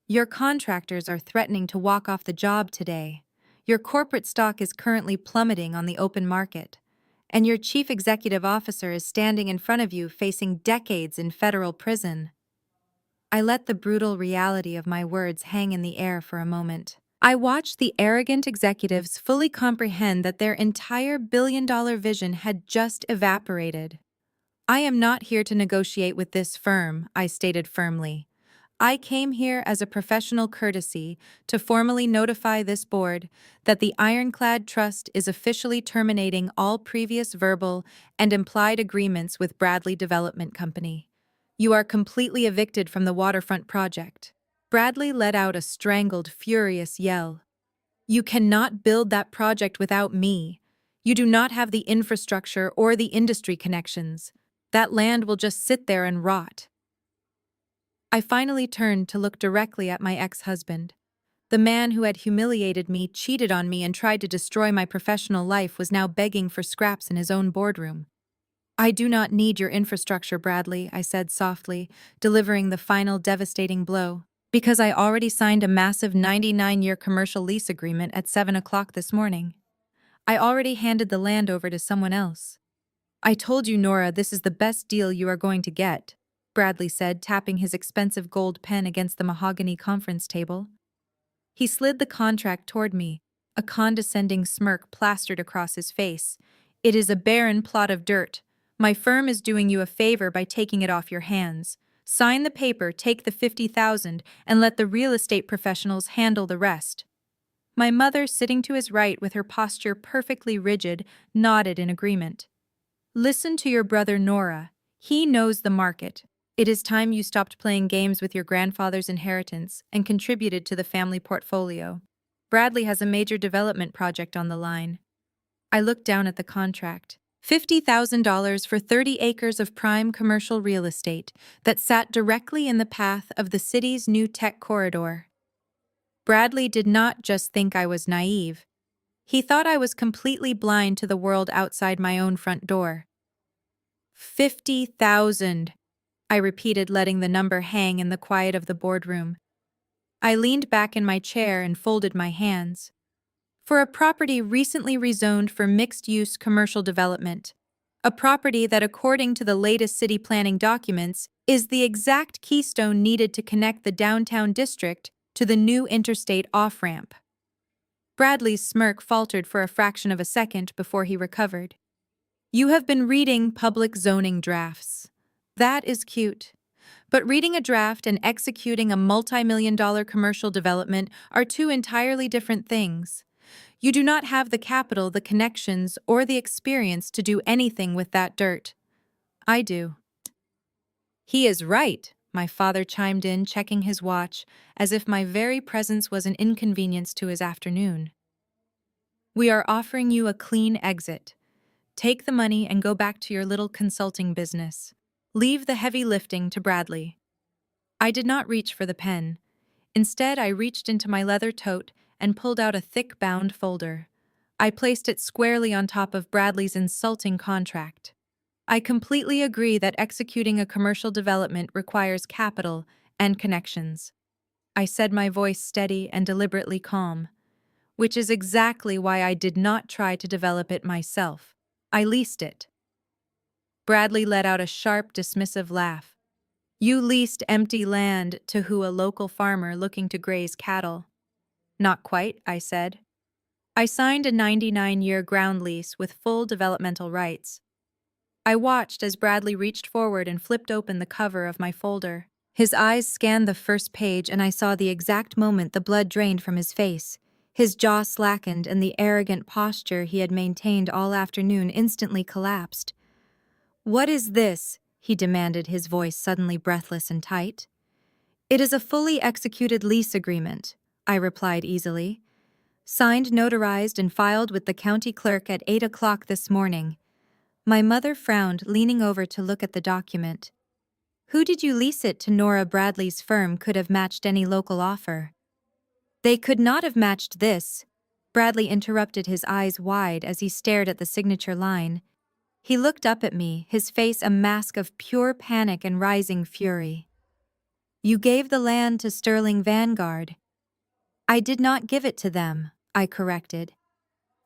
Your contractors are threatening to walk off the job today. Your corporate stock is currently plummeting on the open market. And your chief executive officer is standing in front of you facing decades in federal prison. I let the brutal reality of my words hang in the air for a moment. I watched the arrogant executives fully comprehend that their entire billion-dollar vision had just evaporated. I am not here to negotiate with this firm, I stated firmly. I came here as a professional courtesy to formally notify this board that the Ironclad Trust is officially terminating all previous verbal and implied agreements with Bradley Development Company. You are completely evicted from the waterfront project. Bradley let out a strangled, furious yell. You cannot build that project without me. You do not have the infrastructure or the industry connections. That land will just sit there and rot. I finally turned to look directly at my ex-husband. The man who had humiliated me, cheated on me, and tried to destroy my professional life was now begging for scraps in his own boardroom. I do not need your infrastructure, Bradley, I said softly, delivering the final devastating blow. Because I already signed a massive 99-year commercial lease agreement at 7 o'clock this morning. I already handed the land over to someone else. I told you, Nora, this is the best deal you are going to get, Bradley said, tapping his expensive gold pen against the mahogany conference table. He slid the contract toward me, a condescending smirk plastered across his face. It is a barren plot of dirt. My firm is doing you a favor by taking it off your hands. Sign the paper, take the $50,000, and let the real estate professionals handle the rest. My mother, sitting to his right with her posture perfectly rigid, nodded in agreement. Listen to your brother Nora. He knows the market. It is time you stopped playing games with your grandfather's inheritance and contributed to the family portfolio. Bradley has a major development project on the line. I looked down at the contract. $50,000 for 30 acres of prime commercial real estate that sat directly in the path of the city's new tech corridor. Bradley did not just think I was naive. He thought I was completely blind to the world outside my own front door. 50,000, I repeated, letting the number hang in the quiet of the boardroom. I leaned back in my chair and folded my hands. For a property recently rezoned for mixed-use commercial development. A property that, according to the latest city planning documents, is the exact keystone needed to connect the downtown district to the new interstate off-ramp. Bradley's smirk faltered for a fraction of a second before he recovered. You have been reading public zoning drafts. That is cute. But reading a draft and executing a multi-million-dollar commercial development are two entirely different things. You do not have the capital, the connections, or the experience to do anything with that dirt. I do. He is right, my father chimed in, checking his watch, as if my very presence was an inconvenience to his afternoon. We are offering you a clean exit. Take the money and go back to your little consulting business. Leave the heavy lifting to Bradley. I did not reach for the pen. Instead, I reached into my leather tote and pulled out a thick bound folder. I placed it squarely on top of Bradley's insulting contract. I completely agree that executing a commercial development requires capital and connections. I said, my voice steady and deliberately calm, which is exactly why I did not try to develop it myself. I leased it. Bradley let out a sharp, dismissive laugh. You leased empty land to who? A local farmer looking to graze cattle. Not quite, I said. I signed a 99-year ground lease with full developmental rights. I watched as Bradley reached forward and flipped open the cover of my folder. His eyes scanned the first page, and I saw the exact moment the blood drained from his face. His jaw slackened, and the arrogant posture he had maintained all afternoon instantly collapsed. "What is this?" he demanded, his voice suddenly breathless and tight. "It is a fully executed lease agreement," I replied easily. "Signed, notarized, and filed with the county clerk at 8 o'clock this morning." My mother frowned, leaning over to look at the document. "Who did you lease it to?" Nora Bradley's firm could have matched any local offer. "They could not have matched this," Bradley interrupted, his eyes wide as he stared at the signature line. He looked up at me, his face a mask of pure panic and rising fury. "You gave the land to Sterling Vanguard." "I did not give it to them," I corrected.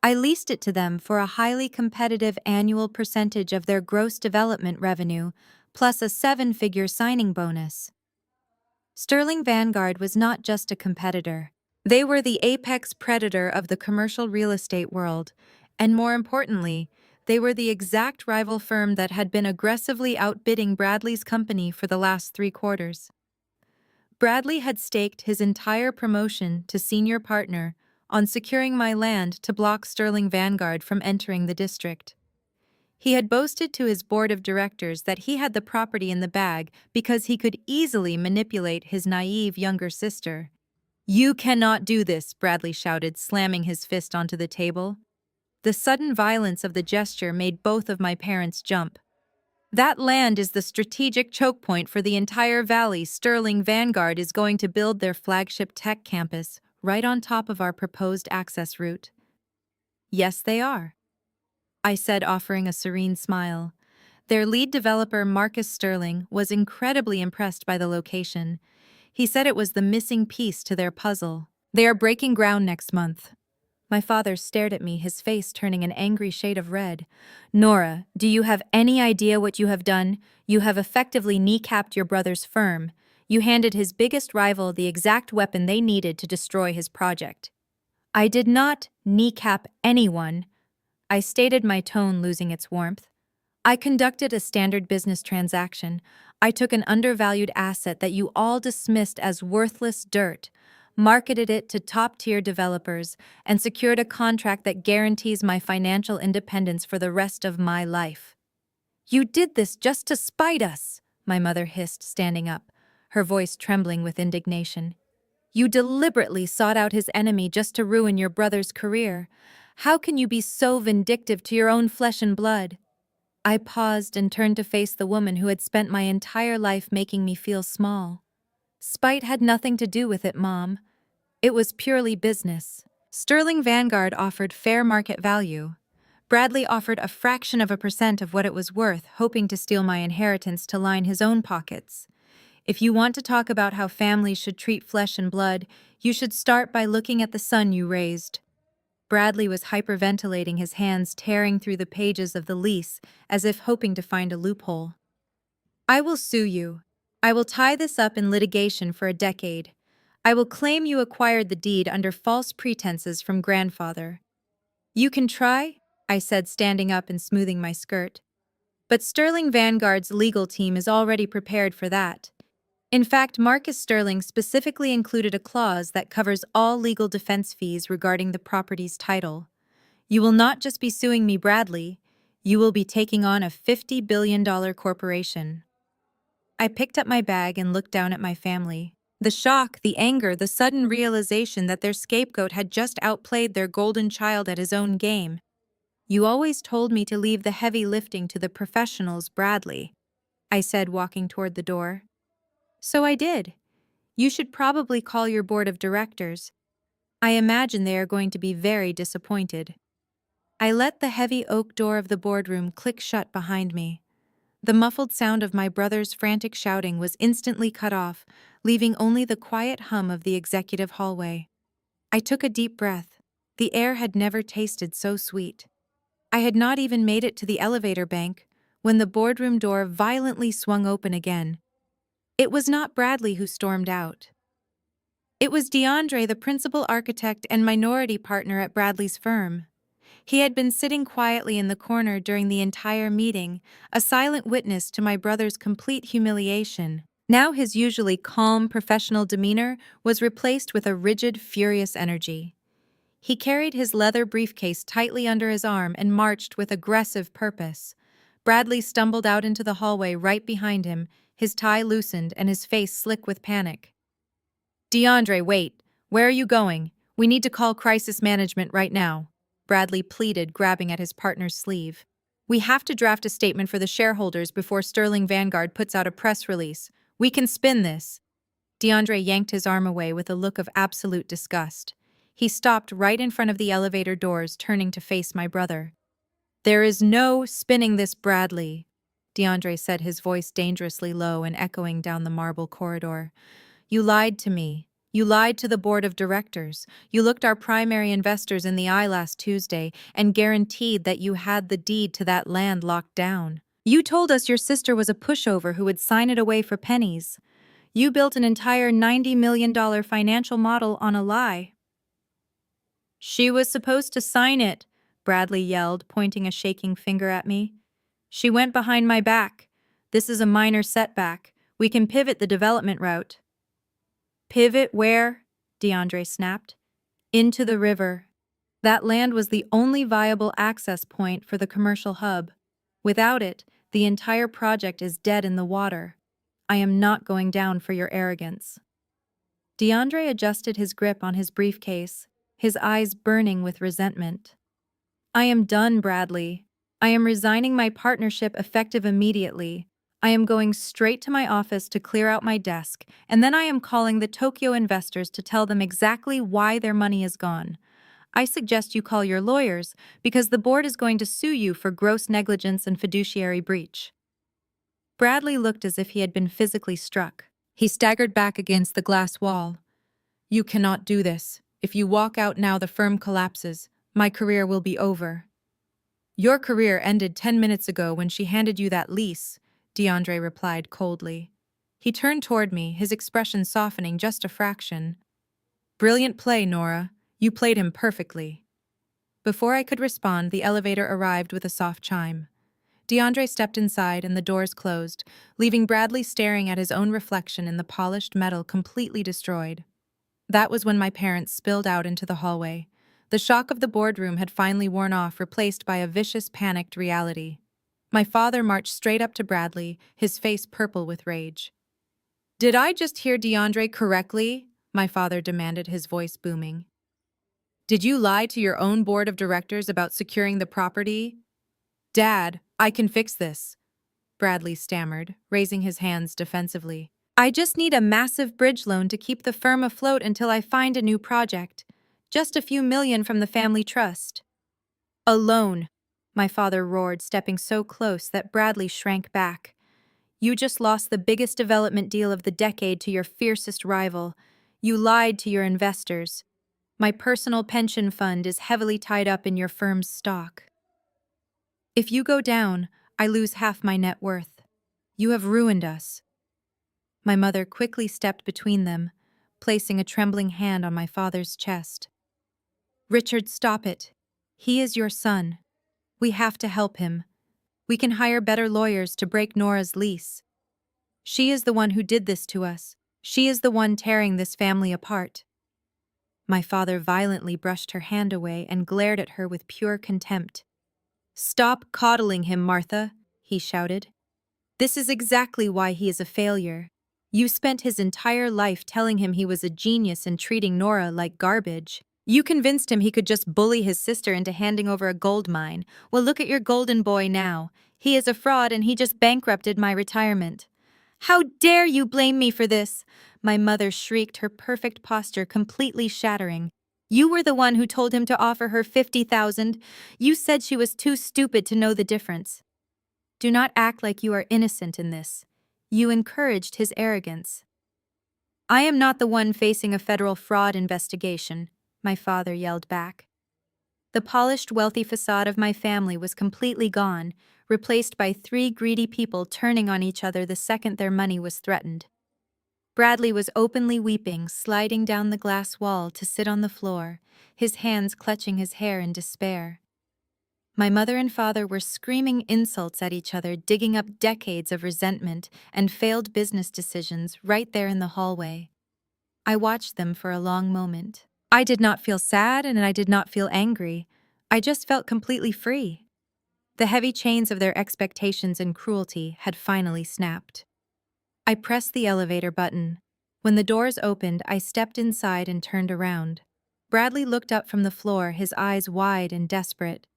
"I leased it to them for a highly competitive annual percentage of their gross development revenue, plus a 7-figure signing bonus." Sterling Vanguard was not just a competitor. They were the apex predator of the commercial real estate world, and more importantly, they were the exact rival firm that had been aggressively outbidding Bradley's company for the last 3 quarters. Bradley had staked his entire promotion to senior partner on securing my land to block Sterling Vanguard from entering the district. He had boasted to his board of directors that he had the property in the bag because he could easily manipulate his naive younger sister. "You cannot do this," Bradley shouted, slamming his fist onto the table. The sudden violence of the gesture made both of my parents jump. "That land is the strategic choke point for the entire valley. Sterling Vanguard is going to build their flagship tech campus right on top of our proposed access route." "Yes, they are," I said, offering a serene smile. Their lead developer, Marcus Sterling, was incredibly impressed by the location. He said it was the missing piece to their puzzle. "They are breaking ground next month." My father stared at me, his face turning an angry shade of red. "Nora, do you have any idea what you have done? You have effectively kneecapped your brother's firm. You handed his biggest rival the exact weapon they needed to destroy his project." "I did not kneecap anyone," I stated, my tone losing its warmth. "I conducted a standard business transaction. I took an undervalued asset that you all dismissed as worthless dirt, marketed it to top-tier developers, and secured a contract that guarantees my financial independence for the rest of my life." "You did this just to spite us," my mother hissed, standing up, her voice trembling with indignation. "You deliberately sought out his enemy just to ruin your brother's career. How can you be so vindictive to your own flesh and blood?" I paused and turned to face the woman who had spent my entire life making me feel small. "Spite had nothing to do with it, Mom. It was purely business. Sterling Vanguard offered fair market value. Bradley offered a fraction of a percent of what it was worth, hoping to steal my inheritance to line his own pockets. If you want to talk about how families should treat flesh and blood, you should start by looking at the son you raised." Bradley was hyperventilating, his hands tearing through the pages of the lease as if hoping to find a loophole. "I will sue you. I will tie this up in litigation for a decade. I will claim you acquired the deed under false pretenses from grandfather." "You can try," I said, standing up and smoothing my skirt. "But Sterling Vanguard's legal team is already prepared for that. In fact, Marcus Sterling specifically included a clause that covers all legal defense fees regarding the property's title. You will not just be suing me, Bradley. You will be taking on a $50 billion corporation." I picked up my bag and looked down at my family. The shock, the anger, the sudden realization that their scapegoat had just outplayed their golden child at his own game. "You always told me to leave the heavy lifting to the professionals, Bradley," I said, walking toward the door. "So I did. You should probably call your board of directors. I imagine they are going to be very disappointed." I let the heavy oak door of the boardroom click shut behind me. The muffled sound of my brother's frantic shouting was instantly cut off, leaving only the quiet hum of the executive hallway. I took a deep breath. The air had never tasted so sweet. I had not even made it to the elevator bank when the boardroom door violently swung open again. It was not Bradley who stormed out. It was DeAndre, the principal architect and minority partner at Bradley's firm. He had been sitting quietly in the corner during the entire meeting, a silent witness to my brother's complete humiliation. Now his usually calm, professional demeanor was replaced with a rigid, furious energy. He carried his leather briefcase tightly under his arm and marched with aggressive purpose. Bradley stumbled out into the hallway right behind him, his tie loosened and his face slick with panic. "DeAndre, wait. Where are you going? We need to call crisis management right now," Bradley pleaded, grabbing at his partner's sleeve. "We have to draft a statement for the shareholders before Sterling Vanguard puts out a press release. We can spin this." DeAndre yanked his arm away with a look of absolute disgust. He stopped right in front of the elevator doors, turning to face my brother. "There is no spinning this, Bradley," DeAndre said, his voice dangerously low and echoing down the marble corridor. "You lied to me. You lied to the board of directors. You looked our primary investors in the eye last Tuesday and guaranteed that you had the deed to that land locked down. You told us your sister was a pushover who would sign it away for pennies. You built an entire $90 million financial model on a lie." "She was supposed to sign it," Bradley yelled, pointing a shaking finger at me. "She went behind my back. This is a minor setback. We can pivot the development route." "Pivot where?" DeAndre snapped. "Into the river." That land was the only viable access point for the commercial hub. Without it, the entire project is dead in the water. I am not going down for your arrogance. DeAndre adjusted his grip on his briefcase, his eyes burning with resentment. "I am done, Bradley. I am resigning my partnership effective immediately. I am going straight to my office to clear out my desk, and then I am calling the Tokyo investors to tell them exactly why their money is gone. I suggest you call your lawyers because the board is going to sue you for gross negligence and fiduciary breach." Bradley looked as if he had been physically struck. He staggered back against the glass wall. "You cannot do this. If you walk out now, the firm collapses. My career will be over." "Your career ended 10 minutes ago when she handed you that lease," DeAndre replied coldly. He turned toward me, his expression softening just a fraction. "Brilliant play, Nora. You played him perfectly." Before I could respond, the elevator arrived with a soft chime. DeAndre stepped inside and the doors closed, leaving Bradley staring at his own reflection in the polished metal completely destroyed. That was when my parents spilled out into the hallway. The shock of the boardroom had finally worn off, replaced by a vicious, panicked reality. My father marched straight up to Bradley, his face purple with rage. "Did I just hear DeAndre correctly?" my father demanded, his voice booming. "Did you lie to your own board of directors about securing the property?" "Dad, I can fix this," Bradley stammered, raising his hands defensively. "I just need a massive bridge loan to keep the firm afloat until I find a new project. Just a few million from the family trust." "A loan," my father roared, stepping so close that Bradley shrank back. "You just lost the biggest development deal of the decade to your fiercest rival. You lied to your investors. My personal pension fund is heavily tied up in your firm's stock. If you go down, I lose half my net worth. You have ruined us." My mother quickly stepped between them, placing a trembling hand on my father's chest. "Richard, stop it. He is your son. We have to help him. We can hire better lawyers to break Nora's lease. She is the one who did this to us. She is the one tearing this family apart." My father violently brushed her hand away and glared at her with pure contempt. "Stop coddling him, Martha," he shouted. "This is exactly why he is a failure. You spent his entire life telling him he was a genius and treating Nora like garbage. You convinced him he could just bully his sister into handing over a gold mine. Well, look at your golden boy now. He is a fraud and he just bankrupted my retirement." "How dare you blame me for this?" my mother shrieked, her perfect posture completely shattering. "You were the one who told him to offer her 50,000. You said she was too stupid to know the difference. Do not act like you are innocent in this. You encouraged his arrogance." "I am not the one facing a federal fraud investigation," my father yelled back. The polished, wealthy facade of my family was completely gone, replaced by three greedy people turning on each other the second their money was threatened. Bradley was openly weeping, sliding down the glass wall to sit on the floor, his hands clutching his hair in despair. My mother and father were screaming insults at each other, digging up decades of resentment and failed business decisions right there in the hallway. I watched them for a long moment. I did not feel sad and I did not feel angry. I just felt completely free. The heavy chains of their expectations and cruelty had finally snapped. I pressed the elevator button. When the doors opened, I stepped inside and turned around. Bradley looked up from the floor, his eyes wide and desperate.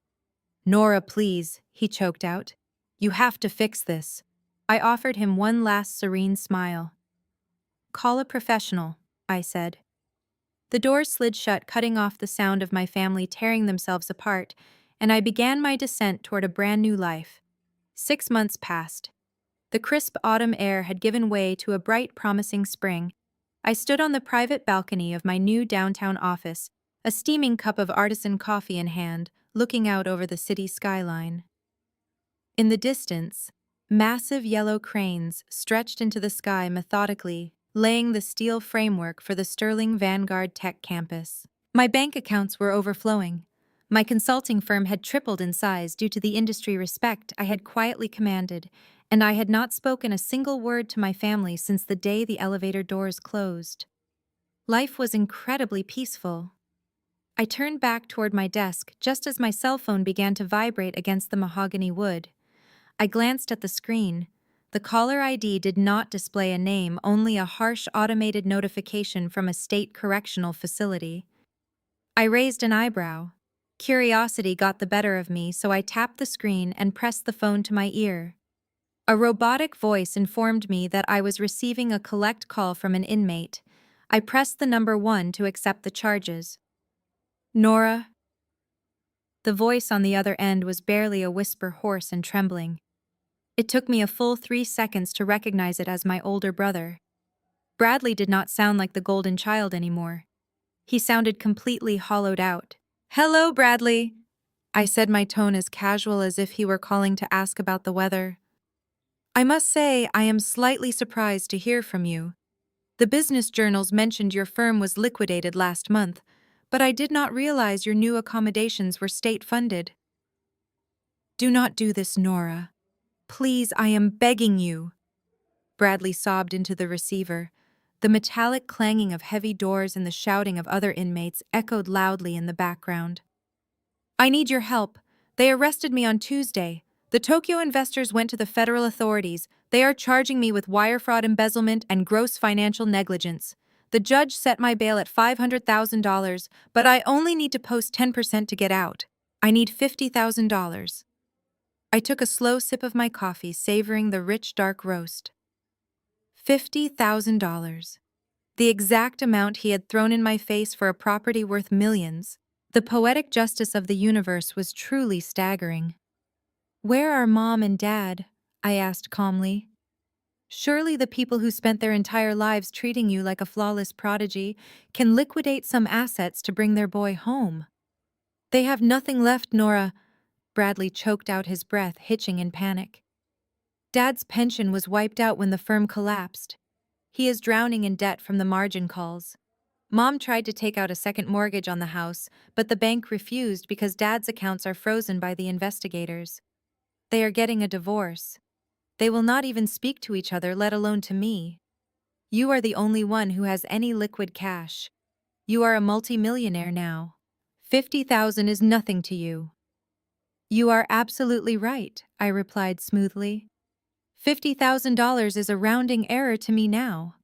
"Nora, please," he choked out. "You have to fix this." I offered him one last serene smile. "Call a professional," I said. The doors slid shut, cutting off the sound of my family tearing themselves apart, and I began my descent toward a brand new life. 6 months passed. The crisp autumn air had given way to a bright, promising spring. I stood on the private balcony of my new downtown office, a steaming cup of artisan coffee in hand, looking out over the city skyline. In the distance, massive yellow cranes stretched into the sky methodically, laying the steel framework for the Sterling Vanguard Tech campus. My bank accounts were overflowing. My consulting firm had tripled in size due to the industry respect I had quietly commanded, and I had not spoken a single word to my family since the day the elevator doors closed. Life was incredibly peaceful. I turned back toward my desk just as my cell phone began to vibrate against the mahogany wood. I glanced at the screen. The caller ID did not display a name, only a harsh automated notification from a state correctional facility. I raised an eyebrow. Curiosity got the better of me, so I tapped the screen and pressed the phone to my ear. A robotic voice informed me that I was receiving a collect call from an inmate. I pressed the number 1 to accept the charges. "Nora?" The voice on the other end was barely a whisper, hoarse and trembling. It took me a full 3 seconds to recognize it as my older brother. Bradley did not sound like the golden child anymore. He sounded completely hollowed out. "Hello, Bradley," I said, my tone as casual as if he were calling to ask about the weather. "I must say I am slightly surprised to hear from you. The business journals mentioned your firm was liquidated last month, but I did not realize your new accommodations were state-funded." "Do not do this, Nora. Please, I am begging you." Bradley sobbed into the receiver. The metallic clanging of heavy doors and the shouting of other inmates echoed loudly in the background. "I need your help. They arrested me on Tuesday. The Tokyo investors went to the federal authorities. They are charging me with wire fraud, embezzlement, and gross financial negligence. The judge set my bail at $500,000, but I only need to post 10% to get out. I need $50,000. I took a slow sip of my coffee, savoring the rich, dark roast. $50,000. The exact amount he had thrown in my face for a property worth millions. The poetic justice of the universe was truly staggering. "Where are Mom and Dad?" I asked calmly. "Surely the people who spent their entire lives treating you like a flawless prodigy can liquidate some assets to bring their boy home." "They have nothing left, Nora." Bradley choked out his breath, hitching in panic. "Dad's pension was wiped out when the firm collapsed. He is drowning in debt from the margin calls. Mom tried to take out a second mortgage on the house, but the bank refused because Dad's accounts are frozen by the investigators. They are getting a divorce. They will not even speak to each other, let alone to me. You are the only one who has any liquid cash. You are a multimillionaire now. 50,000 is nothing to you." "You are absolutely right," I replied smoothly. $50,000 is a rounding error to me now.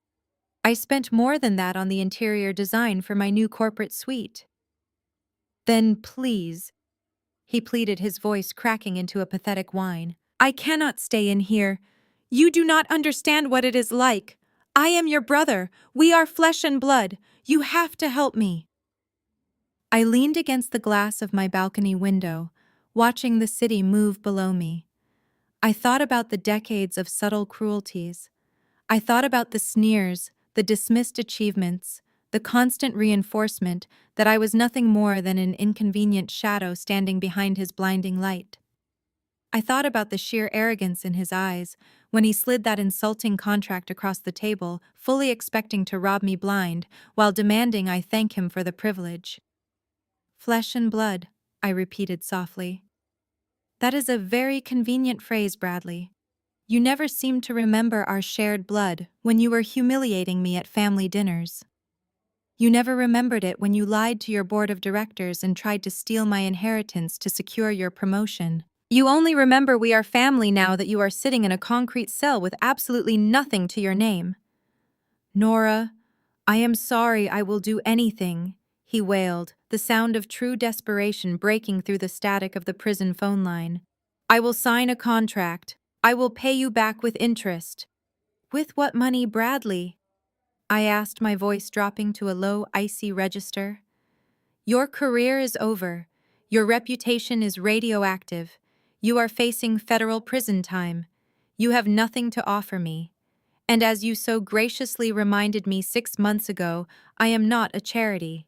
I spent more than that on the interior design for my new corporate suite. "Then please," he pleaded, his voice cracking into a pathetic whine, "I cannot stay in here. You do not understand what it is like. I am your brother. We are flesh and blood. You have to help me." I leaned against the glass of my balcony window, watching the city move below me. I thought about the decades of subtle cruelties. I thought about the sneers, the dismissed achievements, the constant reinforcement that I was nothing more than an inconvenient shadow standing behind his blinding light. I thought about the sheer arrogance in his eyes when he slid that insulting contract across the table, fully expecting to rob me blind, while demanding I thank him for the privilege. "Flesh and blood," I repeated softly. That is a very convenient phrase, Bradley. You never seemed to remember our shared blood when you were humiliating me at family dinners. You never remembered it when you lied to your board of directors and tried to steal my inheritance to secure your promotion. You only remember we are family now that you are sitting in a concrete cell with absolutely nothing to your name. Nora, I am sorry, I will do anything, he wailed, the sound of true desperation breaking through the static of the prison phone line. I will sign a contract. I will pay you back with interest. With what money, Bradley? I asked, my voice dropping to a low, icy register. Your career is over. Your reputation is radioactive. You are facing federal prison time. You have nothing to offer me. And as you so graciously reminded me 6 months ago, I am not a charity.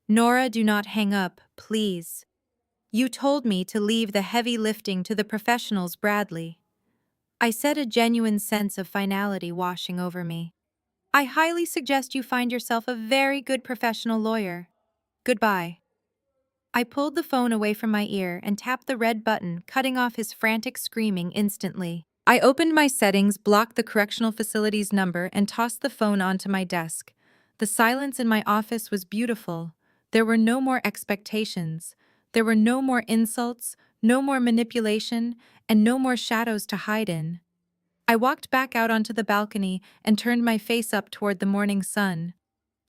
Nora, do not hang up, please. You told me to leave the heavy lifting to the professionals, Bradley. I said, a genuine sense of finality washing over me. I highly suggest you find yourself a very good professional lawyer. Goodbye. I pulled the phone away from my ear and tapped the red button, cutting off his frantic screaming instantly. I opened my settings, blocked the correctional facility's number, and tossed the phone onto my desk. The silence in my office was beautiful. There were no more expectations. There were no more insults, no more manipulation, and no more shadows to hide in. I walked back out onto the balcony and turned my face up toward the morning sun.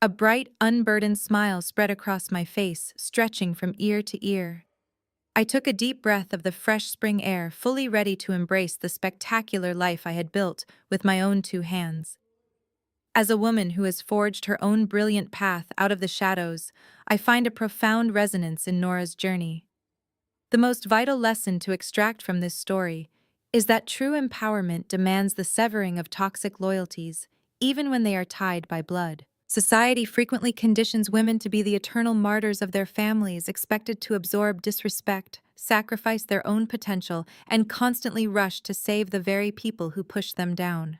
A bright, unburdened smile spread across my face, stretching from ear to ear. I took a deep breath of the fresh spring air, fully ready to embrace the spectacular life I had built with my own 2 hands. As a woman who has forged her own brilliant path out of the shadows, I find a profound resonance in Nora's journey. The most vital lesson to extract from this story is that true empowerment demands the severing of toxic loyalties, even when they are tied by blood. Society frequently conditions women to be the eternal martyrs of their families, expected to absorb disrespect, sacrifice their own potential, and constantly rush to save the very people who push them down.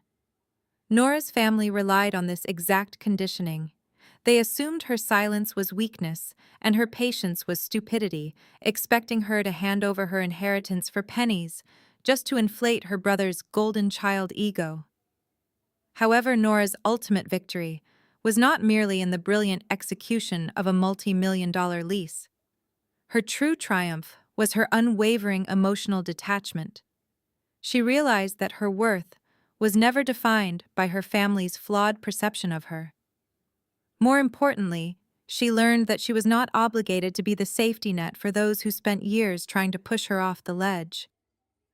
Nora's family relied on this exact conditioning. They assumed her silence was weakness and her patience was stupidity, expecting her to hand over her inheritance for pennies, just to inflate her brother's golden child ego. However, Nora's ultimate victory was not merely in the brilliant execution of a multi-million-dollar lease. Her true triumph was her unwavering emotional detachment. She realized that her worth was never defined by her family's flawed perception of her. More importantly, she learned that she was not obligated to be the safety net for those who spent years trying to push her off the ledge.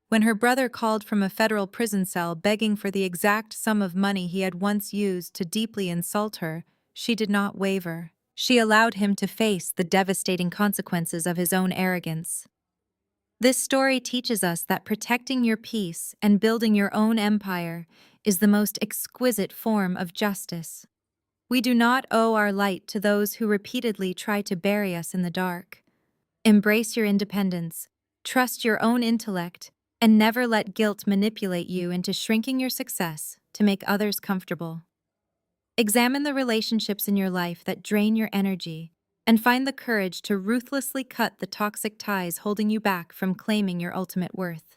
When her brother called from a federal prison cell begging for the exact sum of money he had once used to deeply insult her, she did not waver. She allowed him to face the devastating consequences of his own arrogance. This story teaches us that protecting your peace and building your own empire is the most exquisite form of justice. We do not owe our light to those who repeatedly try to bury us in the dark. Embrace your independence, trust your own intellect, and never let guilt manipulate you into shrinking your success to make others comfortable. Examine the relationships in your life that drain your energy and find the courage to ruthlessly cut the toxic ties holding you back from claiming your ultimate worth.